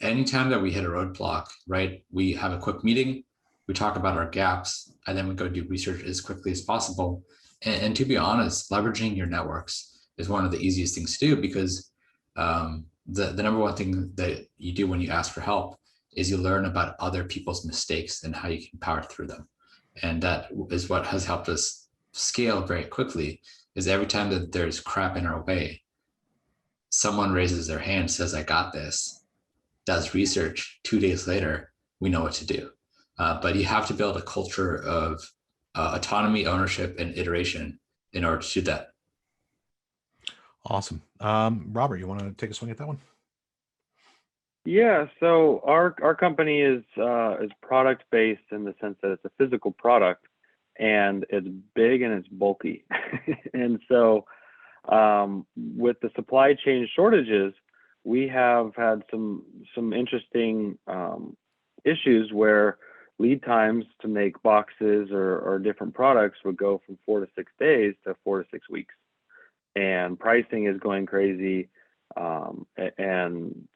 anytime that we hit a roadblock, right, we have a quick meeting, we talk about our gaps, and then we go do research as quickly as possible. And to be honest, leveraging your networks is one of the easiest things to do, because the number one thing that you do when you ask for help is you learn about other people's mistakes and how you can power through them. And that is what has helped us scale very quickly, is every time that there's crap in our way, someone raises their hand, says, I got this, does research, 2 days later, we know what to do. But you have to build a culture of autonomy, ownership, and iteration in order to do that. Awesome. Robert, you want to take a swing at that one? Yeah, so our company is product based in the sense that it's a physical product, and it's big and it's bulky. And so with the supply chain shortages, we have had some interesting issues where lead times to make boxes or different products would go from 4 to 6 days to 4 to 6 weeks, and pricing is going crazy, and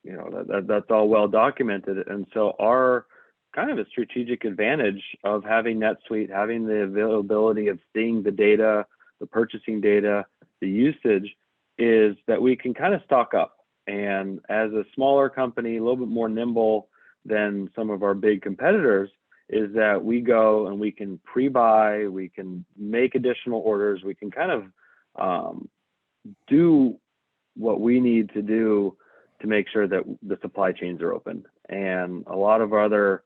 that's all well documented. And so our kind of a strategic advantage of having NetSuite, having the availability of seeing the data, the purchasing data, the usage, is that we can kind of stock up. And as a smaller company, a little bit more nimble than some of our big competitors, is that we go and we can pre-buy, we can make additional orders, we can kind of do what we need to do to make sure that the supply chains are open. And a lot of our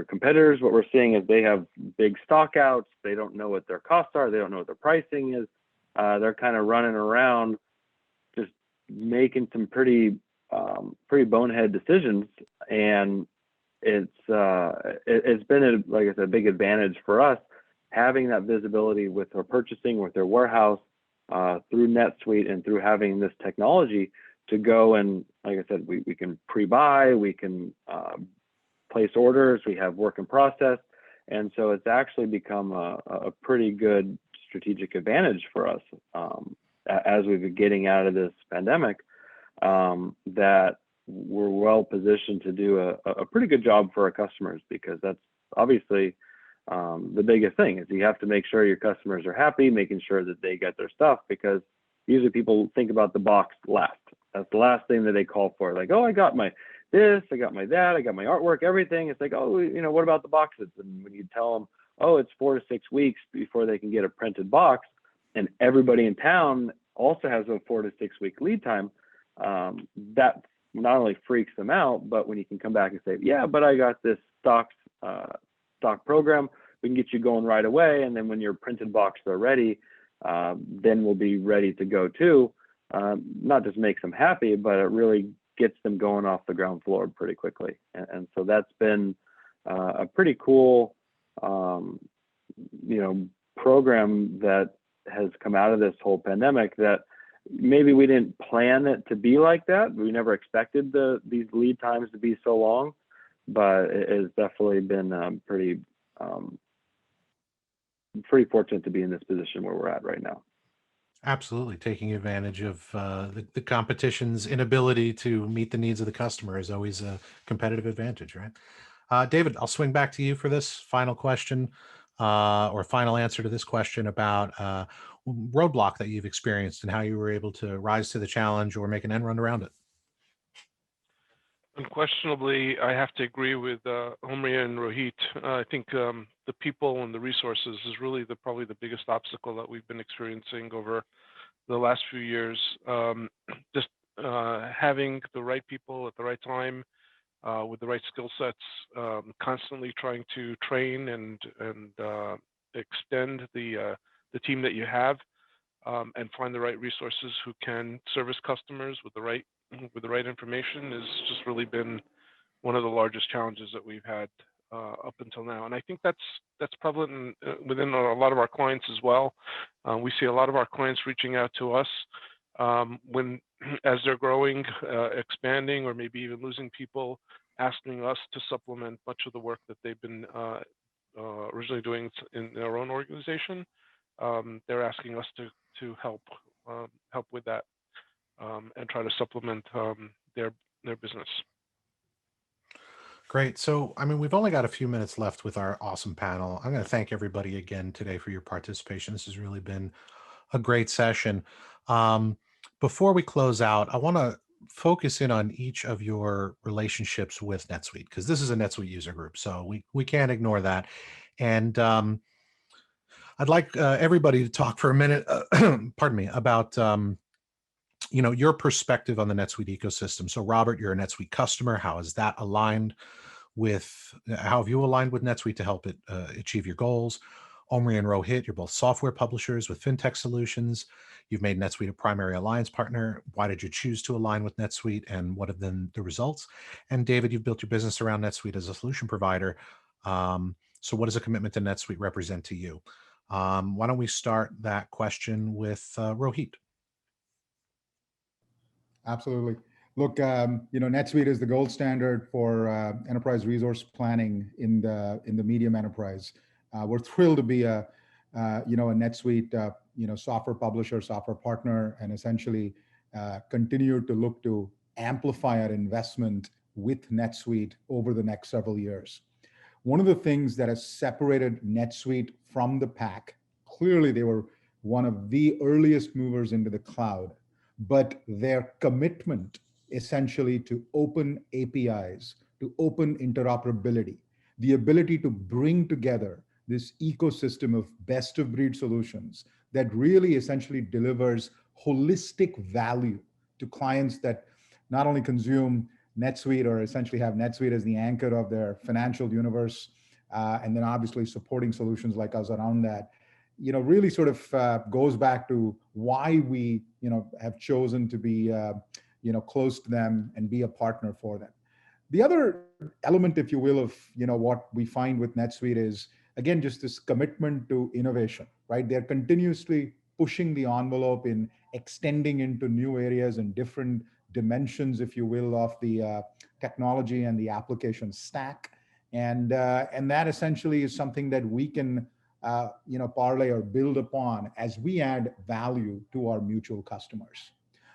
competitors, what we're seeing is they have big stock outs. They don't know what their costs are. They don't know what their pricing is. They're kind of running around just making some pretty bonehead decisions. And it's been, like I said, a big advantage for us having that visibility with our purchasing, with their warehouse, through NetSuite and through having this technology to go and, like I said, we can pre-buy, we can place orders, we have work in process. And so it's actually become a pretty good strategic advantage for us as we've been getting out of this pandemic, that we're well positioned to do a pretty good job for our customers, because that's obviously the biggest thing is you have to make sure your customers are happy, making sure that they get their stuff, because usually people think about the box last. That's the last thing that they call for. Like, oh, I got my this, I got my that, I got my artwork, everything. It's like, oh, what about the boxes? And when you tell them, oh, it's 4 to 6 weeks before they can get a printed box, and everybody in town also has a 4 to 6 week lead time, that not only freaks them out, but when you can come back and say, yeah, but I got this stock program, we can get you going right away. And then when your printed boxes are ready, then we'll be ready to go too. Not just makes them happy, but it really gets them going off the ground floor pretty quickly. And so that's been a pretty cool, program that has come out of this whole pandemic, that maybe we didn't plan it to be like that. We never expected these lead times to be so long, but it has definitely been pretty fortunate to be in this position where we're at right now. Absolutely. Taking advantage of the competition's inability to meet the needs of the customer is always a competitive advantage, right? David, I'll swing back to you for this final question or final answer to this question about roadblock that you've experienced and how you were able to rise to the challenge or make an end run around it. Unquestionably, I have to agree with Omri and Rohit. I think the people and the resources is really probably the biggest obstacle that we've been experiencing over the last few years. Just having the right people at the right time with the right skill sets, constantly trying to train and extend the team that you have, and find the right resources who can service customers with the right information has just really been one of the largest challenges that we've had up until now. And I think that's prevalent within a lot of our clients as well. We see a lot of our clients reaching out to us as they're growing, expanding, or maybe even losing people, asking us to supplement much of the work that they've been originally doing in their own organization. They're asking us to help with that and try to supplement their business. Great. So, I mean, we've only got a few minutes left with our awesome panel. I'm going to thank everybody again today for your participation. This has really been a great session. Before we close out, I want to focus in on each of your relationships with NetSuite, because this is a NetSuite user group, so we can't ignore that. And I'd like everybody to talk for a minute, pardon me, about your perspective on the NetSuite ecosystem. So Robert, you're a NetSuite customer. How is that aligned with, how have you aligned with NetSuite to help it achieve your goals? Omri and Rohit, you're both software publishers with fintech solutions. You've made NetSuite a primary alliance partner. Why did you choose to align with NetSuite, and what have been the results? And David, you've built your business around NetSuite as a solution provider. So what does a commitment to NetSuite represent to you? Why don't we start that question with Rohit? Absolutely. Look, NetSuite is the gold standard for enterprise resource planning in the medium enterprise. We're thrilled to be a NetSuite software publisher, software partner, and essentially continue to look to amplify our investment with NetSuite over the next several years. One of the things that has separated NetSuite from the pack, clearly they were one of the earliest movers into the cloud, but their commitment essentially to open APIs, to open interoperability, the ability to bring together this ecosystem of best of breed solutions that really essentially delivers holistic value to clients that not only consume NetSuite or essentially have NetSuite as the anchor of their financial universe, and then obviously supporting solutions like us around that, really sort of goes back to why we, have chosen to be, close to them and be a partner for them. The other element, if you will, of, what we find with NetSuite is, again, just this commitment to innovation, right? They're continuously pushing the envelope in extending into new areas and different dimensions, if you will, of the technology and the application stack. And that essentially is something that we can parlay or build upon as we add value to our mutual customers.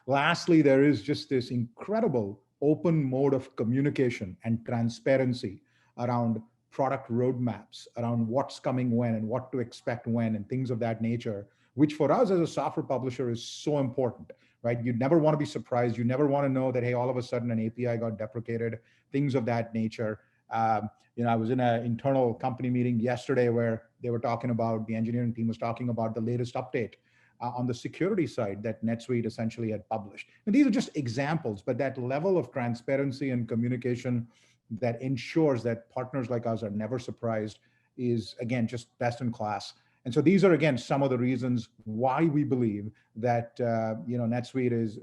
Lastly, there is just this incredible open mode of communication and transparency around product roadmaps, around what's coming when and what to expect when and things of that nature, which for us as a software publisher is so important, right? You never want to be surprised. You never want to know that, hey, all of a sudden an API got deprecated, things of that nature. I was in an internal company meeting yesterday where they were talking about, the engineering team was talking about the latest update on the security side that NetSuite essentially had published. And these are just examples, but that level of transparency and communication that ensures that partners like us are never surprised is, again, just best in class. And so these are, again, some of the reasons why we believe that, NetSuite is,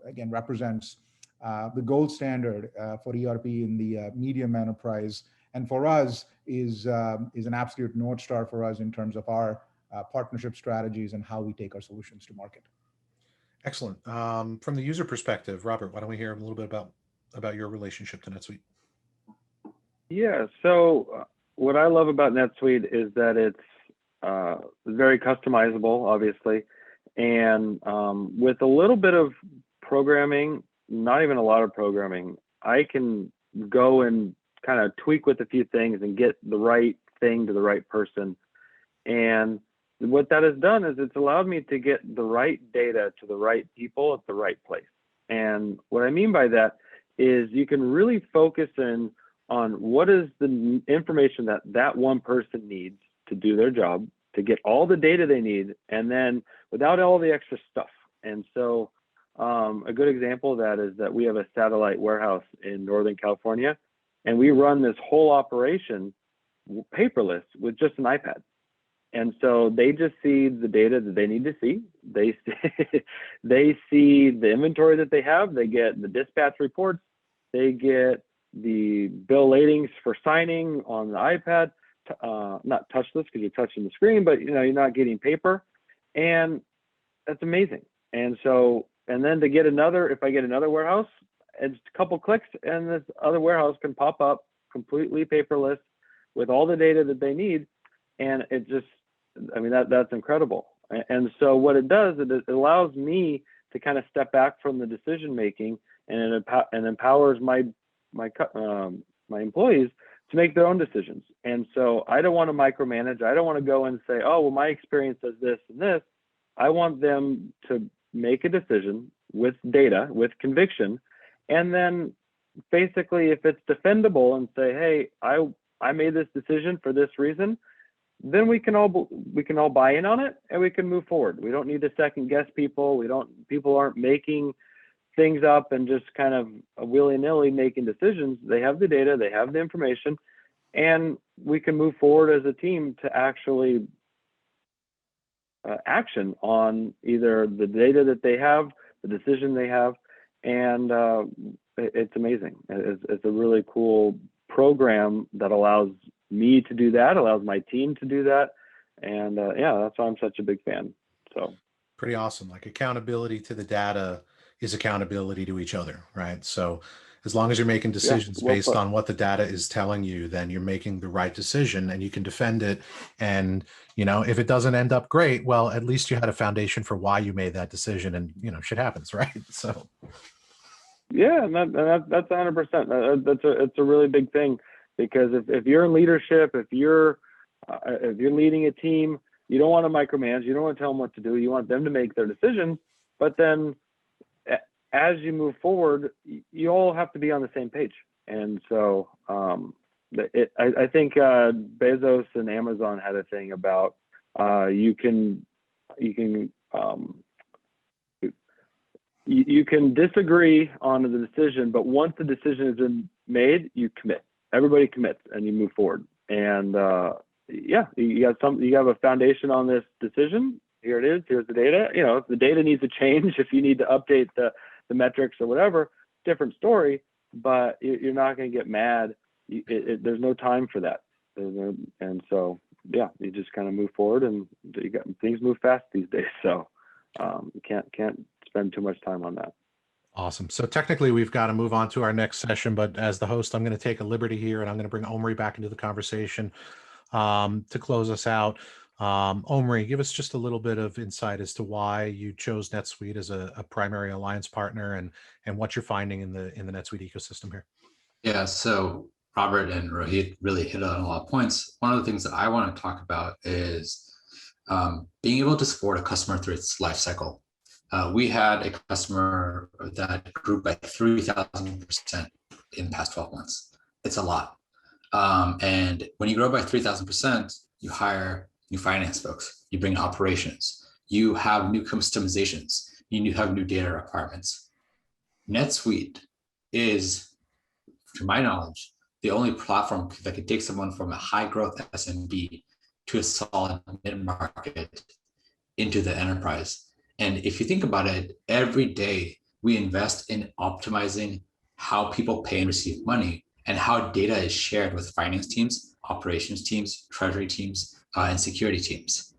again, represents the gold standard for ERP in the medium enterprise. And for us is an absolute North Star for us in terms of our partnership strategies and how we take our solutions to market. Excellent. From the user perspective, Robert, why don't we hear a little bit about your relationship to NetSuite? Yeah, so what I love about NetSuite is that it's very customizable, obviously, and with a little bit of programming, not even a lot of programming, I can go and kind of tweak with a few things and get the right thing to the right person. And what that has done is it's allowed me to get the right data to the right people at the right place. And what I mean by that is you can really focus in on what is the information that that one person needs to do their job, to get all the data they need, and then without all the extra stuff. And so a good example of that is that we have a satellite warehouse in Northern California, and we run this whole operation paperless with just an iPad. And so they just see the data that they need to see. They see the inventory that they have. They get the dispatch reports. They get the bill ladings for signing on the iPad, not touchless because you're touching the screen, but you're not getting paper, and that's amazing. And so, and then to get another, if I get another warehouse, it's a couple clicks, and this other warehouse can pop up completely paperless with all the data that they need, and it just, that's incredible. And so what it does, it allows me to kind of step back from the decision making, and it empowers my employees to make their own decisions. And so I don't want to micromanage. I don't want to go and say, oh, well, my experience says this and this. I want them to make a decision with data, with conviction, and then basically if it's defendable and say, hey, I made this decision for this reason, then we can all buy in on it and we can move forward. We don't need to second guess people. People aren't making things up and just kind of willy-nilly making decisions. They have the data, they have the information, and we can move forward as a team to actually action on either the data that they have, the decision they have, and it's amazing. It's a really cool program that allows me to do that, allows my team to do that, and that's why I'm such a big fan. So pretty awesome. Like accountability to the data is accountability to each other, right? So as long as you're making decisions based on what the data is telling you, then you're making the right decision and you can defend it. And, if it doesn't end up great, well, at least you had a foundation for why you made that decision, and, shit happens, right? So. Yeah, and that's 100%. It's a really big thing, because if you're in leadership, if you're leading a team, you don't want to micromanage. You don't want to tell them what to do. You want them to make their decisions. But then as you move forward, you all have to be on the same page. And so I think Bezos and Amazon had a thing about you can disagree on the decision, but once the decision has been made, you commit. Everybody commits and you move forward. And you have a foundation on this decision. Here it is. Here's the data. If the data needs to change, if you need to update the metrics or whatever, different story. But you're not going to get mad. There's no time for that. And so you just kind of move forward, and things move fast these days. So You can't spend too much time on that. Awesome. So technically we've got to move on to our next session, but as the host, I'm going to take a liberty here and I'm going to bring Omri back into the conversation to close us out. Omri, give us just a little bit of insight as to why you chose NetSuite as a primary alliance partner and what you're finding in the NetSuite ecosystem here. Yeah, so Robert and Rohit really hit on a lot of points. One of the things that I want to talk about is being able to support a customer through its life cycle. We had a customer that grew by 3,000% in the past 12 months. It's a lot. And when you grow by 3,000%, you hire new finance folks, you bring operations, you have new customizations, you have new data requirements. NetSuite is, to my knowledge, the only platform that can take someone from a high growth SMB to a solid mid-market into the enterprise. And if you think about it, every day we invest in optimizing how people pay and receive money and how data is shared with finance teams, operations teams, treasury teams, and security teams.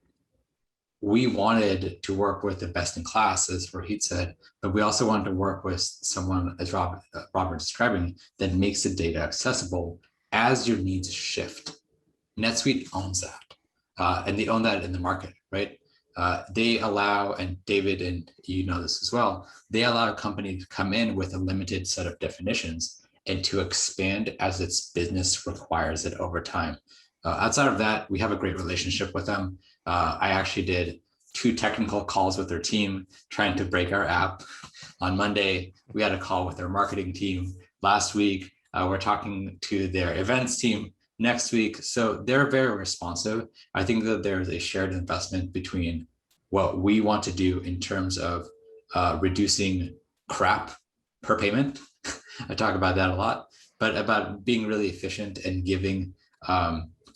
We wanted to work with the best in class, as Rohit said, but we also wanted to work with someone, as Robert describing, that makes the data accessible as your needs shift. NetSuite owns that, and they own that in the market, right? They allow, and David, and you know this as well, they allow a company to come in with a limited set of definitions and to expand as its business requires it over time. Outside of that, we have a great relationship with them. I actually did 2 technical calls with their team trying to break our app. On Monday, we had a call with their marketing team. Last week, we're talking to their events team next week. So they're very responsive. I think that there's a shared investment between what we want to do in terms of reducing crap per payment. I talk about that a lot, but about being really efficient and giving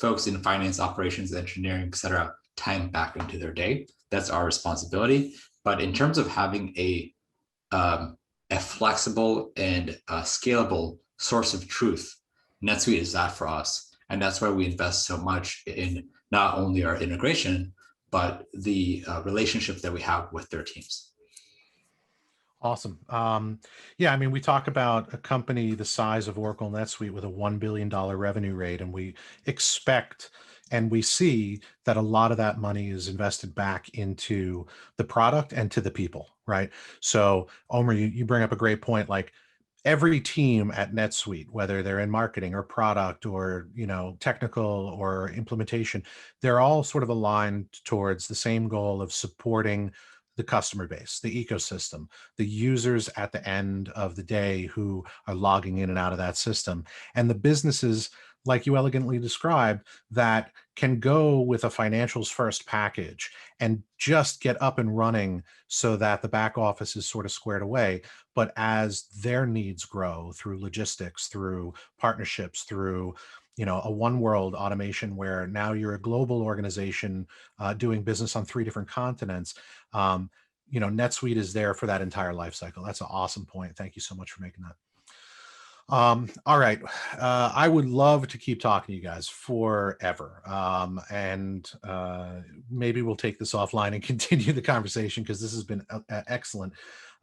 folks in finance, operations, engineering, et cetera, time back into their day. That's our responsibility. But in terms of having a flexible and scalable source of truth, NetSuite is that for us. And that's why we invest so much in not only our integration, but the relationship that we have with their teams. Awesome. Yeah, I mean, we talk about a company the size of Oracle NetSuite with a $1 billion revenue rate, and we expect and we see that a lot of that money is invested back into the product and to the people, right? So, Omri, you bring up a great point. Like every team at NetSuite, whether they're in marketing or product or technical or implementation, they're all sort of aligned towards the same goal of supporting the customer base, the ecosystem, the users at the end of the day who are logging in and out of that system, and the businesses, like you elegantly described, that can go with a financials first package and just get up and running so that the back office is sort of squared away. But as their needs grow through logistics, through partnerships, through a one world automation where now you're a global organization doing business on 3 different continents, NetSuite is there for that entire life cycle. That's an awesome point. Thank you so much for making that. All right. I would love to keep talking to you guys forever. And maybe we'll take this offline and continue the conversation because this has been excellent.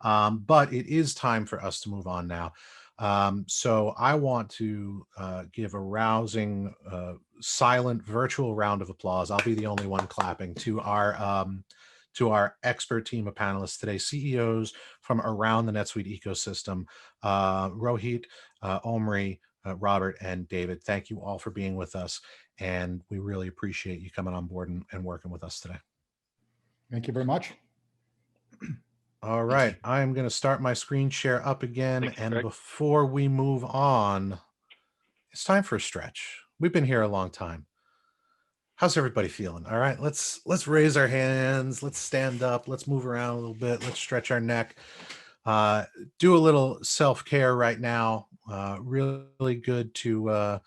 But it is time for us to move on now. So I want to give a rousing, silent virtual round of applause. I'll be the only one clapping to our expert team of panelists today, CEOs from around the NetSuite ecosystem, Rohit, Omri, Robert, and David. Thank you all for being with us. And we really appreciate you coming on board and working with us today. Thank you very much. All right, I'm going to start my screen share up again. And before we move on, it's time for a stretch. We've been here a long time. How's everybody feeling? All right, let's raise our hands. Let's stand up. Let's move around a little bit. Let's stretch our neck. Do a little self-care right now. Really good to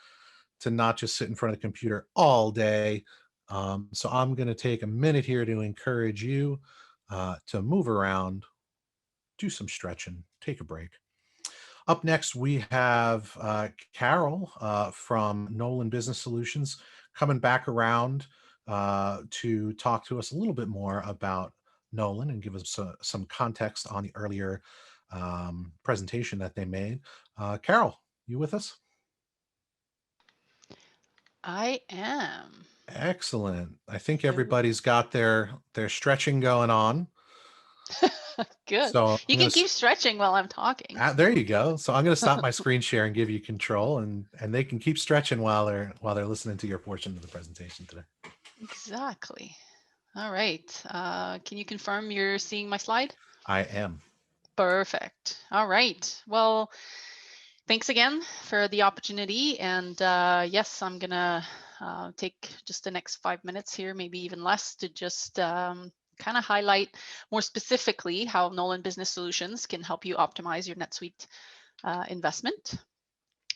not just sit in front of the computer all day. So I'm going to take a minute here to encourage you to move around, do some stretching, take a break. Up next, we have Carole from Nolan Business Solutions coming back around to talk to us a little bit more about Nolan and give us some context on the earlier presentation that they made. Carole, you with us? I am. Excellent. I think everybody's got their stretching going on. Good. So You can keep stretching while I'm talking. there you go. So I'm going to stop my screen share and give you control, and they can keep stretching while they're listening to your portion of the presentation today. Exactly. All right. Can you confirm you're seeing my slide? I am. Perfect. All right. Well, thanks again for the opportunity. And yes, I'm going to take just the next 5 minutes here, maybe even less, to just kind of highlight more specifically how Nolan Business Solutions can help you optimize your NetSuite investment.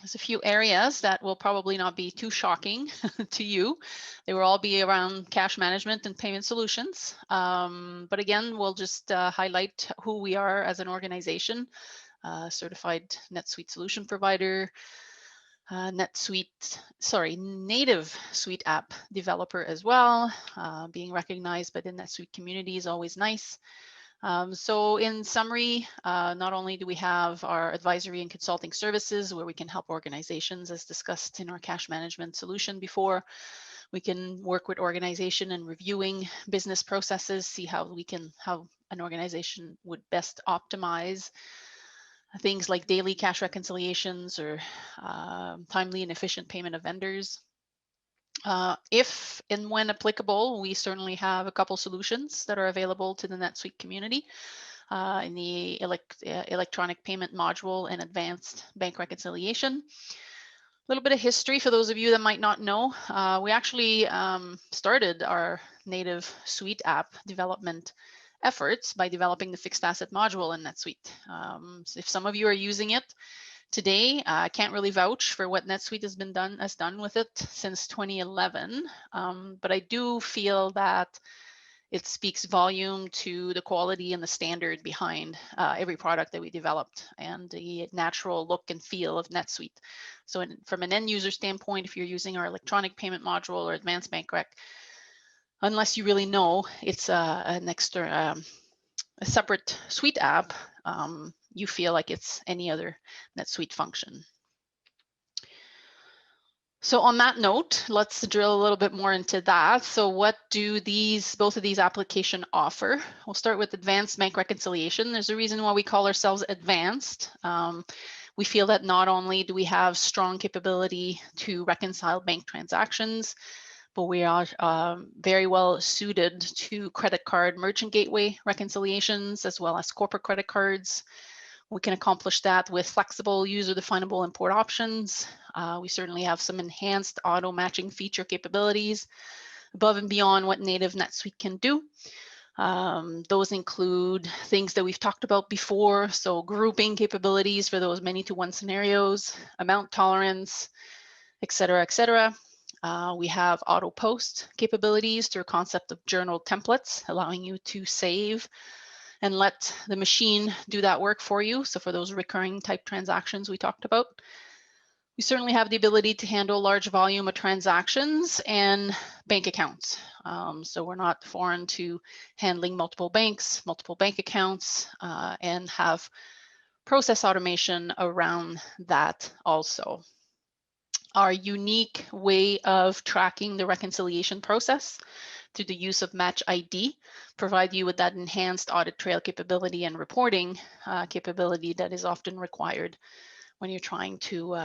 There's a few areas that will probably not be too shocking to you. They will all be around cash management and payment solutions. But again, we'll just highlight who we are as an organization, certified NetSuite solution provider, native Suite app developer as well. Being recognized by the NetSuite community is always nice. So in summary, not only do we have our advisory and consulting services where we can help organizations, as discussed in our cash management solution before, we can work with organization in reviewing business processes, see how an organization would best optimize things like daily cash reconciliations or timely and efficient payment of vendors. If and when applicable, we certainly have a couple solutions that are available to the NetSuite community in the electronic payment module and advanced bank reconciliation. A little bit of history for those of you that might not know. We actually started our native Suite app development efforts by developing the fixed asset module in NetSuite. So if some of you are using it today, I can't really vouch for what NetSuite has done with it since 2011, but I do feel that it speaks volume to the quality and the standard behind every product that we developed and the natural look and feel of NetSuite. So from an end user standpoint, if you're using our electronic payment module or advanced bank rec, unless you really know it's a separate Suite app, you feel like it's any other NetSuite function. So on that note, let's drill a little bit more into that. So what do both of these applications offer? We'll start with advanced bank reconciliation. There's a reason why we call ourselves advanced. We feel that not only do we have strong capability to reconcile bank transactions, but we are very well suited to credit card merchant gateway reconciliations, as well as corporate credit cards. We can accomplish that with flexible user-definable import options. We certainly have some enhanced auto matching feature capabilities above and beyond what native NetSuite can do. Those include things that we've talked about before, so grouping capabilities for those many-to-one scenarios, amount tolerance, et cetera, et cetera. We have auto post capabilities through a concept of journal templates, allowing you to save and let the machine do that work for you. So for those recurring type transactions we talked about, we certainly have the ability to handle large volume of transactions and bank accounts. So we're not foreign to handling multiple banks, multiple bank accounts, and have process automation around that also. Our unique way of tracking the reconciliation process through the use of Match ID provide you with that enhanced audit trail capability and reporting capability that is often required when you're trying to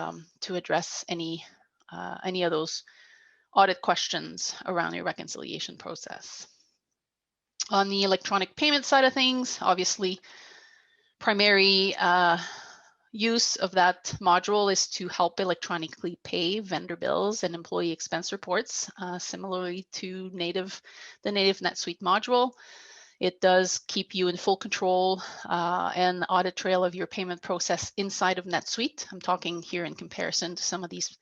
address any of those audit questions around your reconciliation process. On the electronic payment side of things, obviously, primary use of that module is to help electronically pay vendor bills and employee expense reports, similarly to the native NetSuite module. It does keep you in full control and audit trail of your payment process inside of NetSuite. I'm talking here in comparison to some of these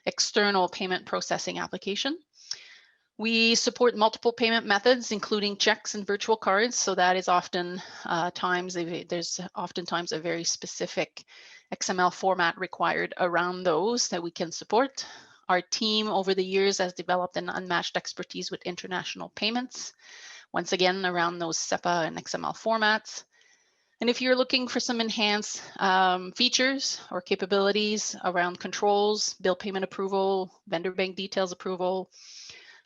external payment processing applications. We support multiple payment methods, including checks and virtual cards. So that is there's oftentimes a very specific XML format required around those that we can support. Our team over the years has developed an unmatched expertise with international payments. once again, around those SEPA and XML formats. And if you're looking for some enhanced features or capabilities around controls, bill payment approval, vendor bank details approval,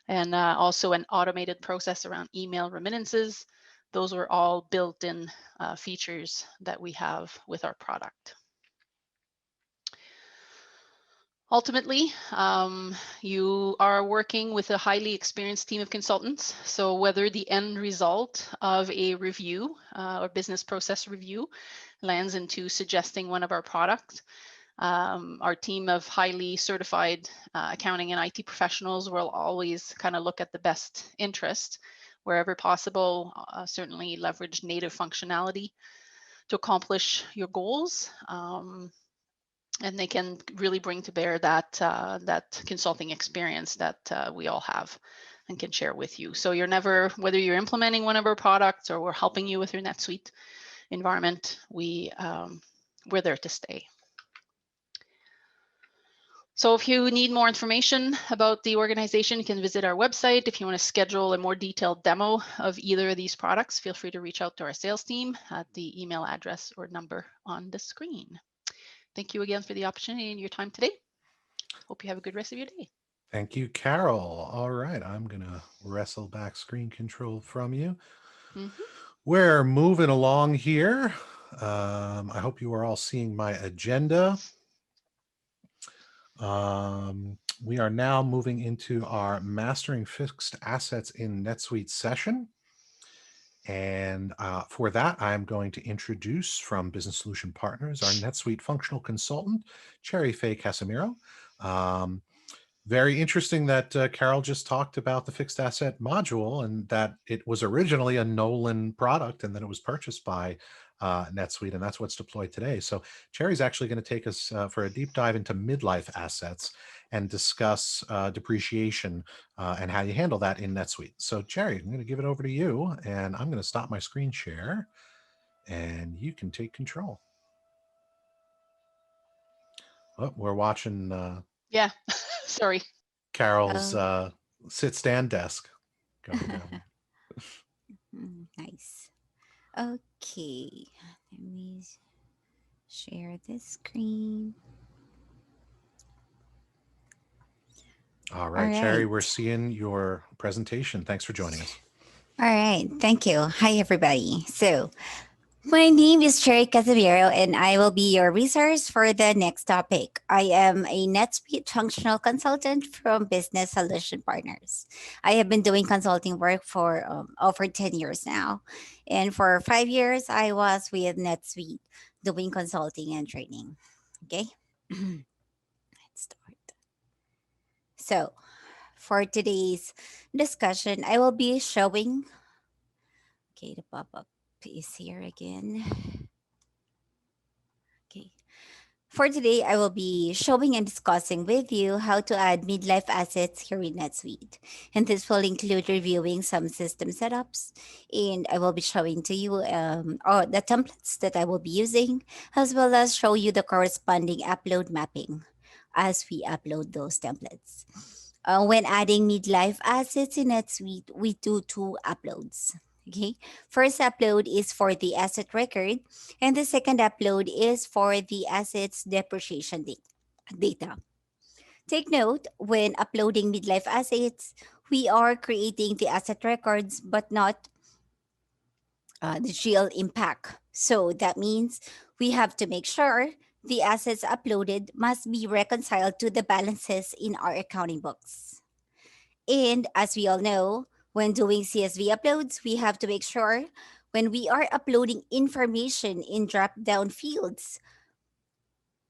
and also an automated process around email remittances, those were all built-in features that we have with our product. Ultimately, you are working with a highly experienced team of consultants. So whether the end result of a review or business process review lands into suggesting one of our products, our team of highly certified accounting and IT professionals will always kind of look at the best interest wherever possible, certainly leverage native functionality to accomplish your goals. And they can really bring to bear that that consulting experience that we all have and can share with you. So you're never, whether you're implementing one of our products or we're helping you with your NetSuite environment, we're there to stay. So if you need more information about the organization, you can visit our website. If you want to schedule a more detailed demo of either of these products, feel free to reach out to our sales team at the email address or number on the screen. Thank you again for the opportunity and your time today. Hope you have a good rest of your day. Thank you, Carole. All right, I'm going to wrestle back screen control from you. We're moving along here. I hope you are all seeing my agenda. We are now moving into our Mastering Fixed Assets in NetSuite session. And for that, I'm going to introduce from Business Solution Partners, our NetSuite functional consultant, Cherry Faye Casamiro. Very interesting that Carole just talked about the fixed asset module and that it was originally a Nolan product and then it was purchased by NetSuite, and that's what's deployed today. So Cherry's actually going to take us for a deep dive into midlife assets and discuss depreciation and how you handle that in NetSuite. So Cherry, I'm going to give it over to you, and I'm going to stop my screen share, and you can take control. Oh, we're watching. Yeah, sorry. Carole's sit-stand desk. Going down. Nice. Okay, let me share this screen. All right, Cherry, we're seeing your presentation. Thanks for joining us. All right, thank you. Hi, everybody. So my name is Cherry Casamiro, and I will be your resource for the next topic. I am a NetSuite functional consultant from Business Solution Partners. I have been doing consulting work for over 10 years now. And for 5 years, I was with NetSuite doing consulting and training. Okay, let's start. So for today's discussion, I will be showing, okay, the pop-up is here again. Okay. For today, I will be showing and discussing with you how to add midlife assets here in NetSuite. And this will include reviewing some system setups. And I will be showing to you the templates that I will be using, as well as show you the corresponding upload mapping as we upload those templates. When adding midlife assets in NetSuite, we do 2 uploads. Okay, first upload is for the asset record, and the second upload is for the assets depreciation data. Take note, when uploading midlife assets, we are creating the asset records, but not the GL impact. So that means we have to make sure the assets uploaded must be reconciled to the balances in our accounting books. And as we all know, when doing CSV uploads, we have to make sure when we are uploading information in drop-down fields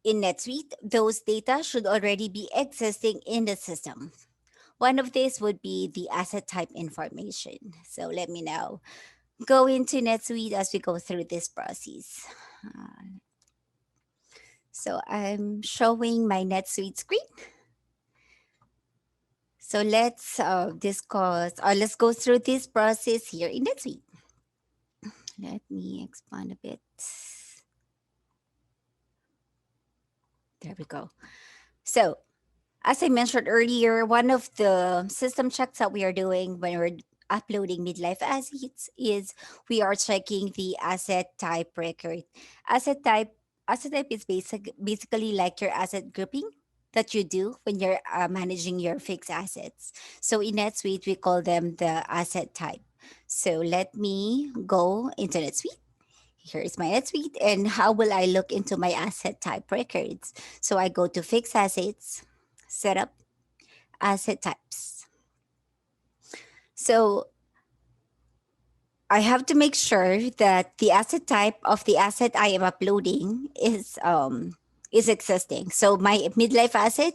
in NetSuite, those data should already be existing in the system. One of these would be the asset type information. So let me now go into NetSuite as we go through this process. So I'm showing my NetSuite screen. So let's discuss, or let's go through this process here in NetSuite. Let me expand a bit. There we go. So as I mentioned earlier, one of the system checks that we are doing when we're uploading midlife assets is we are checking the asset type record. Asset type asset type is basically like your asset grouping that you do when you're managing your fixed assets. So in NetSuite, we call them the asset type. So let me go into NetSuite. Here is my NetSuite, and how will I look into my asset type records? So I go to fixed assets, setup, asset types. So I have to make sure that the asset type of the asset I am uploading is existing. So my midlife asset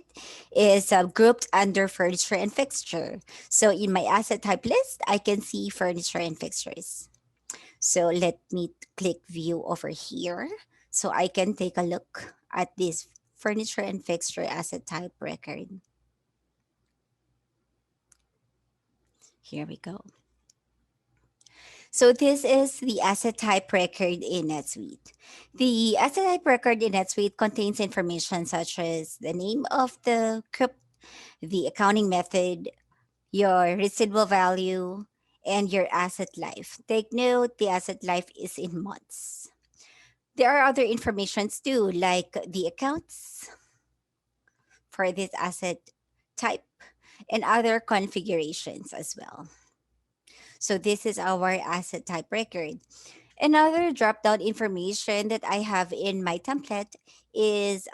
is grouped under furniture and fixture. So in my asset type list, I can see furniture and fixtures. So let me click view over here so I can take a look at this furniture and fixture asset type record. Here we go. So this is the asset type record in NetSuite. The asset type record in NetSuite contains information such as the name of the group, the accounting method, your residual value, and your asset life. Take note, the asset life is in months. There are other informations too, like the accounts for this asset type and other configurations as well. So this is our asset type record. Another drop-down information that I have in my template is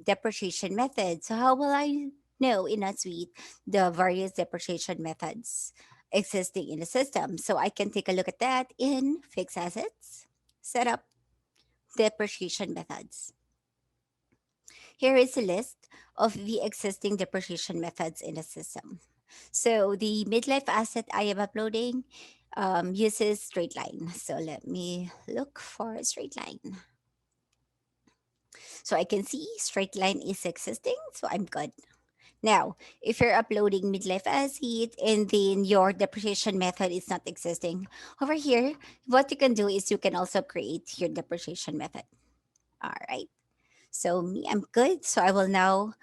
depreciation method. So how will I know in NetSuite the various depreciation methods existing in the system? So I can take a look at that in fixed assets, setup, depreciation methods. Here is a list of the existing depreciation methods in the system. So the midlife asset I am uploading uses straight line. So let me look for a straight line. So I can see straight line is existing, so I'm good. Now, if you're uploading midlife asset and then your depreciation method is not existing, over here, what you can do is you can also create your depreciation method. All right. So me, I'm good. So I will now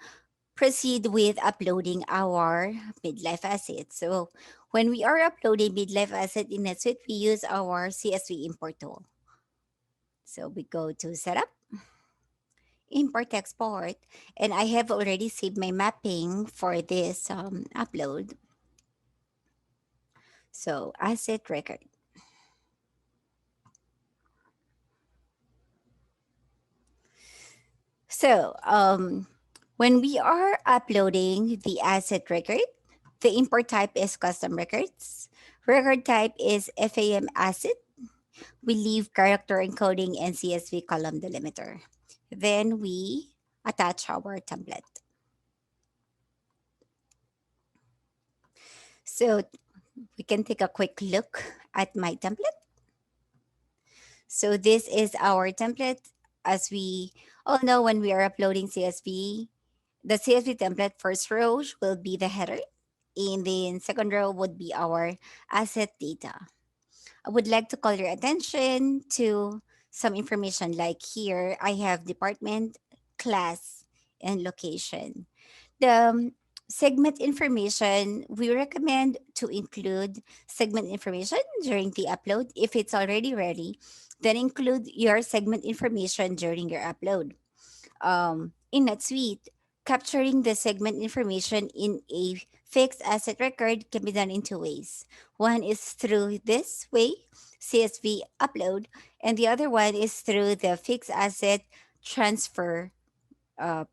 proceed with uploading our midlife asset. So when we are uploading midlife asset in NetSuite, we use our CSV import tool. So we go to setup, import export, and I have already saved my mapping for this upload. So asset record. So when we are uploading the asset record, the import type is custom records. Record type is FAM asset. We leave character encoding and CSV column delimiter. Then we attach our template. So we can take a quick look at my template. So this is our template. As we all know, when we are uploading CSV, the CSV template first row will be the header, and then second row would be our asset data. I would like to call your attention to some information like here I have department, class, and location. The segment information, we recommend to include segment information during the upload. If it's already ready, then include your segment information during your upload. In NetSuite, capturing the segment information in a fixed asset record can be done in two ways. One is through this way, CSV upload, and the other one is through the fixed asset transfer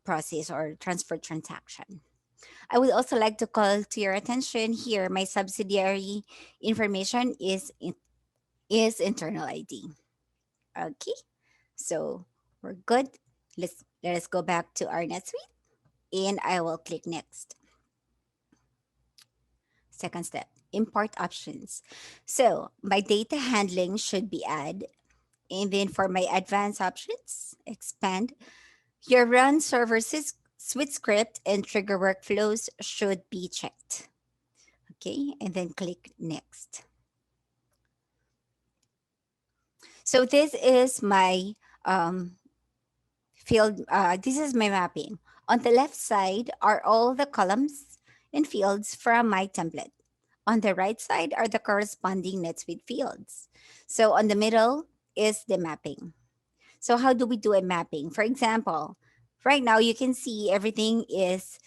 process or transfer transaction. I would also like to call to your attention here my subsidiary information is internal ID. Okay, so we're good. Let us go back to our NetSuite and I will click next. Second step, import options. So my data handling should be add. And then for my advanced options, expand. Your run server suite script and trigger workflows should be checked. Okay, and then click next. So this is my field, this is my mapping. On the left side are all the columns and fields from my template. On the right side are the corresponding NetSuite fields. So on the middle is the mapping. So how do we do a mapping? For example, right now you can see everything is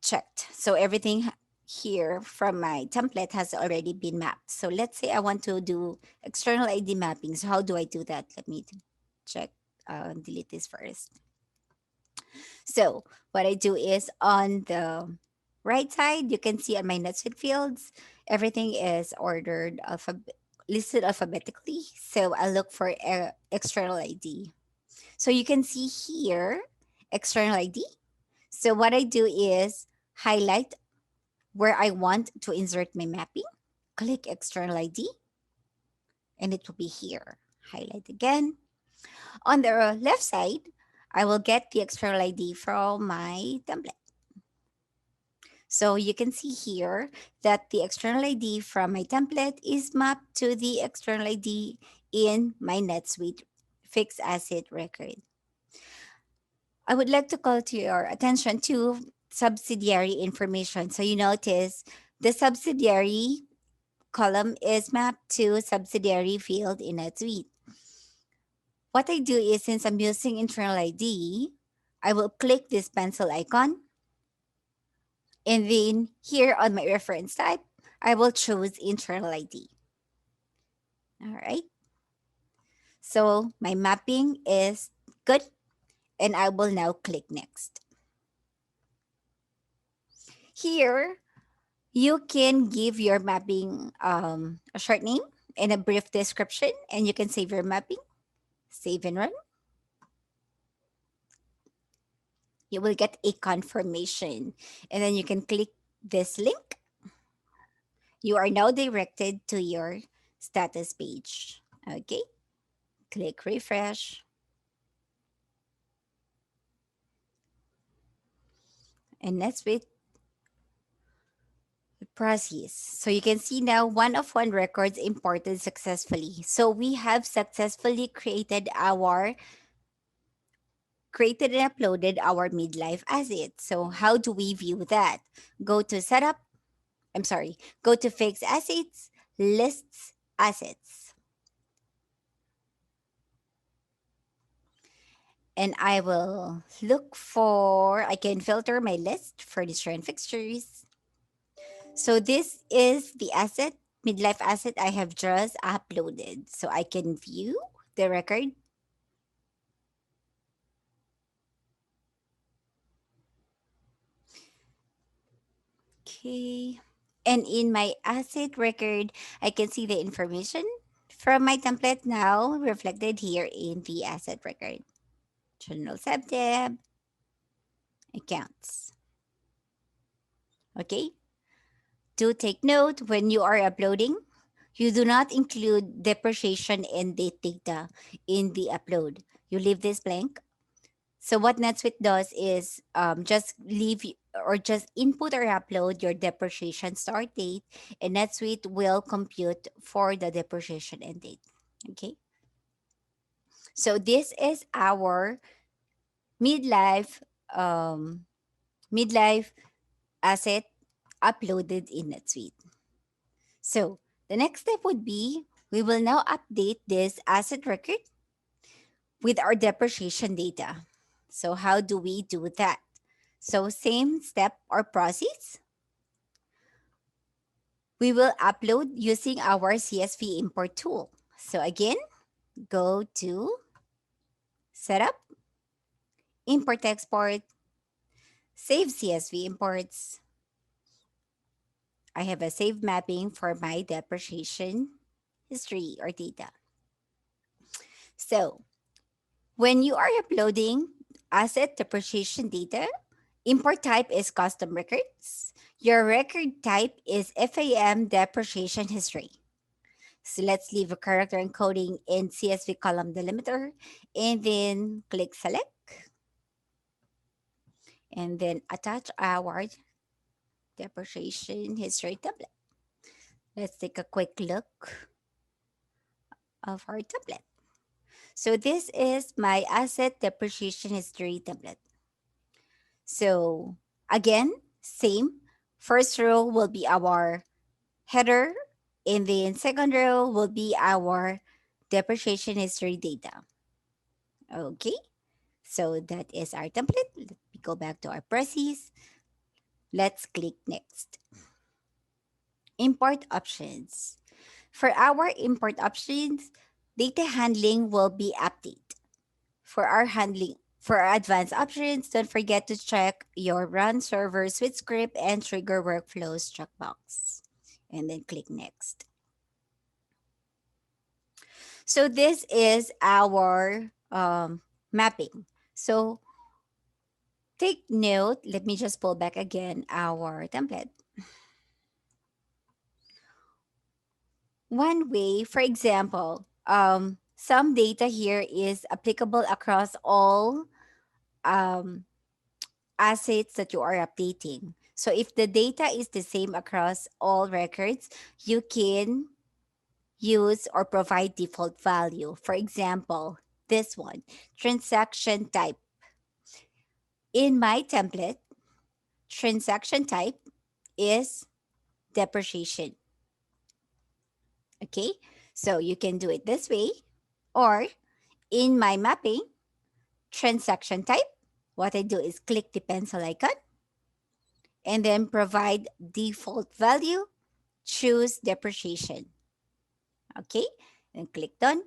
checked. So everything here from my template has already been mapped. So let's say I want to do external ID mapping. So how do I do that? Let me check, delete this first. So what I do is on the right side, you can see on my NetSuite fields, everything is ordered listed alphabetically. So I look for external ID. So you can see here, external ID. So what I do is highlight where I want to insert my mapping, click external ID, and it will be here. Highlight again. On the left side, I will get the external ID from my template. So you can see here that the external ID from my template is mapped to the external ID in my NetSuite fixed asset record. I would like to call to your attention to subsidiary information. So you notice the subsidiary column is mapped to subsidiary field in NetSuite. What I do is, since I'm using internal ID, I will click this pencil icon. And then here on my reference type, I will choose internal ID. All right. So my mapping is good. And I will now click next. Here, you can give your mapping a short name and a brief description, and you can save your mapping. Save and run. You will get a confirmation, and then you can click this link. You are now directed to your status page. Okay, click refresh. And let's wait the process. So you can see now one of one records imported successfully. So we have successfully created and uploaded our midlife asset. So how do we view that? Go to setup. Go to fixed assets, lists assets. And I will I can filter my list, furniture and fixtures. So this is the midlife asset I have just uploaded. So I can view the record. Okay. And in my asset record, I can see the information from my template now reflected here in the asset record. General subtab, accounts. Okay. Do take note when you are uploading, you do not include depreciation and date data in the upload. You leave this blank. So what NetSuite does is just just input or upload your depreciation start date, and NetSuite will compute for the depreciation end date. Okay. So this is our midlife midlife asset uploaded in NetSuite. So the next step would be we will now update this asset record with our depreciation data. So how do we do that? So same step or process. We will upload using our CSV import tool. So again, go to setup, import export, save CSV imports. I have a save mapping for my depreciation history or data. So when you are uploading asset depreciation data, import type is custom records. Your record type is FAM depreciation history. So let's leave a character encoding in CSV column delimiter and then click select. And then attach our depreciation history template. Let's take a quick look of our template. So this is my asset depreciation history template. So again, same. First row will be our header. And then second row will be our depreciation history data. Okay, so that is our template. Let me go back to our process. Let's click next. Import options. For our import options, data handling will be update. For our advanced options, don't forget to check your run server switch script and trigger workflows checkbox. And then click next. So this is our mapping. So take note, let me just pull back again our template. One way, for example, some data here is applicable across all um, assets that you are updating. So if the data is the same across all records, you can use or provide default value. For example, this one, transaction type. In my template, transaction type is depreciation. Okay, so you can do it this way, or in my mapping, transaction type, what I do is click the pencil icon and then provide default value, choose depreciation. Okay, and click done.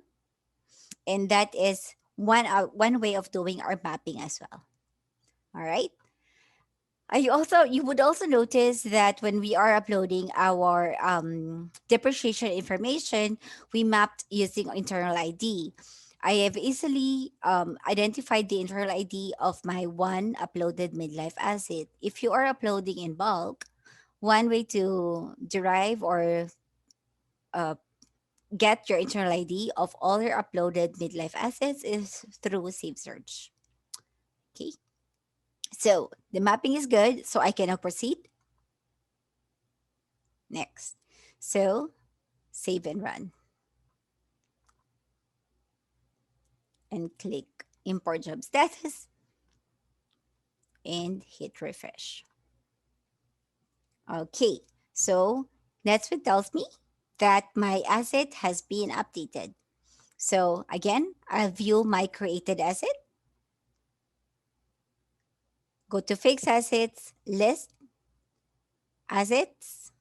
And that is one way of doing our mapping as well. All right. You would also notice that when we are uploading our depreciation information, we mapped using internal ID. I have easily identified the internal ID of my one uploaded midlife asset. If you are uploading in bulk, one way to derive or uh, get your internal ID of all your uploaded midlife assets is through Save Search. Okay, so the mapping is good, so I can now proceed. Next. So save and run. And click import job status and hit refresh. Okay, so NetSuite tells me that my asset has been updated. So again, I'll view my created asset. Go to fixed assets, list, assets.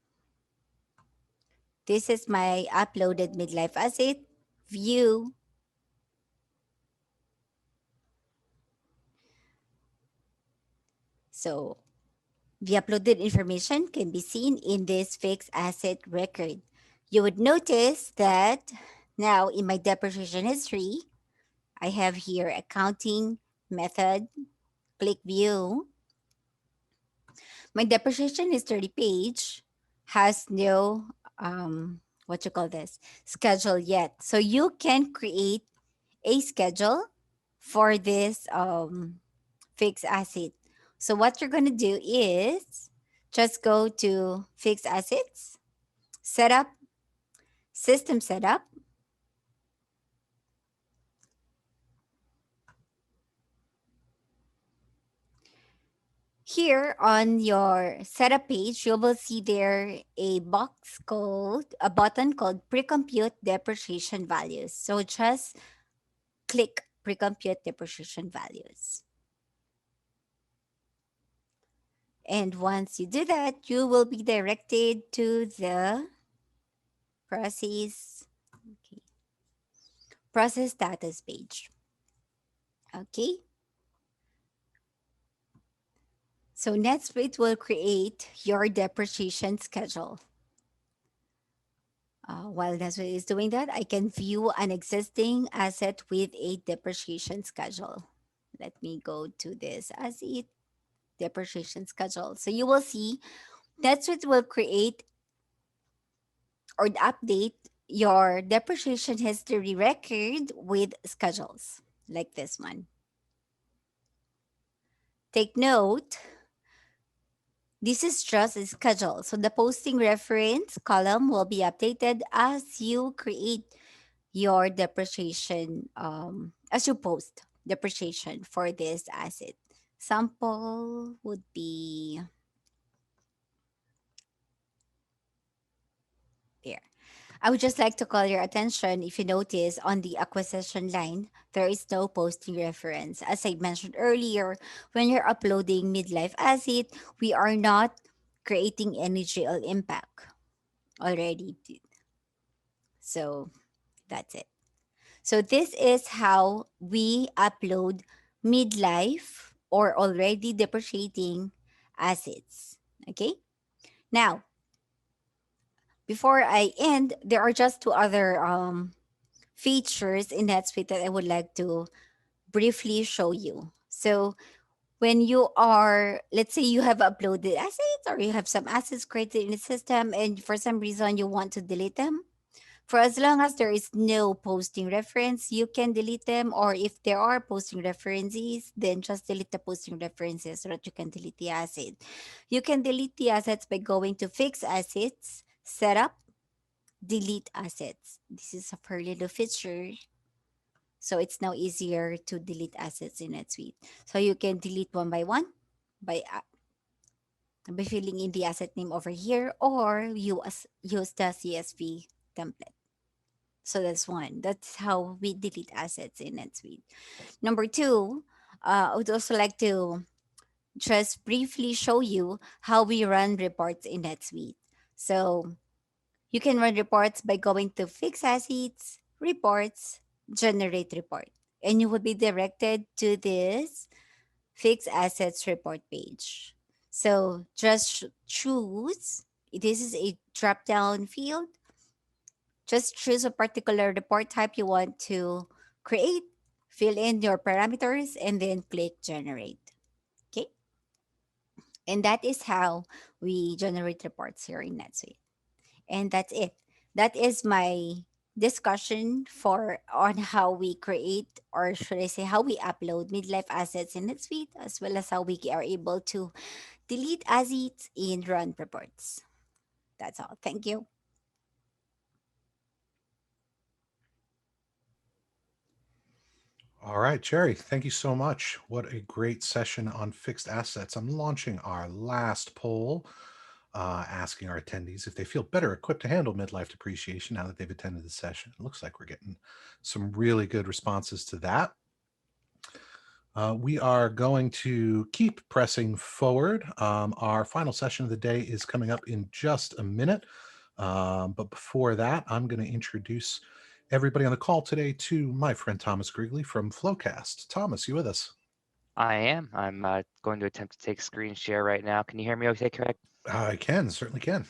This is my uploaded midlife asset, view. So the uploaded information can be seen in this fixed asset record. You would notice that now in my depreciation history, I have here accounting method, click view. My depreciation history page has no, what you call this, schedule yet. So you can create a schedule for this fixed asset. So what you're going to do is just go to fixed assets, setup, system setup. Here on your setup page, you will see there a button called pre-compute depreciation values. So just click pre-compute depreciation values. And once you do that, you will be directed to the process status page. Okay. So NetSuite will create your depreciation schedule. While NetSuite is doing that, I can view an existing asset with a depreciation schedule. Let me go to this asset depreciation schedule. So you will see NetSuite will create or update your depreciation history record with schedules like this one. Take note, this is just a schedule. So the posting reference column will be updated as you create your depreciation, as you post depreciation for this asset. Sample would be There. I would just like to call your attention, if you notice on the acquisition line, there is no posting reference. As I mentioned earlier, when you're uploading Midlife Asset, we are not creating any GL impact already. So that's it. So this is how we upload midlife or already depreciating assets. Okay. Now, before I end, there are just two other features in NetSuite that I would like to briefly show you. So when you are, let's say you have uploaded assets or you have some assets created in the system and for some reason you want to delete them, for as long as there is no posting reference, you can delete them. Or if there are posting references, then just delete the posting references so that you can delete the asset. You can delete the assets by going to Fix Assets, Setup, Delete Assets. This is a fairly new feature. So it's now easier to delete assets in NetSuite. So you can delete one by one by filling in the asset name over here, or use the CSV template. So that's one. That's how we delete assets in NetSuite. Number two, I would also like to just briefly show you how we run reports in NetSuite. So you can run reports by going to Fix Assets, Reports, Generate Report. And you will be directed to this Fix Assets report page. So just choose, this is a drop down field. Just choose a particular report type you want to create, fill in your parameters, and then click generate. Okay. And that is how we generate reports here in NetSuite. And that's it. That is my discussion for on how we create, or should I say how we upload midlife assets in NetSuite, as well as how we are able to delete assets and run reports. That's all. Thank you. All right, Jerry, thank you so much. What a great session on fixed assets. I'm launching our last poll, asking our attendees if they feel better equipped to handle midlife depreciation now that they've attended the session. It looks like we're getting some really good responses to that. We are going to keep pressing forward. Our final session of the day is coming up in just a minute. But before that, I'm going to introduce everybody on the call today to my friend Thomas Grigley from Flowcast. Thomas, you with us? I am. I'm going to attempt to take screen share right now. Can you hear me okay, correct? I can, certainly can.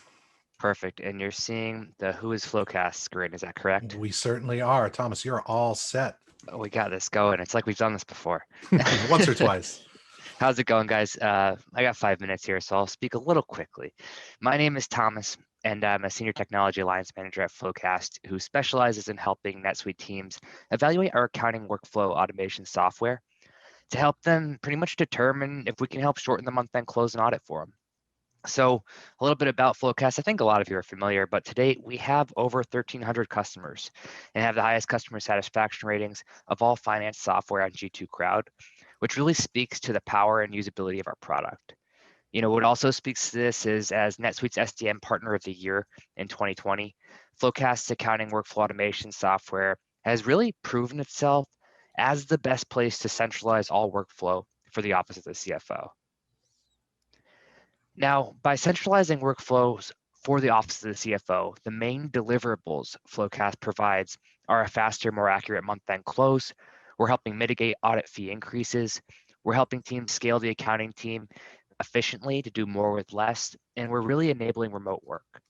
Perfect. And you're seeing the Who is Flowcast screen, is that correct? We certainly are. Thomas, you're all set. Oh, we got this going. It's like we've done this before. Once or twice. How's it going, guys? I got 5 minutes here, so I'll speak a little quickly. My name is Thomas, and I'm a Senior Technology Alliance Manager at Flowcast, who specializes in helping NetSuite teams evaluate our accounting workflow automation software to help them pretty much determine if we can help shorten the month-end close and audit for them. So a little bit about Flowcast. I think a lot of you are familiar, but to date, we have over 1,300 customers and have the highest customer satisfaction ratings of all finance software on G2 Crowd, which really speaks to the power and usability of our product. You know, what also speaks to this is as NetSuite's SDM Partner of the Year in 2020, Flowcast's accounting workflow automation software has really proven itself as the best place to centralize all workflow for the office of the CFO. Now, by centralizing workflows for the office of the CFO, the main deliverables Flowcast provides are a faster, more accurate month-end close. We're helping mitigate audit fee increases. We're helping teams scale the accounting team efficiently to do more with less, and we're really enabling remote work.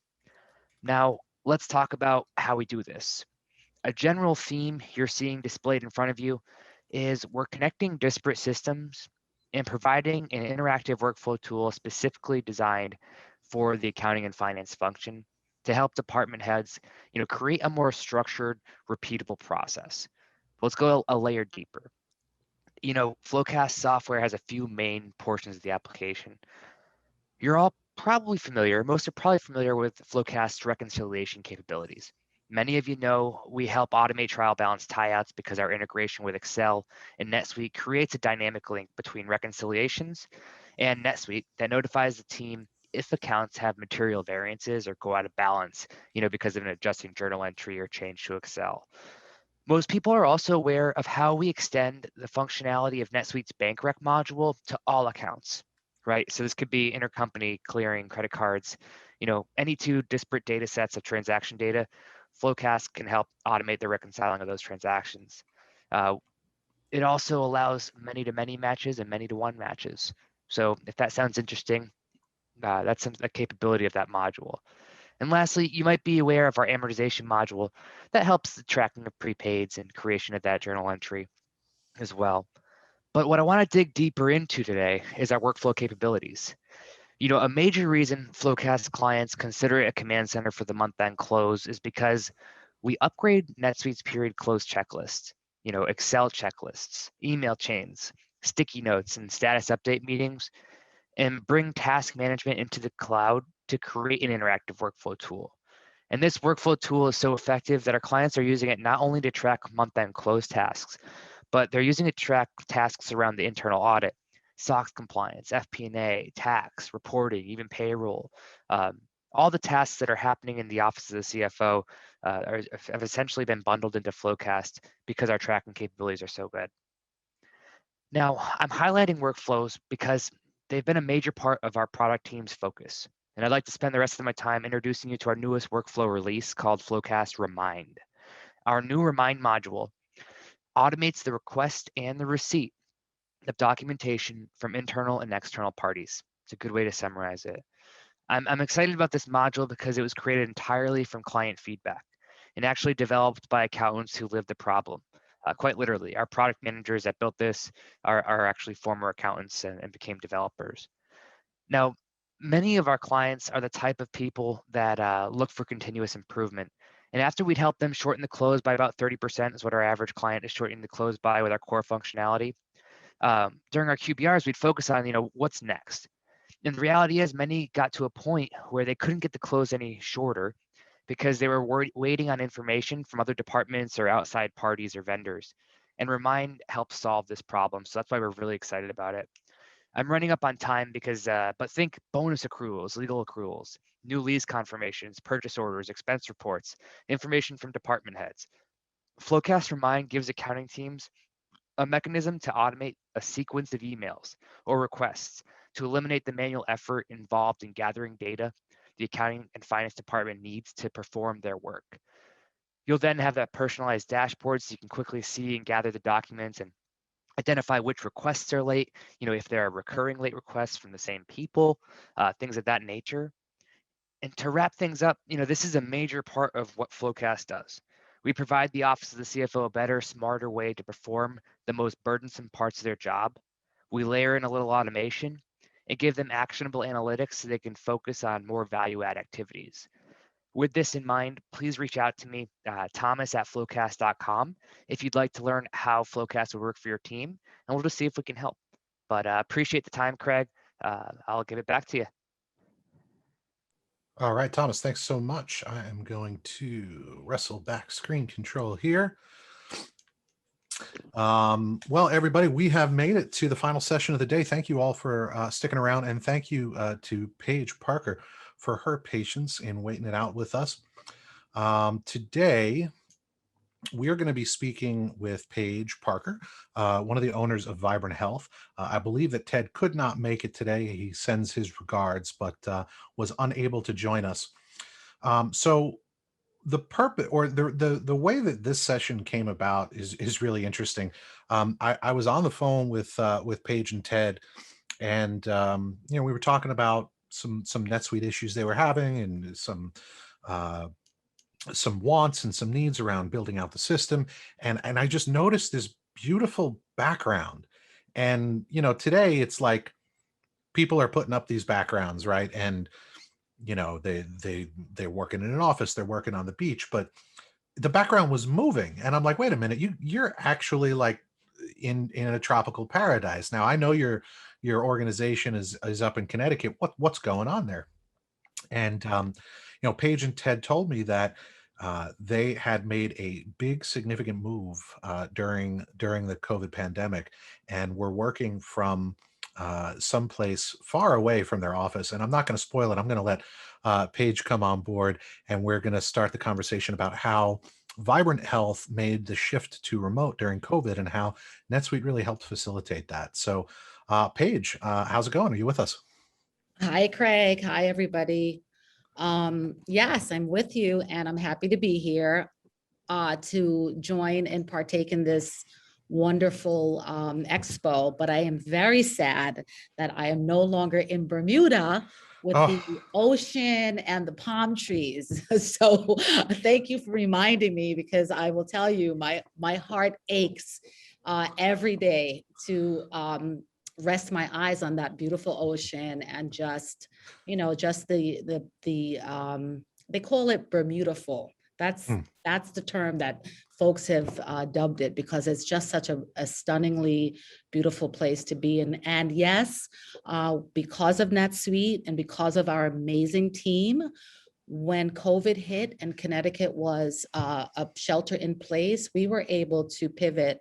Now, let's talk about how we do this. A general theme you're seeing displayed in front of you is we're connecting disparate systems and providing an interactive workflow tool specifically designed for the accounting and finance function to help department heads, create a more structured, repeatable process. Let's go a layer deeper. Flowcast software has a few main portions of the application. You're all probably familiar, most are probably familiar with Flowcast's reconciliation capabilities. Many of you know we help automate trial balance tie-outs because our integration with Excel and NetSuite creates a dynamic link between reconciliations and NetSuite that notifies the team if accounts have material variances or go out of balance, because of an adjusting journal entry or change to Excel. Most people are also aware of how we extend the functionality of NetSuite's bank rec module to all accounts, right? So this could be intercompany clearing, credit cards, any two disparate data sets of transaction data. Flowcast can help automate the reconciling of those transactions. It also allows many-to-many matches and many-to-one matches. So if that sounds interesting, that's a capability of that module. And lastly, you might be aware of our amortization module that helps the tracking of prepaids and creation of that journal entry as well. But what I want to dig deeper into today is our workflow capabilities. A major reason Flowcast clients consider it a command center for the month-end close is because we upgrade NetSuite's period close checklist, Excel checklists, email chains, sticky notes, and status update meetings, and bring task management into the cloud to create an interactive workflow tool. And this workflow tool is so effective that our clients are using it not only to track month-end close tasks, but they're using it to track tasks around the internal audit, SOX compliance, FP&A, tax, reporting, even payroll. All the tasks that are happening in the office of the CFO have essentially been bundled into Flowcast because our tracking capabilities are so good. Now, I'm highlighting workflows because they've been a major part of our product team's focus. And I'd like to spend the rest of my time introducing you to our newest workflow release called Flowcast Remind. Our new Remind module automates the request and the receipt of documentation from internal and external parties. It's a good way to summarize it. I'm excited about this module because it was created entirely from client feedback and actually developed by accountants who lived the problem. Quite literally, our product managers that built this are actually former accountants and became developers. Now, many of our clients are the type of people that look for continuous improvement. And after we'd help them shorten the close by about 30% is what our average client is shortening the close by with our core functionality. During our QBRs, we'd focus on, what's next. And the reality is many got to a point where they couldn't get the close any shorter because they were waiting on information from other departments or outside parties or vendors. And Remind helps solve this problem. So that's why we're really excited about it. I'm running up on time because, but think bonus accruals, legal accruals, new lease confirmations, purchase orders, expense reports, information from department heads. Flowcast Remind gives accounting teams a mechanism to automate a sequence of emails or requests to eliminate the manual effort involved in gathering data the accounting and finance department needs to perform their work. You'll then have that personalized dashboard so you can quickly see and gather the documents and identify which requests are late, if there are recurring late requests from the same people, things of that nature. And to wrap things up, this is a major part of what Flowcast does. We provide the office of the CFO a better, smarter way to perform the most burdensome parts of their job. We layer in a little automation and give them actionable analytics so they can focus on more value-add activities. With this in mind, please reach out to me, thomas@flowcast.com, if you'd like to learn how Flowcast will work for your team, and we'll just see if we can help. But appreciate the time, Craig. I'll give it back to you. All right, Thomas, thanks so much. I am going to wrestle back screen control here. Well, everybody, we have made it to the final session of the day. Thank you all for sticking around, and thank you to Paige Parker for her patience in waiting it out with us. Today, we are going to be speaking with Paige Parker, one of the owners of Vibrant Health. I believe that Ted could not make it today. He sends his regards, but was unable to join us. So the purpose or the way that this session came about is really interesting. I was on the phone with Paige and Ted, and we were talking about some NetSuite issues they were having, and some wants and some needs around building out the system. And I just noticed this beautiful background. And, today it's like people are putting up these backgrounds, right? And, they're working in an office, they're working on the beach, but the background was moving. And I'm like, wait a minute, you're actually like in a tropical paradise. Now I know your organization is up in Connecticut. What's going on there? And, Paige and Ted told me that they had made a big, significant move during the COVID pandemic, and were working from someplace far away from their office. And I'm not going to spoil it. I'm going to let Paige come on board, and we're going to start the conversation about how Vibrant Health made the shift to remote during COVID and how NetSuite really helped facilitate that. So, Paige, how's it going? Are you with us? Hi, Craig. Hi, everybody. Yes, I'm with you, and I'm happy to be here to join and partake in this wonderful expo. But I am very sad that I am no longer in Bermuda with the ocean and the palm trees. So thank you for reminding me, because I will tell you, my heart aches every day to rest my eyes on that beautiful ocean and just, just the they call it Bermudaful. That's the term that folks have dubbed it, because it's just such a stunningly beautiful place to be in. And yes, because of NetSuite and because of our amazing team, when COVID hit and Connecticut was a shelter in place, we were able to pivot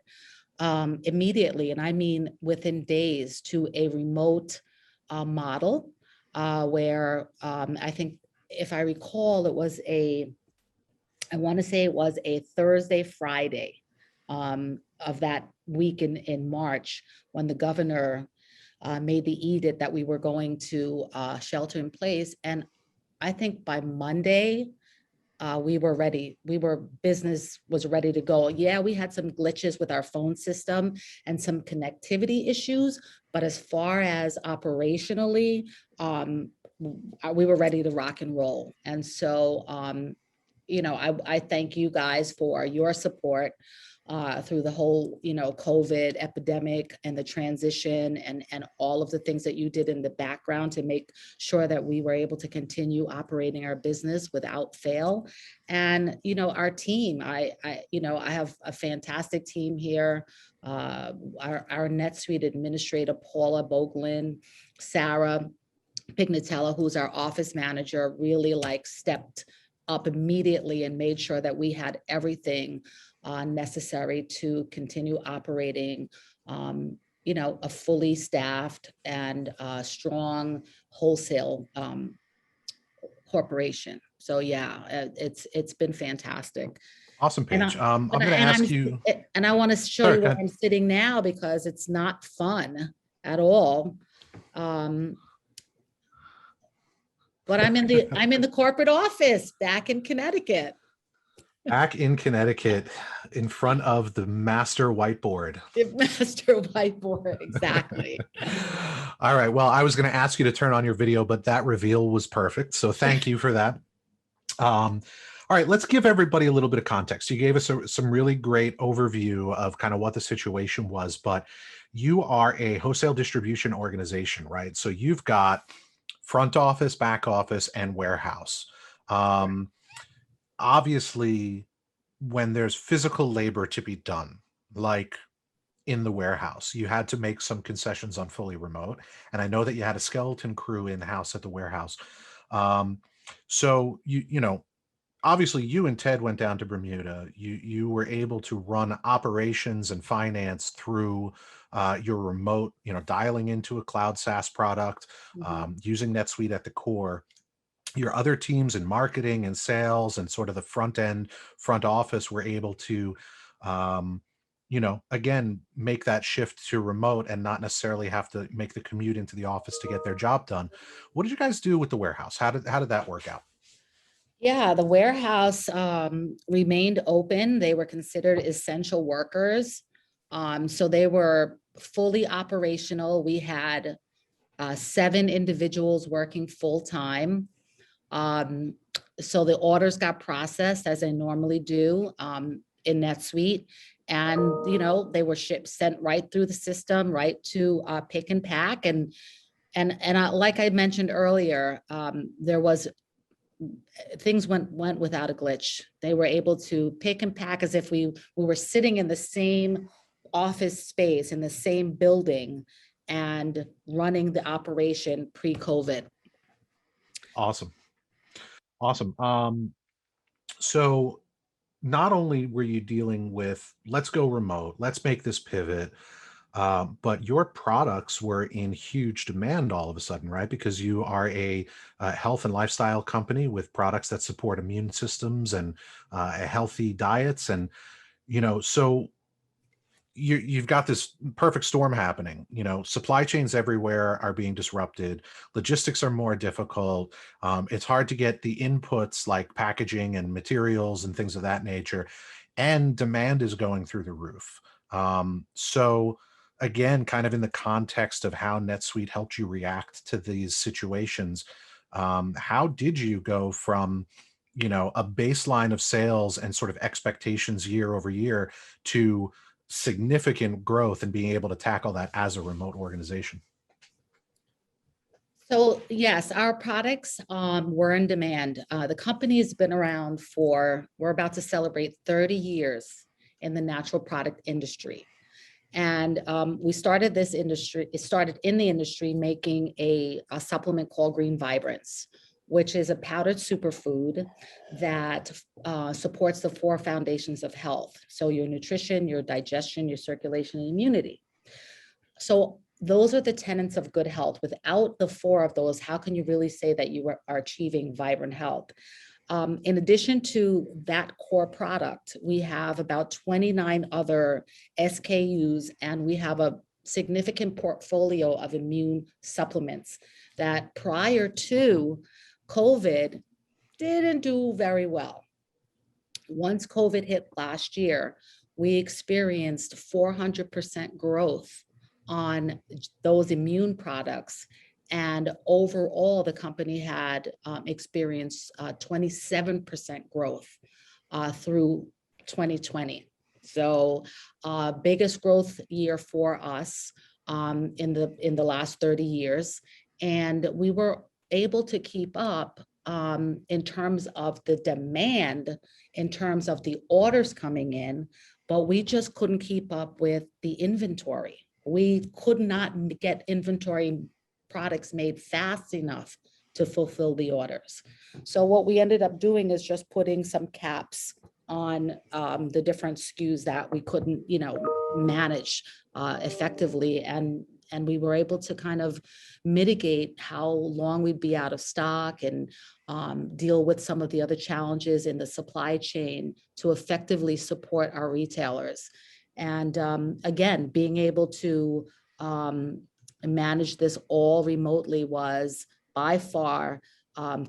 immediately, and I mean within days, to a remote model where I think, if I recall, I want to say it was a Thursday, Friday of that week in March, when the governor made the edict that we were going to shelter in place. And I think by Monday, we were ready. Business was ready to go. Yeah, we had some glitches with our phone system and some connectivity issues, but as far as operationally, we were ready to rock and roll. And so, I thank you guys for your support through the whole, COVID epidemic and the transition and all of the things that you did in the background to make sure that we were able to continue operating our business without fail. And, our team, I have a fantastic team here. Our NetSuite administrator, Paula Boglin, Sarah Pignatella, who's our office manager, really stepped up immediately and made sure that we had everything necessary to continue operating, a fully staffed and strong wholesale corporation. So yeah, it's been fantastic. Awesome, Paige. I'm going to ask you, and I want to show you where I'm sitting now, because it's not fun at all. But I'm in the corporate office back in Connecticut. Back in Connecticut, in front of the master whiteboard. The master whiteboard, exactly. All right. Well, I was going to ask you to turn on your video, but that reveal was perfect. So thank you for that. All right, let's give everybody a little bit of context. You gave us some really great overview of kind of what the situation was, but you are a wholesale distribution organization, right? So you've got front office, back office, and warehouse. Obviously, when there's physical labor to be done, like in the warehouse, you had to make some concessions on fully remote. And I know that you had a skeleton crew in-house at the warehouse. So obviously you and Ted went down to Bermuda. You were able to run operations and finance through your remote, dialing into a cloud SaaS product, using NetSuite at the core. Your other teams in marketing and sales and sort of the front office were able to, again, make that shift to remote and not necessarily have to make the commute into the office to get their job done. What did you guys do with the warehouse? How did that work out? Yeah, the warehouse remained open. They were considered essential workers. So they were fully operational. We had 7 individuals working full time. So the orders got processed as they normally do in NetSuite. And, they were sent right through the system, right to pick and pack. And like I mentioned earlier, things went without a glitch. They were able to pick and pack as if we were sitting in the same office space in the same building and running the operation pre-COVID. Awesome. So not only were you dealing with, let's go remote, let's make this pivot, but your products were in huge demand all of a sudden, right? Because you are a health and lifestyle company with products that support immune systems and healthy diets. And, so you've got this perfect storm happening. Supply chains everywhere are being disrupted. Logistics are more difficult. It's hard to get the inputs like packaging and materials and things of that nature. And demand is going through the roof. So again, kind of in the context of how NetSuite helped you react to these situations, how did you go from a baseline of sales and sort of expectations year over year to significant growth and being able to tackle that as a remote organization? So yes, our products were in demand. The company has been around we're about to celebrate 30 years in the natural product industry. And we started this industry, it started in the industry making a supplement called Green Vibrance, which is a powdered superfood that supports the 4 foundations of health. So your nutrition, your digestion, your circulation, and immunity. So those are the tenets of good health. Without the 4 of those, how can you really say that you are achieving vibrant health? In addition to that core product, we have about 29 other SKUs, and we have a significant portfolio of immune supplements that prior to COVID didn't do very well. Once COVID hit last year, we experienced 400% growth on those immune products. And overall, the company had experienced 27% growth through 2020. So biggest growth year for us in the last 30 years. And we were able to keep up in terms of the demand, in terms of the orders coming in, but we just couldn't keep up with the inventory. We could not get inventory products made fast enough to fulfill the orders. So what we ended up doing is just putting some caps on the different SKUs that we couldn't, manage effectively. And we were able to kind of mitigate how long we'd be out of stock and deal with some of the other challenges in the supply chain to effectively support our retailers. And again, being able to manage this all remotely was by far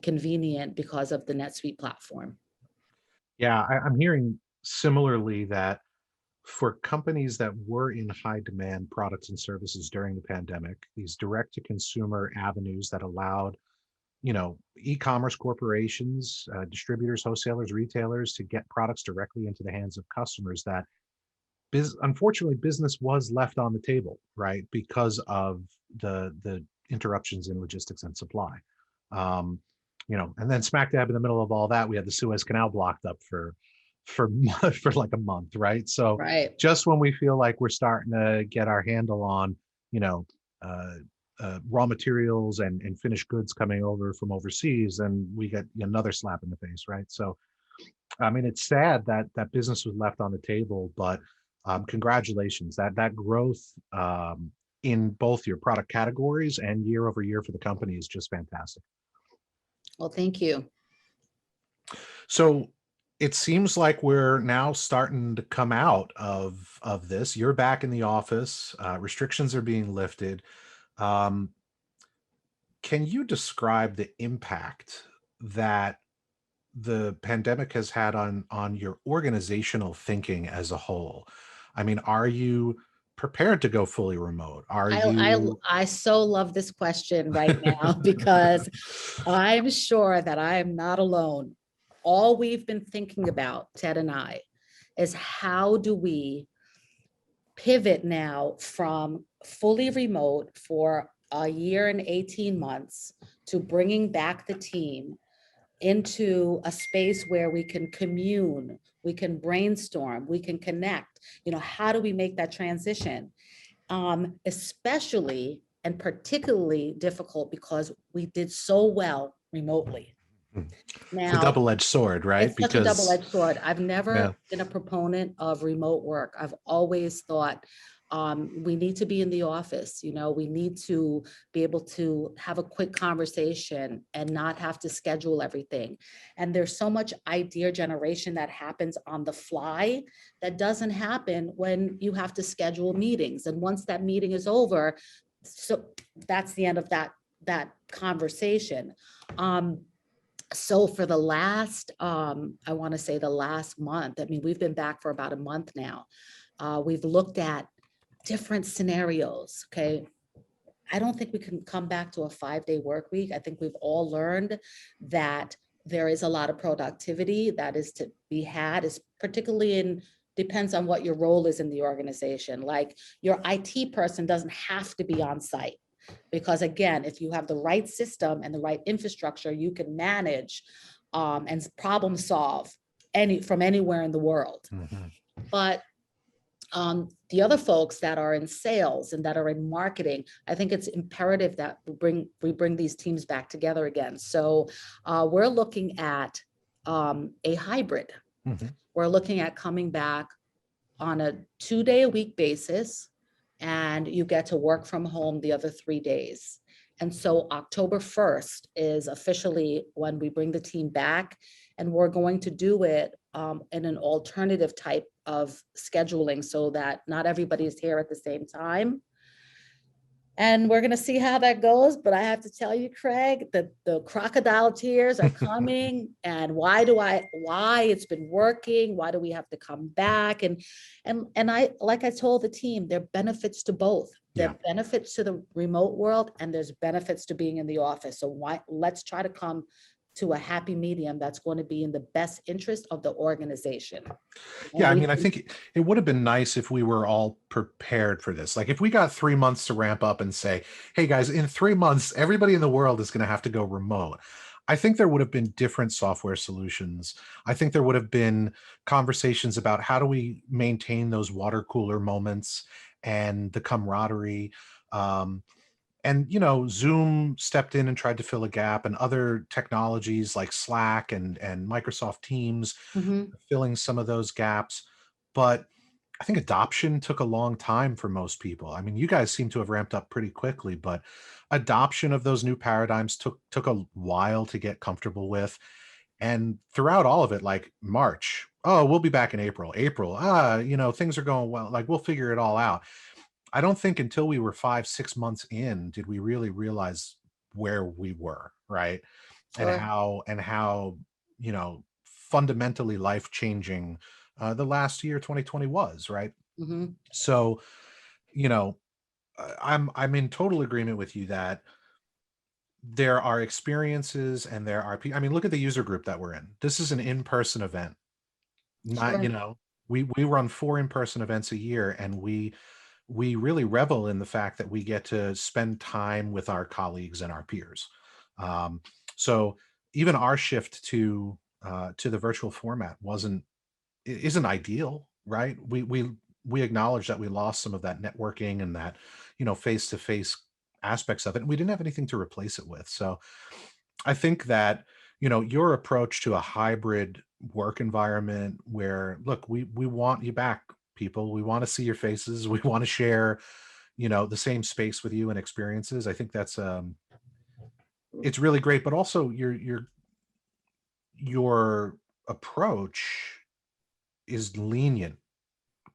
convenient because of the NetSuite platform. Yeah, I'm hearing similarly that for companies that were in high demand products and services during the pandemic, these direct to consumer avenues that allowed, e-commerce corporations, distributors, wholesalers, retailers to get products directly into the hands of customers, that unfortunately business was left on the table, right? Because of the interruptions in logistics and supply. And then smack dab in the middle of all that, we had the Suez Canal blocked up for like a month, right? So right. Just when we feel like we're starting to get our handle on, raw materials and finished goods coming over from overseas, and we get another slap in the face, right? So, I mean, it's sad that business was left on the table, but congratulations, that growth in both your product categories and year over year for the company is just fantastic. Well, thank you. So it seems like we're now starting to come out of this. You're back in the office. Restrictions are being lifted. Can you describe the impact that the pandemic has had on your organizational thinking as a whole? I mean, are you prepared to go fully remote? I so love this question right now because I'm sure that I am not alone. All we've been thinking about, Ted and I, is how do we pivot now from fully remote for a year and 18 months to bringing back the team into a space where we can commune, we can brainstorm, we can connect. How do we make that transition? Especially and particularly difficult because we did so well remotely. Now, it's a double-edged sword, right? It's such a double-edged sword. I've never been a proponent of remote work. I've always thought We need to be in the office, we need to be able to have a quick conversation and not have to schedule everything. And there's so much idea generation that happens on the fly that doesn't happen when you have to schedule meetings. And once that meeting is over, so that's the end of that conversation. So for the last, I want to say the last month, I mean, we've been back for about a month now. We've looked at different scenarios, okay? I don't think we can come back to a 5-day work week. I think we've all learned that there is a lot of productivity that is to be had, is particularly depends on what your role is in the organization. Like your IT person doesn't have to be on site, because again, if you have the right system and the right infrastructure, you can manage and problem solve from anywhere in the world. But the other folks that are in sales and that are in marketing, I think it's imperative that we bring these teams back together again. So we're looking at a hybrid. We're looking at coming back on a 2-day-a-week basis, and you get to work from home the other 3 days. And so October 1st is officially when we bring the team back, and we're going to do it in an alternative type of scheduling so that not everybody is here at the same time. And we're going to see how that goes. But I have to tell you, Craig, that the crocodile tears are coming. And why it's been working? Why do we have to come back? And I, like I told the team, there are benefits to both. There are benefits to the remote world, and there's benefits to being in the office. So let's try to come to a happy medium that's going to be in the best interest of the organization. Yeah, I mean, I think it would have been nice if we were all prepared for this. Like if we got 3 months to ramp up and say, hey guys, in 3 months, everybody in the world is going to have to go remote. I think there would have been different software solutions. I think there would have been conversations about how do we maintain those water cooler moments and the camaraderie. And, Zoom stepped in and tried to fill a gap, and other technologies like Slack and Microsoft Teams filling some of those gaps. But I think adoption took a long time for most people. I mean, you guys seem to have ramped up pretty quickly, but adoption of those new paradigms took a while to get comfortable with. And throughout all of it, like March, oh, we'll be back in April. Things are going well. Like we'll figure it all out. I don't think until we were 5-6 months in did we really realize where we were, right? Sure. And how fundamentally life-changing the last year 2020 was, right? So, I'm in total agreement with you that there are experiences and there are people. I mean, look at the user group that we're in. This is an in-person event. Not, we run 4 in-person events a year, and we really revel in the fact that we get to spend time with our colleagues and our peers. So even our shift to the virtual format isn't ideal, right? We acknowledge that we lost some of that networking and that face-to-face aspects of it, and we didn't have anything to replace it with. So I think that your approach to a hybrid work environment where, look, we want you back, people. We want to see your faces. We want to share, the same space with you and experiences. I think that's it's really great. But also your approach is lenient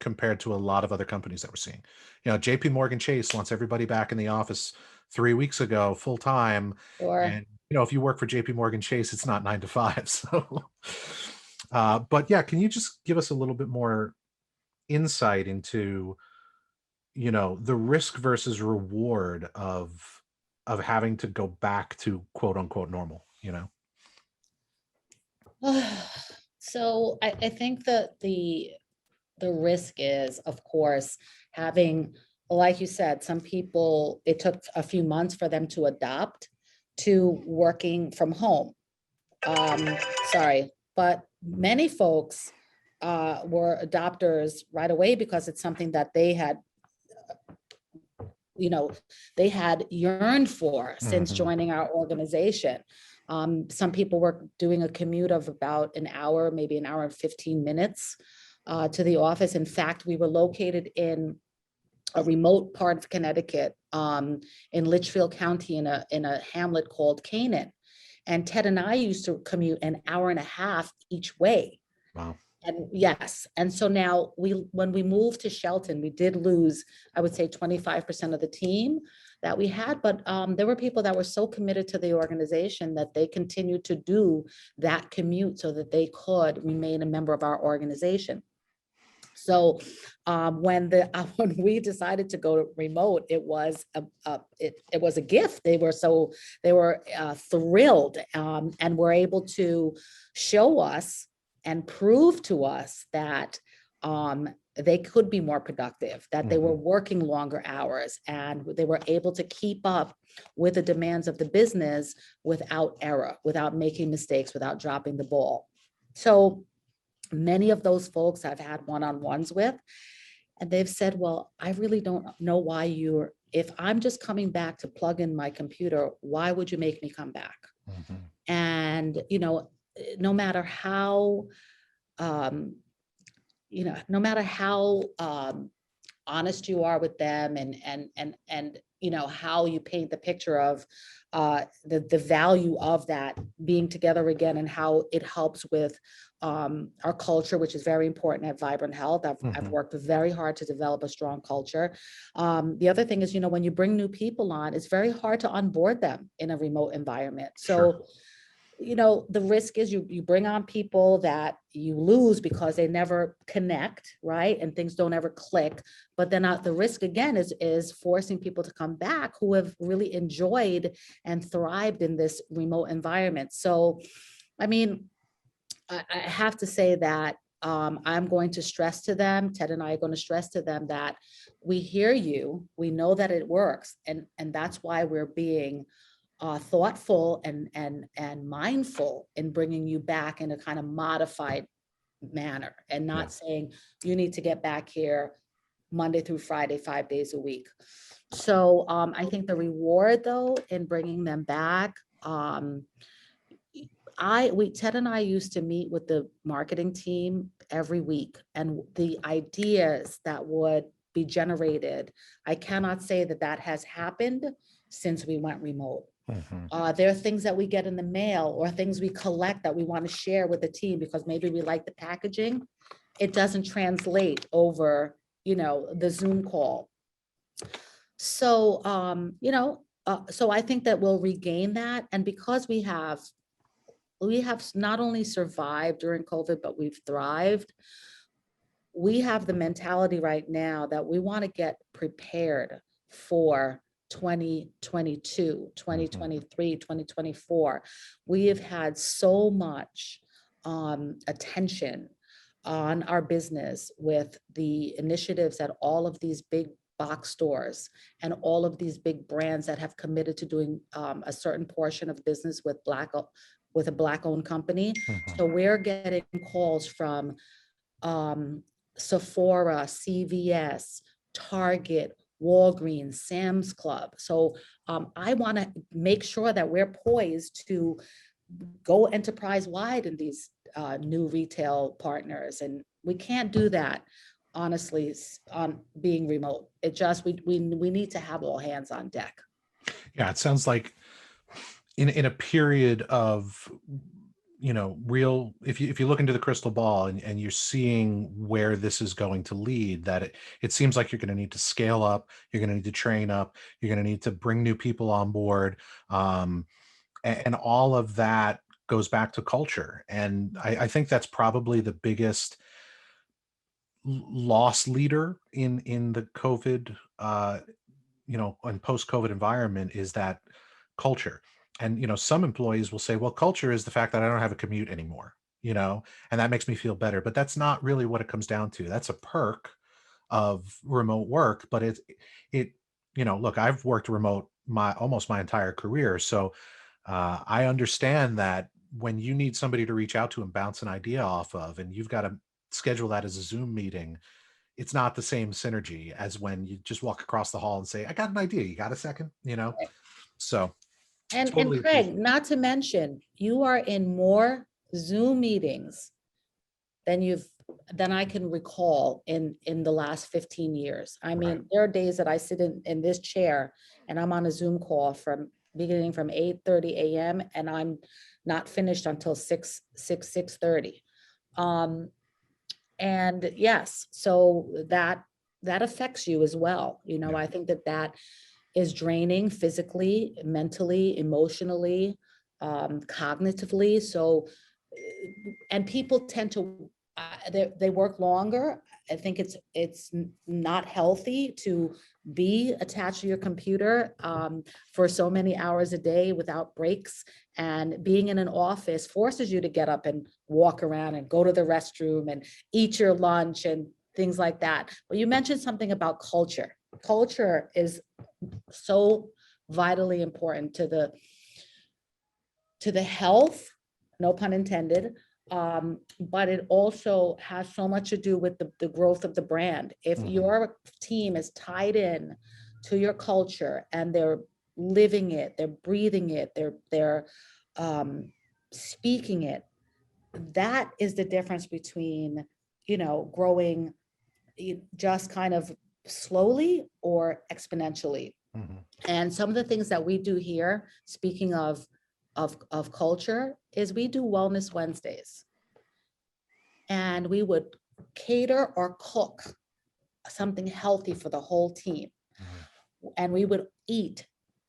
compared to a lot of other companies that we're seeing. JP Morgan Chase wants everybody back in the office 3 weeks ago, full time. And if you work for JP Morgan Chase, it's not 9 to 5. So, but yeah, can you just give us a little bit more insight into the risk versus reward of having to go back to quote unquote normal? So I think that the risk is, of course, having, like you said, some people, it took a few months for them to adopt to working from home. But many folks were adopters right away because it's something that they had yearned for since joining our organization. Some people were doing a commute of about an hour, maybe an hour and 15 minutes to the office. In fact, we were located in a remote part of Connecticut, in Litchfield County, in a hamlet called Canaan. And Ted and I used to commute an hour and a half each way. Wow. And yes, and so now when we moved to Shelton, we did lose, I would say, 25% of the team that we had, but there were people that were so committed to the organization that they continued to do that commute so that they could remain a member of our organization. So when we decided to go remote, it was a gift. They were thrilled, and were able to show us and prove to us that they could be more productive, that they were working longer hours, and they were able to keep up with the demands of the business without error, without making mistakes, without dropping the ball. So many of those folks I've had one-on-ones with, and they've said, well, I really don't know why if I'm just coming back to plug in my computer, why would you make me come back? And, no matter how, honest you are with them, and how you paint the picture of the value of that being together again, and how it helps with our culture, which is very important at Vibrant Health. I've worked very hard to develop a strong culture. The other thing is, when you bring new people on, it's very hard to onboard them in a remote environment. So, the risk is you bring on people that you lose because they never connect, right? And things don't ever click. But then the risk again is forcing people to come back who have really enjoyed and thrived in this remote environment. So, I have to say that I'm going to stress to them, Ted and I are going to stress to them that we hear you, we know that it works, and that's why we're being thoughtful and mindful in bringing you back in a kind of modified manner, and not saying you need to get back here Monday through Friday, 5 days a week. So I think the reward, though, in bringing them back, Ted and I used to meet with the marketing team every week, and the ideas that would be generated, I cannot say that has happened since we went remote. There are things that we get in the mail or things we collect that we want to share with the team because maybe we like the packaging. It doesn't translate over, the Zoom call. So, so I think that we'll regain that. And because we have not only survived during COVID, but we've thrived, we have the mentality right now that we want to get prepared for 2022, 2023, 2024. We have had so much attention on our business with the initiatives at all of these big box stores and all of these big brands that have committed to doing a certain portion of business with a Black-owned company. So we're getting calls from Sephora, CVS, Target, Walgreens, Sam's Club. So I want to make sure that we're poised to go enterprise-wide in these new retail partners. And we can't do that, honestly, on being remote. It just, we need to have all hands on deck. Yeah, it sounds like in a period of, real, if you look into the crystal ball and you're seeing where this is going to lead, that it seems like you're going to need to scale up, you're going to need to train up, you're going to need to bring new people on board. And all of that goes back to culture. And I think that's probably the biggest loss leader in the COVID, and post-COVID environment is that culture. And, some employees will say, well, culture is the fact that I don't have a commute anymore, and that makes me feel better. But that's not really what it comes down to. That's a perk of remote work, but look, I've worked remote almost my entire career. So I understand that when you need somebody to reach out to and bounce an idea off of, and you've got to schedule that as a Zoom meeting, it's not the same synergy as when you just walk across the hall and say, I got an idea. You got a second, So. And totally Craig, not to mention, you are in more Zoom meetings than you've than I can recall in the last 15 years. I mean, Right. there are days that I sit in this chair and I'm on a Zoom call from 8:30 a.m. and I'm not finished until 6:30. And yes, so that affects you as well. You know, Yeah. I think that is draining physically, mentally, emotionally, cognitively. So, and people tend to, they work longer. I think it's not healthy to be attached to your computer for so many hours a day without breaks. And being in an office forces you to get up and walk around and go to the restroom and eat your lunch and things like that. But you mentioned something about culture. Culture is so vitally important to the health, no pun intended, but it also has so much to do with the growth of the brand. If your team is tied in to your culture and they're living it, they're breathing it, they're speaking it, that is the difference between, you know, growing just kind of slowly or exponentially. And some of the things that we do here, speaking of culture, is we do Wellness Wednesdays. And we would cater or cook something healthy for the whole team. And we would eat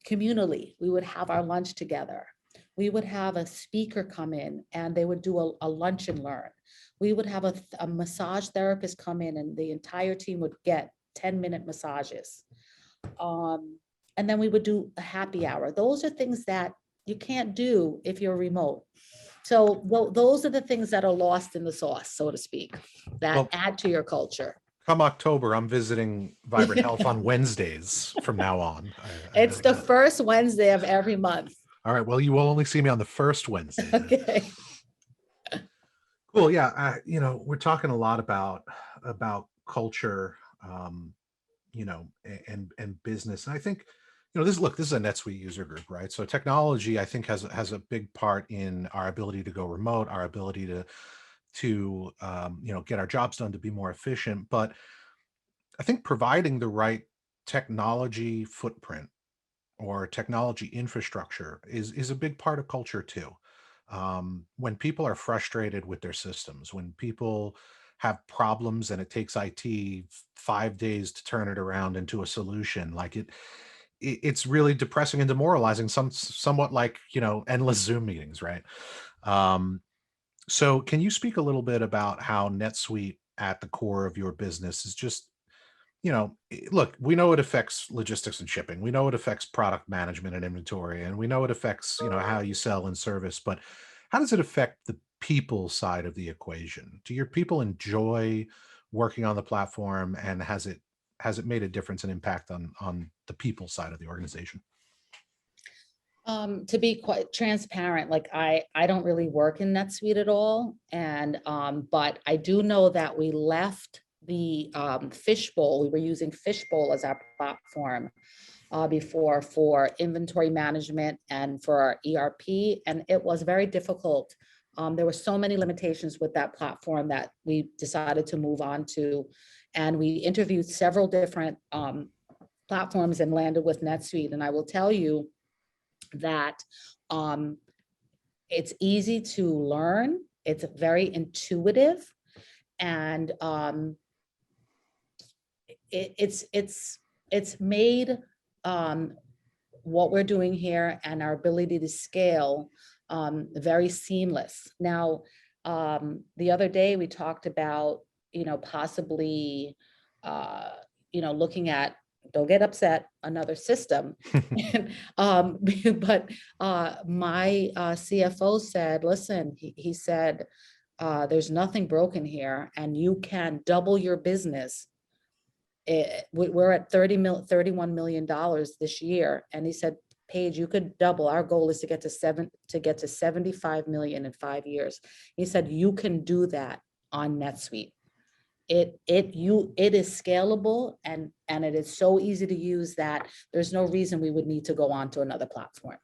communally. We would have our lunch together. We would have a speaker come in and they would do a lunch and learn. We would have a massage therapist come in and the entire team would get 10-minute massages. And then we would do a happy hour. Those are things that you can't do if you're remote. So those are the things that are lost in the sauce, so to speak, that add to your culture. Come October, I'm visiting Vibrant Health on Wednesdays from now on. It's the first Wednesday of every month. All right. Well, you will only see me on the first Wednesday. Okay. Cool. Yeah. You know, we're talking a lot about culture, you know, and business. And I think, you know, this is a NetSuite user group, right? So technology, I think, has a big part in our ability to go remote, our ability to you know, get our jobs done, to be more efficient. But I think providing the right technology footprint or technology infrastructure is a big part of culture too. When people are frustrated with their systems, when people have problems and it takes IT 5 days to turn it around into a solution, like it's really depressing and demoralizing, somewhat like, you know, endless Zoom meetings, right? So can you speak a little bit about how NetSuite at the core of your business is just, you know, look, we know it affects logistics and shipping. We know it affects product management and inventory, and we know it affects, you know, how you sell and service, but how does it affect the people side of the equation? Do your people enjoy working on the platform, and has it made a difference and impact on the people side of the organization? To be quite transparent, like I don't really work in NetSuite at all. And, but I do know that we left the Fishbowl. We were using Fishbowl as our platform before for inventory management and for our ERP. And it was very difficult. There were so many limitations with that platform that we decided to move on to. And we interviewed several different platforms and landed with NetSuite. And I will tell you that it's easy to learn. It's very intuitive, and it's made what we're doing here and our ability to scale very seamless. Now, the other day we talked about, you know, possibly, you know, looking at, don't get upset, another system. But my CFO said, listen, he said, there's nothing broken here and you can double your business. We're at $31 million this year. And he said, Paige, you could double. Our goal is to get to 75 million in 5 years. He said, you can do that on NetSuite. It is scalable and it is so easy to use that there's no reason we would need to go on to another platform.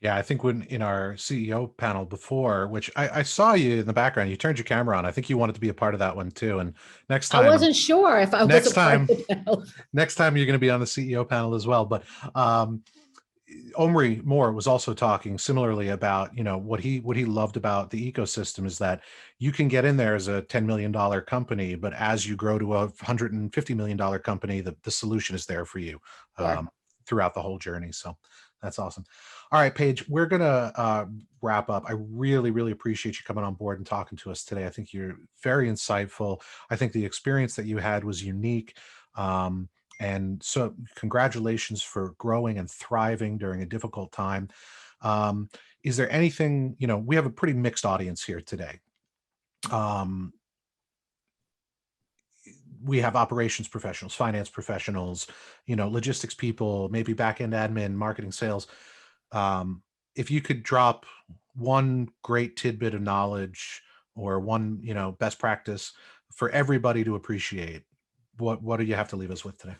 Yeah, I think when in our CEO panel before, which I saw you in the background, you turned your camera on. I think you wanted to be a part of that one too. And next I time, wasn't sure if I was next a part time, of the panel. next time you're going to be on the CEO panel as well. But Omri Moore was also talking similarly about, what he loved about the ecosystem is that you can get in there as a $10 million company, but as you grow to a $150 million company, the solution is there for you Sure. throughout the whole journey. So that's awesome. All right, Paige, we're gonna wrap up. I really, really appreciate you coming on board and talking to us today. I think you're very insightful. I think the experience that you had was unique. And so congratulations for growing and thriving during a difficult time. Is there anything, we have a pretty mixed audience here today. We have operations professionals, finance professionals, logistics people, maybe back-end admin, marketing, sales. If you could drop one great tidbit of knowledge or one, best practice for everybody to appreciate, what do you have to leave us with today?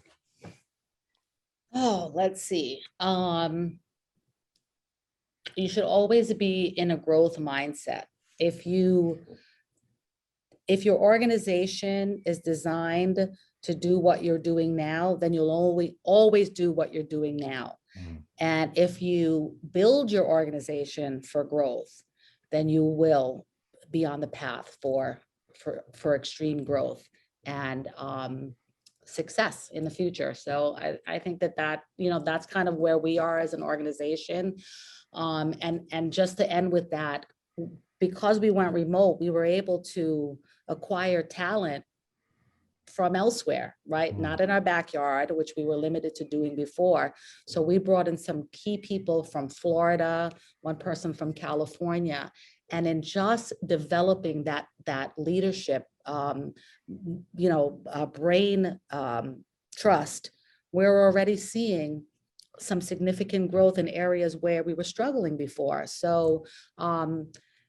Oh, let's see. You should always be in a growth mindset. If your organization is designed to do what you're doing now, then you'll always do what you're doing now. And if you build your organization for growth, then you will be on the path for extreme growth and success in the future. So I think that that's kind of where we are as an organization. And just to end with that, because we went remote, we were able to acquire talent from elsewhere, right? Not in our backyard, which we were limited to doing before. So we brought in some key people from Florida, one person from California, and in just developing that leadership, brain trust, we're already seeing some significant growth in areas where we were struggling before. So,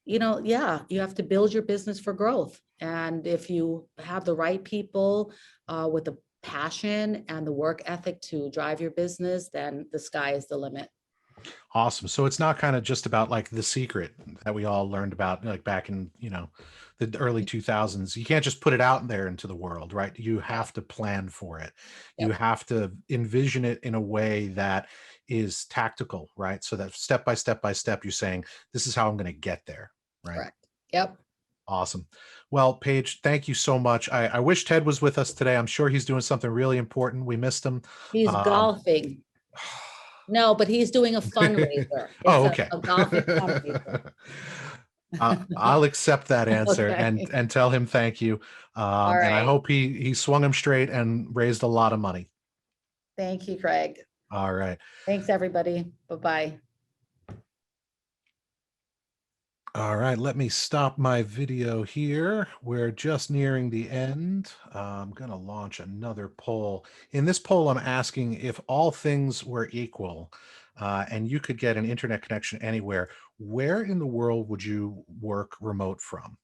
you have to build your business for growth. And if you have the right people with the passion and the work ethic to drive your business, then the sky is the limit. Awesome. So it's not kind of just about like The Secret that we all learned about like back in, the early 2000s. You can't just put it out there into the world, right? You have to plan for it. You have to envision it in a way that is tactical, right? So that step by step, you're saying, this is how I'm going to get there, right? Correct. Yep. Awesome. Well, Paige, thank you so much. I wish Ted was with us today. I'm sure he's doing something really important. We missed him. He's golfing. No, but he's doing a fundraiser. Okay. A golfing fundraiser. I'll accept that answer Okay. and tell him thank you. All And I right. hope he swung him straight and raised a lot of money. Thank you, Craig. All right. Thanks, everybody. Bye-bye. All right, let me stop my video here. We're just nearing the end. I'm going to launch another poll. In this poll, I'm asking if all things were equal and you could get an internet connection anywhere, where in the world would you work remote from?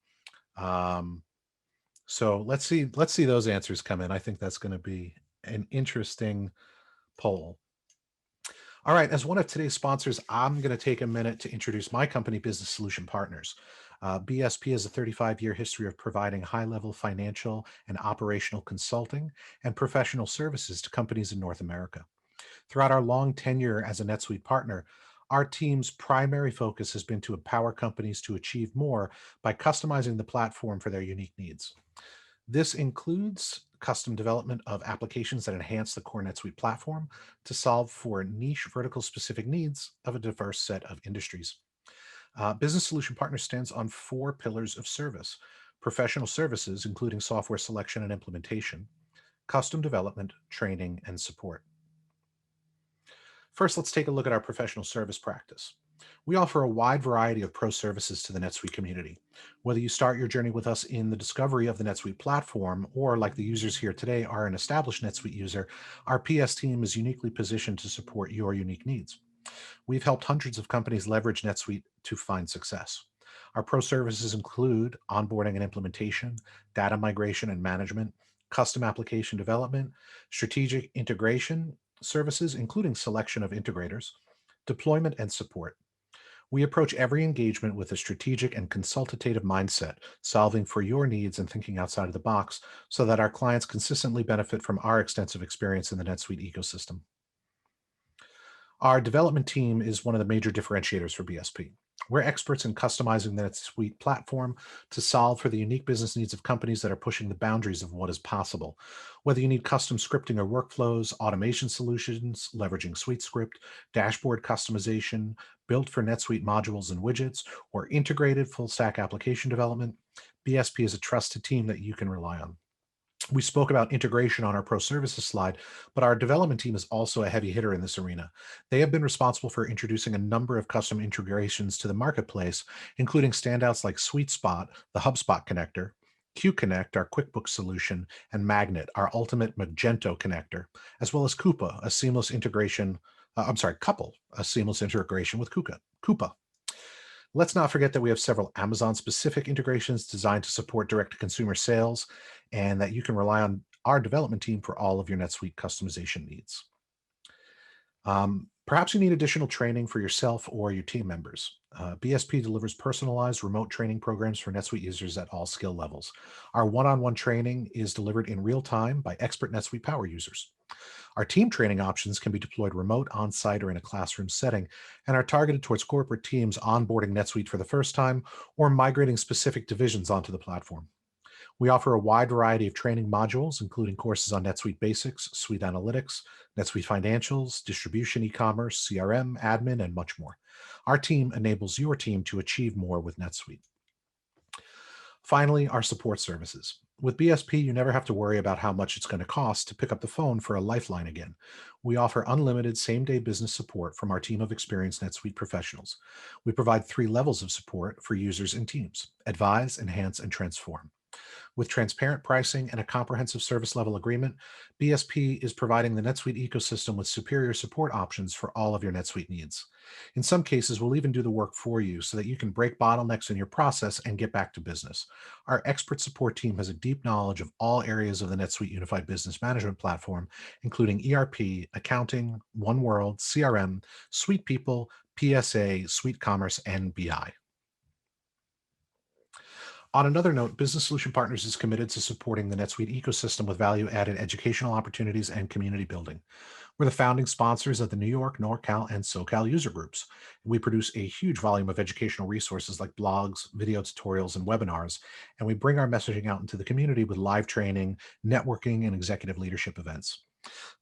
So let's see those answers come in. I think that's going to be an interesting poll. All right, as one of today's sponsors, I'm going to take a minute to introduce my company, Business Solution Partners. BSP has a 35-year history of providing high-level financial and operational consulting and professional services to companies in North America. Throughout our long tenure as a NetSuite partner, our team's primary focus has been to empower companies to achieve more by customizing the platform for their unique needs. This includes custom development of applications that enhance the core NetSuite platform to solve for niche vertical specific needs of a diverse set of industries. Business Solution Partners stands on 4 pillars of service: professional services, including software selection and implementation, custom development, training, and support. First, let's take a look at our professional service practice. We offer a wide variety of pro services to the NetSuite community. Whether you start your journey with us in the discovery of the NetSuite platform, or like the users here today are an established NetSuite user, our PS team is uniquely positioned to support your unique needs. We've helped hundreds of companies leverage NetSuite to find success. Our pro services include onboarding and implementation, data migration and management, custom application development, strategic integration services, including selection of integrators, deployment and support. We approach every engagement with a strategic and consultative mindset, solving for your needs and thinking outside of the box so that our clients consistently benefit from our extensive experience in the NetSuite ecosystem. Our development team is one of the major differentiators for BSP. We're experts in customizing the NetSuite platform to solve for the unique business needs of companies that are pushing the boundaries of what is possible. Whether you need custom scripting or workflows, automation solutions, leveraging SuiteScript, dashboard customization, built for NetSuite modules and widgets, or integrated full stack application development, BSP is a trusted team that you can rely on. We spoke about integration on our pro services slide, but our development team is also a heavy hitter in this arena. They have been responsible for introducing a number of custom integrations to the marketplace, including standouts like SuiteSpot, the HubSpot connector, QConnect, our QuickBooks solution, and Magnet, our ultimate Magento connector, as well as Coupa, a seamless integration. Couple, a seamless integration with Coupa. Let's not forget that we have several Amazon-specific integrations designed to support direct-to-consumer sales, and that you can rely on our development team for all of your NetSuite customization needs. Perhaps you need additional training for yourself or your team members. BSP delivers personalized remote training programs for NetSuite users at all skill levels. Our one-on-one training is delivered in real time by expert NetSuite power users. Our team training options can be deployed remote, on-site, or in a classroom setting, and are targeted towards corporate teams onboarding NetSuite for the first time or migrating specific divisions onto the platform. We offer a wide variety of training modules, including courses on NetSuite Basics, Suite Analytics, NetSuite Financials, Distribution, E-commerce, CRM, Admin, and much more. Our team enables your team to achieve more with NetSuite. Finally, our support services. With BSP, you never have to worry about how much it's going to cost to pick up the phone for a lifeline again. We offer unlimited same-day business support from our team of experienced NetSuite professionals. We provide 3 levels of support for users and teams: Advise, Enhance, and Transform. With transparent pricing and a comprehensive service level agreement, BSP is providing the NetSuite ecosystem with superior support options for all of your NetSuite needs. In some cases, we'll even do the work for you so that you can break bottlenecks in your process and get back to business. Our expert support team has a deep knowledge of all areas of the NetSuite Unified Business Management Platform, including ERP, accounting, One World, CRM, Suite People, PSA, SuiteCommerce, and BI. On another note, Business Solution Partners is committed to supporting the NetSuite ecosystem with value-added educational opportunities and community building. We're the founding sponsors of the New York, NorCal, and SoCal user groups. We produce a huge volume of educational resources like blogs, video tutorials, and webinars, and we bring our messaging out into the community with live training, networking, and executive leadership events.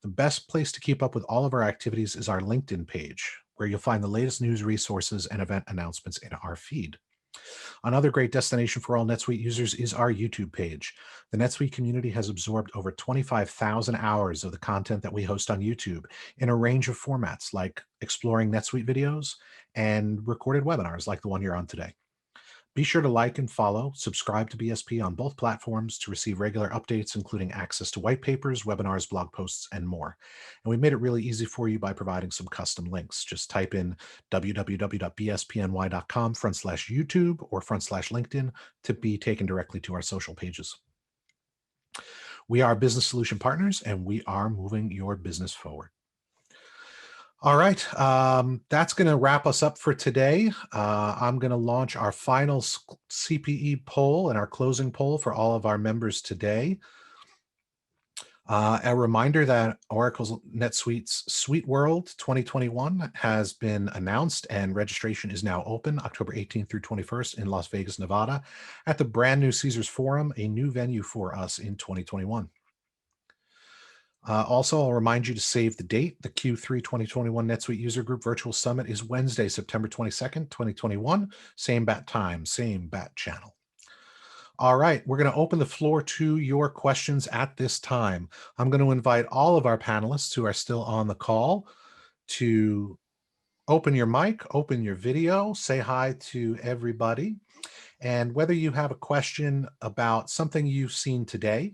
The best place to keep up with all of our activities is our LinkedIn page, where you'll find the latest news resources and event announcements in our feed. Another great destination for all NetSuite users is our YouTube page. The NetSuite community has absorbed over 25,000 hours of the content that we host on YouTube in a range of formats like exploring NetSuite videos and recorded webinars like the one you're on today. Be sure to like and follow, subscribe to BSP on both platforms to receive regular updates, including access to white papers, webinars, blog posts, and more. And we made it really easy for you by providing some custom links. Just type in www.bspny.com/YouTube or /LinkedIn to be taken directly to our social pages. We are Business Solution Partners, and we are moving your business forward. All right, that's going to wrap us up for today. I'm going to launch our final CPE poll and our closing poll for all of our members today. A reminder that Oracle's NetSuite's Suite World 2021 has been announced and registration is now open October 18th through 21st in Las Vegas, Nevada at the brand new Caesars Forum, a new venue for us in 2021. Also, I'll remind you to save the date. The Q3 2021 NetSuite User Group Virtual Summit is Wednesday, September 22nd, 2021. Same bat time, same bat channel. All right, we're going to open the floor to your questions at this time. I'm going to invite all of our panelists who are still on the call to open your mic, open your video, say hi to everybody. And whether you have a question about something you've seen today,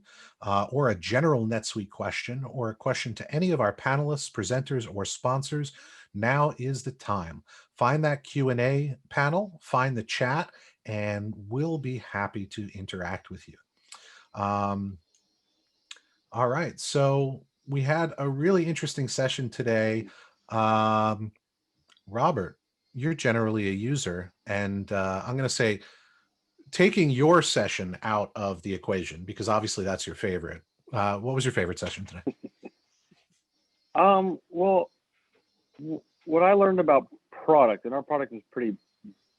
or a general NetSuite question, or a question to any of our panelists, presenters, or sponsors, now is the time. Find that Q&A panel, find the chat, and we'll be happy to interact with you. All right, so we had a really interesting session today. Robert, you're generally a user, and I'm going to say, taking your session out of the equation, because obviously that's your favorite. What was your favorite session today? Well, what I learned about product, and our product is pretty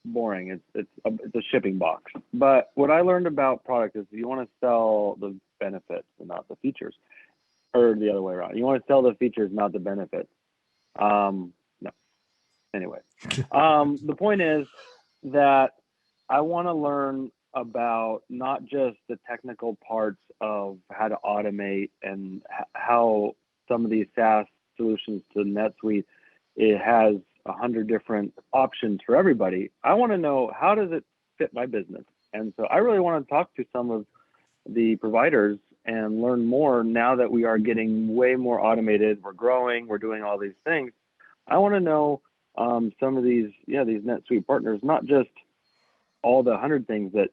boring. It's a shipping box. But what I learned about product is you want to sell the benefits and not the features, or the other way around. You want to sell the features, not the benefits. No. Anyway, the point is that I want to learn about not just the technical parts of how to automate and how some of these SaaS solutions to NetSuite, it has 100 different options for everybody. I want to know, how does it fit my business? And so I really want to talk to some of the providers and learn more now that we are getting way more automated. We're growing, we're doing all these things. I want to know some of these NetSuite partners, not just all the 100 things that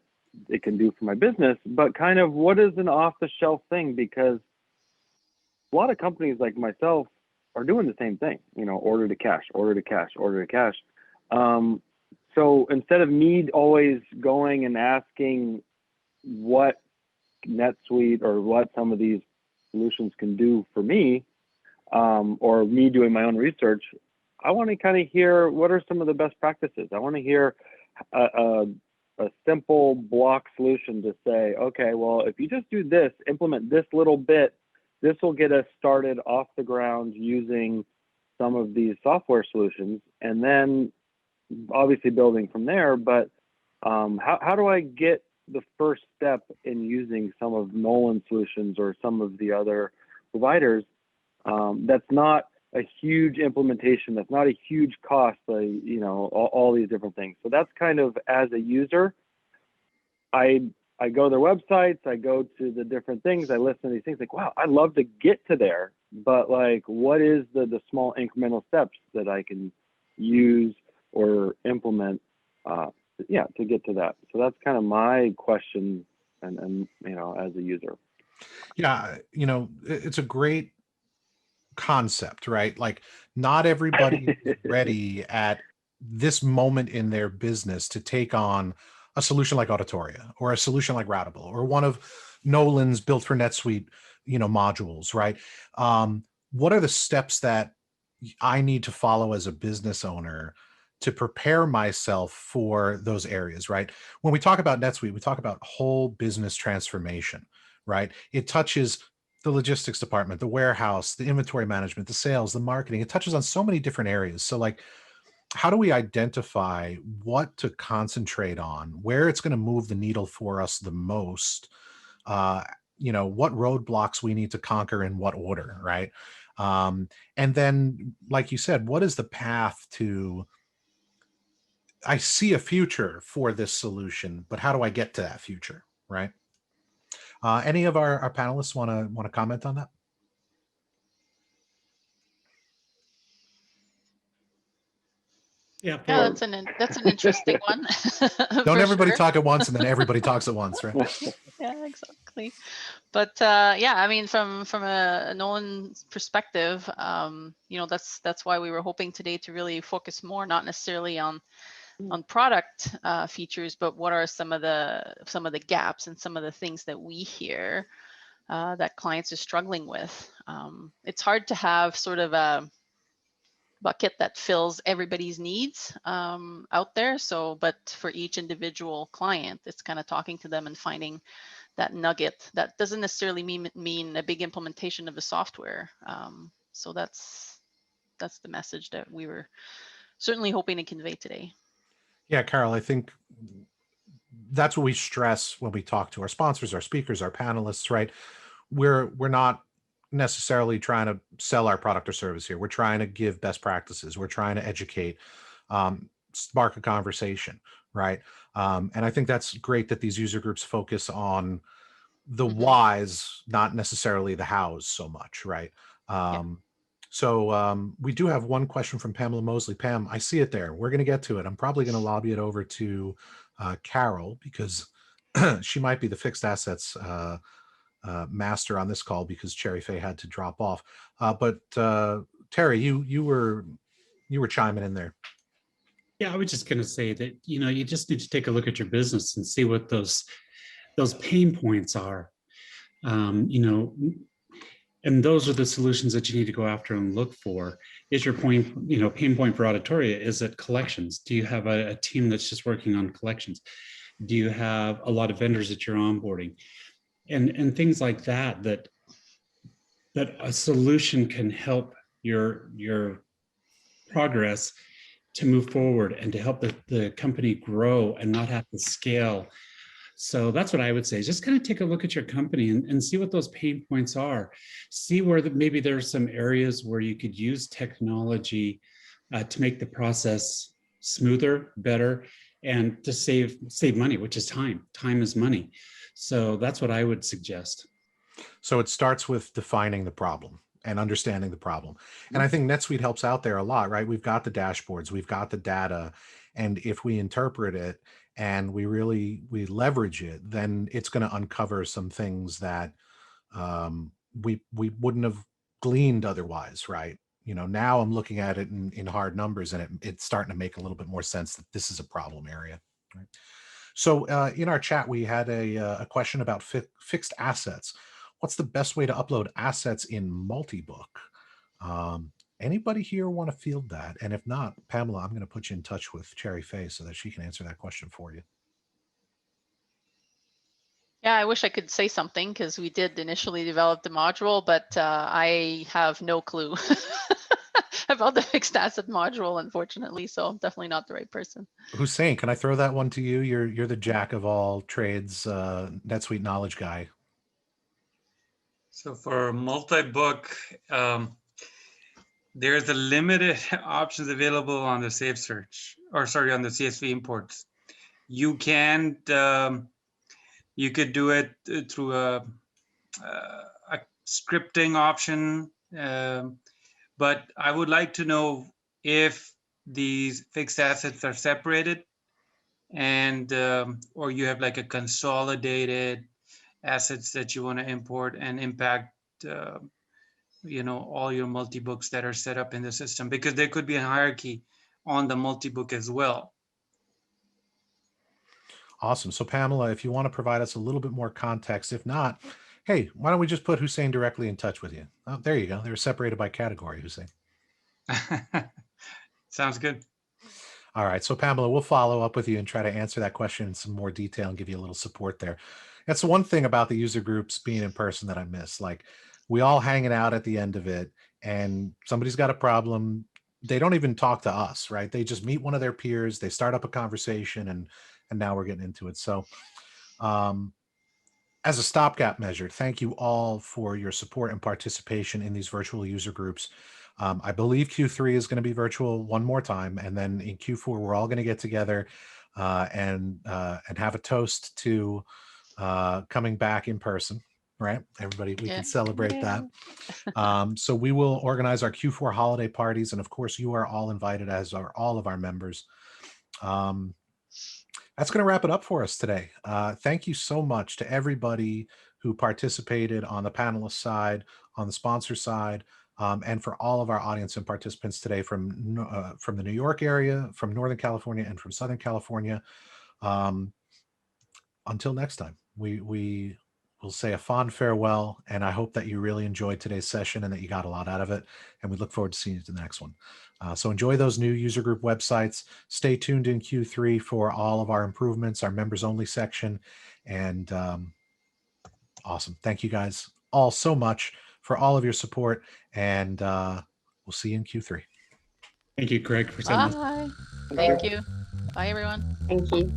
it can do for my business, but kind of what is an off-the-shelf thing, because a lot of companies like myself are doing the same thing, order to cash, order to cash, order to cash. So instead of me always going and asking what NetSuite or what some of these solutions can do for me, or me doing my own research, I want to kind of hear what are some of the best practices. I want to hear a simple block solution to say, okay, well, if you just do this, implement this little bit, this will get us started off the ground using some of these software solutions, and then obviously building from there. But how do I get the first step in using some of Nolan solutions or some of the other providers? That's not a huge implementation, that's not a huge cost, all these different things. So that's kind of, as a user, I go to their websites, I go to the different things, I listen to these things, like, wow, I'd love to get to there, but like, what is the small incremental steps that I can use or implement, to get to that? So that's kind of my question, and as a user. Yeah, it's a great concept, right? Like, not everybody is ready at this moment in their business to take on a solution like Auditoria or a solution like Routable or one of Nolan's built for NetSuite, modules, right? What are the steps that I need to follow as a business owner to prepare myself for those areas, right? When we talk about NetSuite, we talk about whole business transformation, right? It touches the logistics department, the warehouse, the inventory management, the sales, the marketing. It touches on so many different areas. So like, how do we identify what to concentrate on, where it's going to move the needle for us the most? What roadblocks we need to conquer in what order, right? And then, like you said, what is the path to, I see a future for this solution, but how do I get to that future, right? Any of our panelists want to comment on that? Yeah, that's an interesting one. Don't everybody sure. talk at once and then everybody talks at once, right? Yeah, exactly. But I mean, from a Nolan perspective, that's why we were hoping today to really focus more, not necessarily on product features, but what are some of the gaps and some of the things that we hear that clients are struggling with. It's hard to have sort of a bucket that fills everybody's needs out there. So, but for each individual client, it's kind of talking to them and finding that nugget that doesn't necessarily mean a big implementation of the software. So that's the message that we were certainly hoping to convey today. Yeah, Carole, I think that's what we stress when we talk to our sponsors, our speakers, our panelists, right? We're not necessarily trying to sell our product or service here. We're trying to give best practices. We're trying to educate, spark a conversation, right? And I think that's great that these user groups focus on the whys, not necessarily the hows so much, right? So we do have one question from Pamela Mosley. Pam, I see it there. We're going to get to it. I'm probably going to lobby it over to Carole, because she might be the fixed assets master on this call, because Cherry Fay had to drop off. But Terry, you were chiming in there. Yeah, I was just going to say that, you just need to take a look at your business and see what those pain points are. And those are the solutions that you need to go after and look for. Is your pain point for Auditoria, is it collections? Do you have a team that's just working on collections? Do you have a lot of vendors that you're onboarding? And things like that a solution can help your progress to move forward and to help the company grow and not have to scale. So that's what I would say, is just kind of take a look at your company and see what those pain points are. See where maybe there's some areas where you could use technology to make the process smoother, better, and to save money, which is time. Time is money. So that's what I would suggest. So it starts with defining the problem and understanding the problem. And I think NetSuite helps out there a lot, right? We've got the dashboards, we've got the data, and if we interpret it and we leverage it, then it's going to uncover some things that we wouldn't have gleaned otherwise, right? Now I'm looking at it in hard numbers, and it's starting to make a little bit more sense that this is a problem area, right? So in our chat, we had a question about fixed assets. What's the best way to upload assets in multi-book? Anybody here want to field that? And if not, Pamela, I'm going to put you in touch with Cherry Faye so that she can answer that question for you. Yeah, I wish I could say something, because we did initially develop the module, but I have no clue about the fixed asset module, unfortunately. So I'm definitely not the right person. Hussein, can I throw that one to you? You're the jack of all trades, NetSuite knowledge guy. So for multi-book, there's a limited options available on the Safe Search, on the CSV imports. You can, you could do it through a scripting option, but I would like to know if these fixed assets are separated, and or you have like a consolidated assets that you want to import and impact all your multi-books that are set up in the system, because there could be a hierarchy on the multi-book as well. Awesome. So Pamela, if you want to provide us a little bit more context, if not, hey, why don't we just put Hussein directly in touch with you? Oh, there you go. They're separated by category, Hussein. Sounds good. All right. So Pamela, we'll follow up with you and try to answer that question in some more detail and give you a little support there. That's the one thing about the user groups being in person that I miss. Like, we all hanging out at the end of it, and somebody's got a problem. They don't even talk to us, right? They just meet one of their peers, they start up a conversation, and now we're getting into it. So as a stopgap measure, thank you all for your support and participation in these virtual user groups. I believe Q3 is going to be virtual one more time, and then in Q4 we're all going to get together and have a toast to coming back in person, right? Everybody, we can celebrate that. So we will organize our Q4 holiday parties, and of course you are all invited, as are all of our members. That's going to wrap it up for us today. Thank you so much to everybody who participated on the panelist side, on the sponsor side, and for all of our audience and participants today from the New York area, from Northern California, and from Southern California. Until next time, we will say a fond farewell, and I hope that you really enjoyed today's session and that you got a lot out of it, and we look forward to seeing you to the next one. So enjoy those new user group websites. Stay tuned in Q3 for all of our improvements, our members only section, and awesome. Thank you guys all so much for all of your support, and we'll see you in Q3. Thank you, Craig, for sending this. Bye. Thank you. Bye, everyone. Thank you.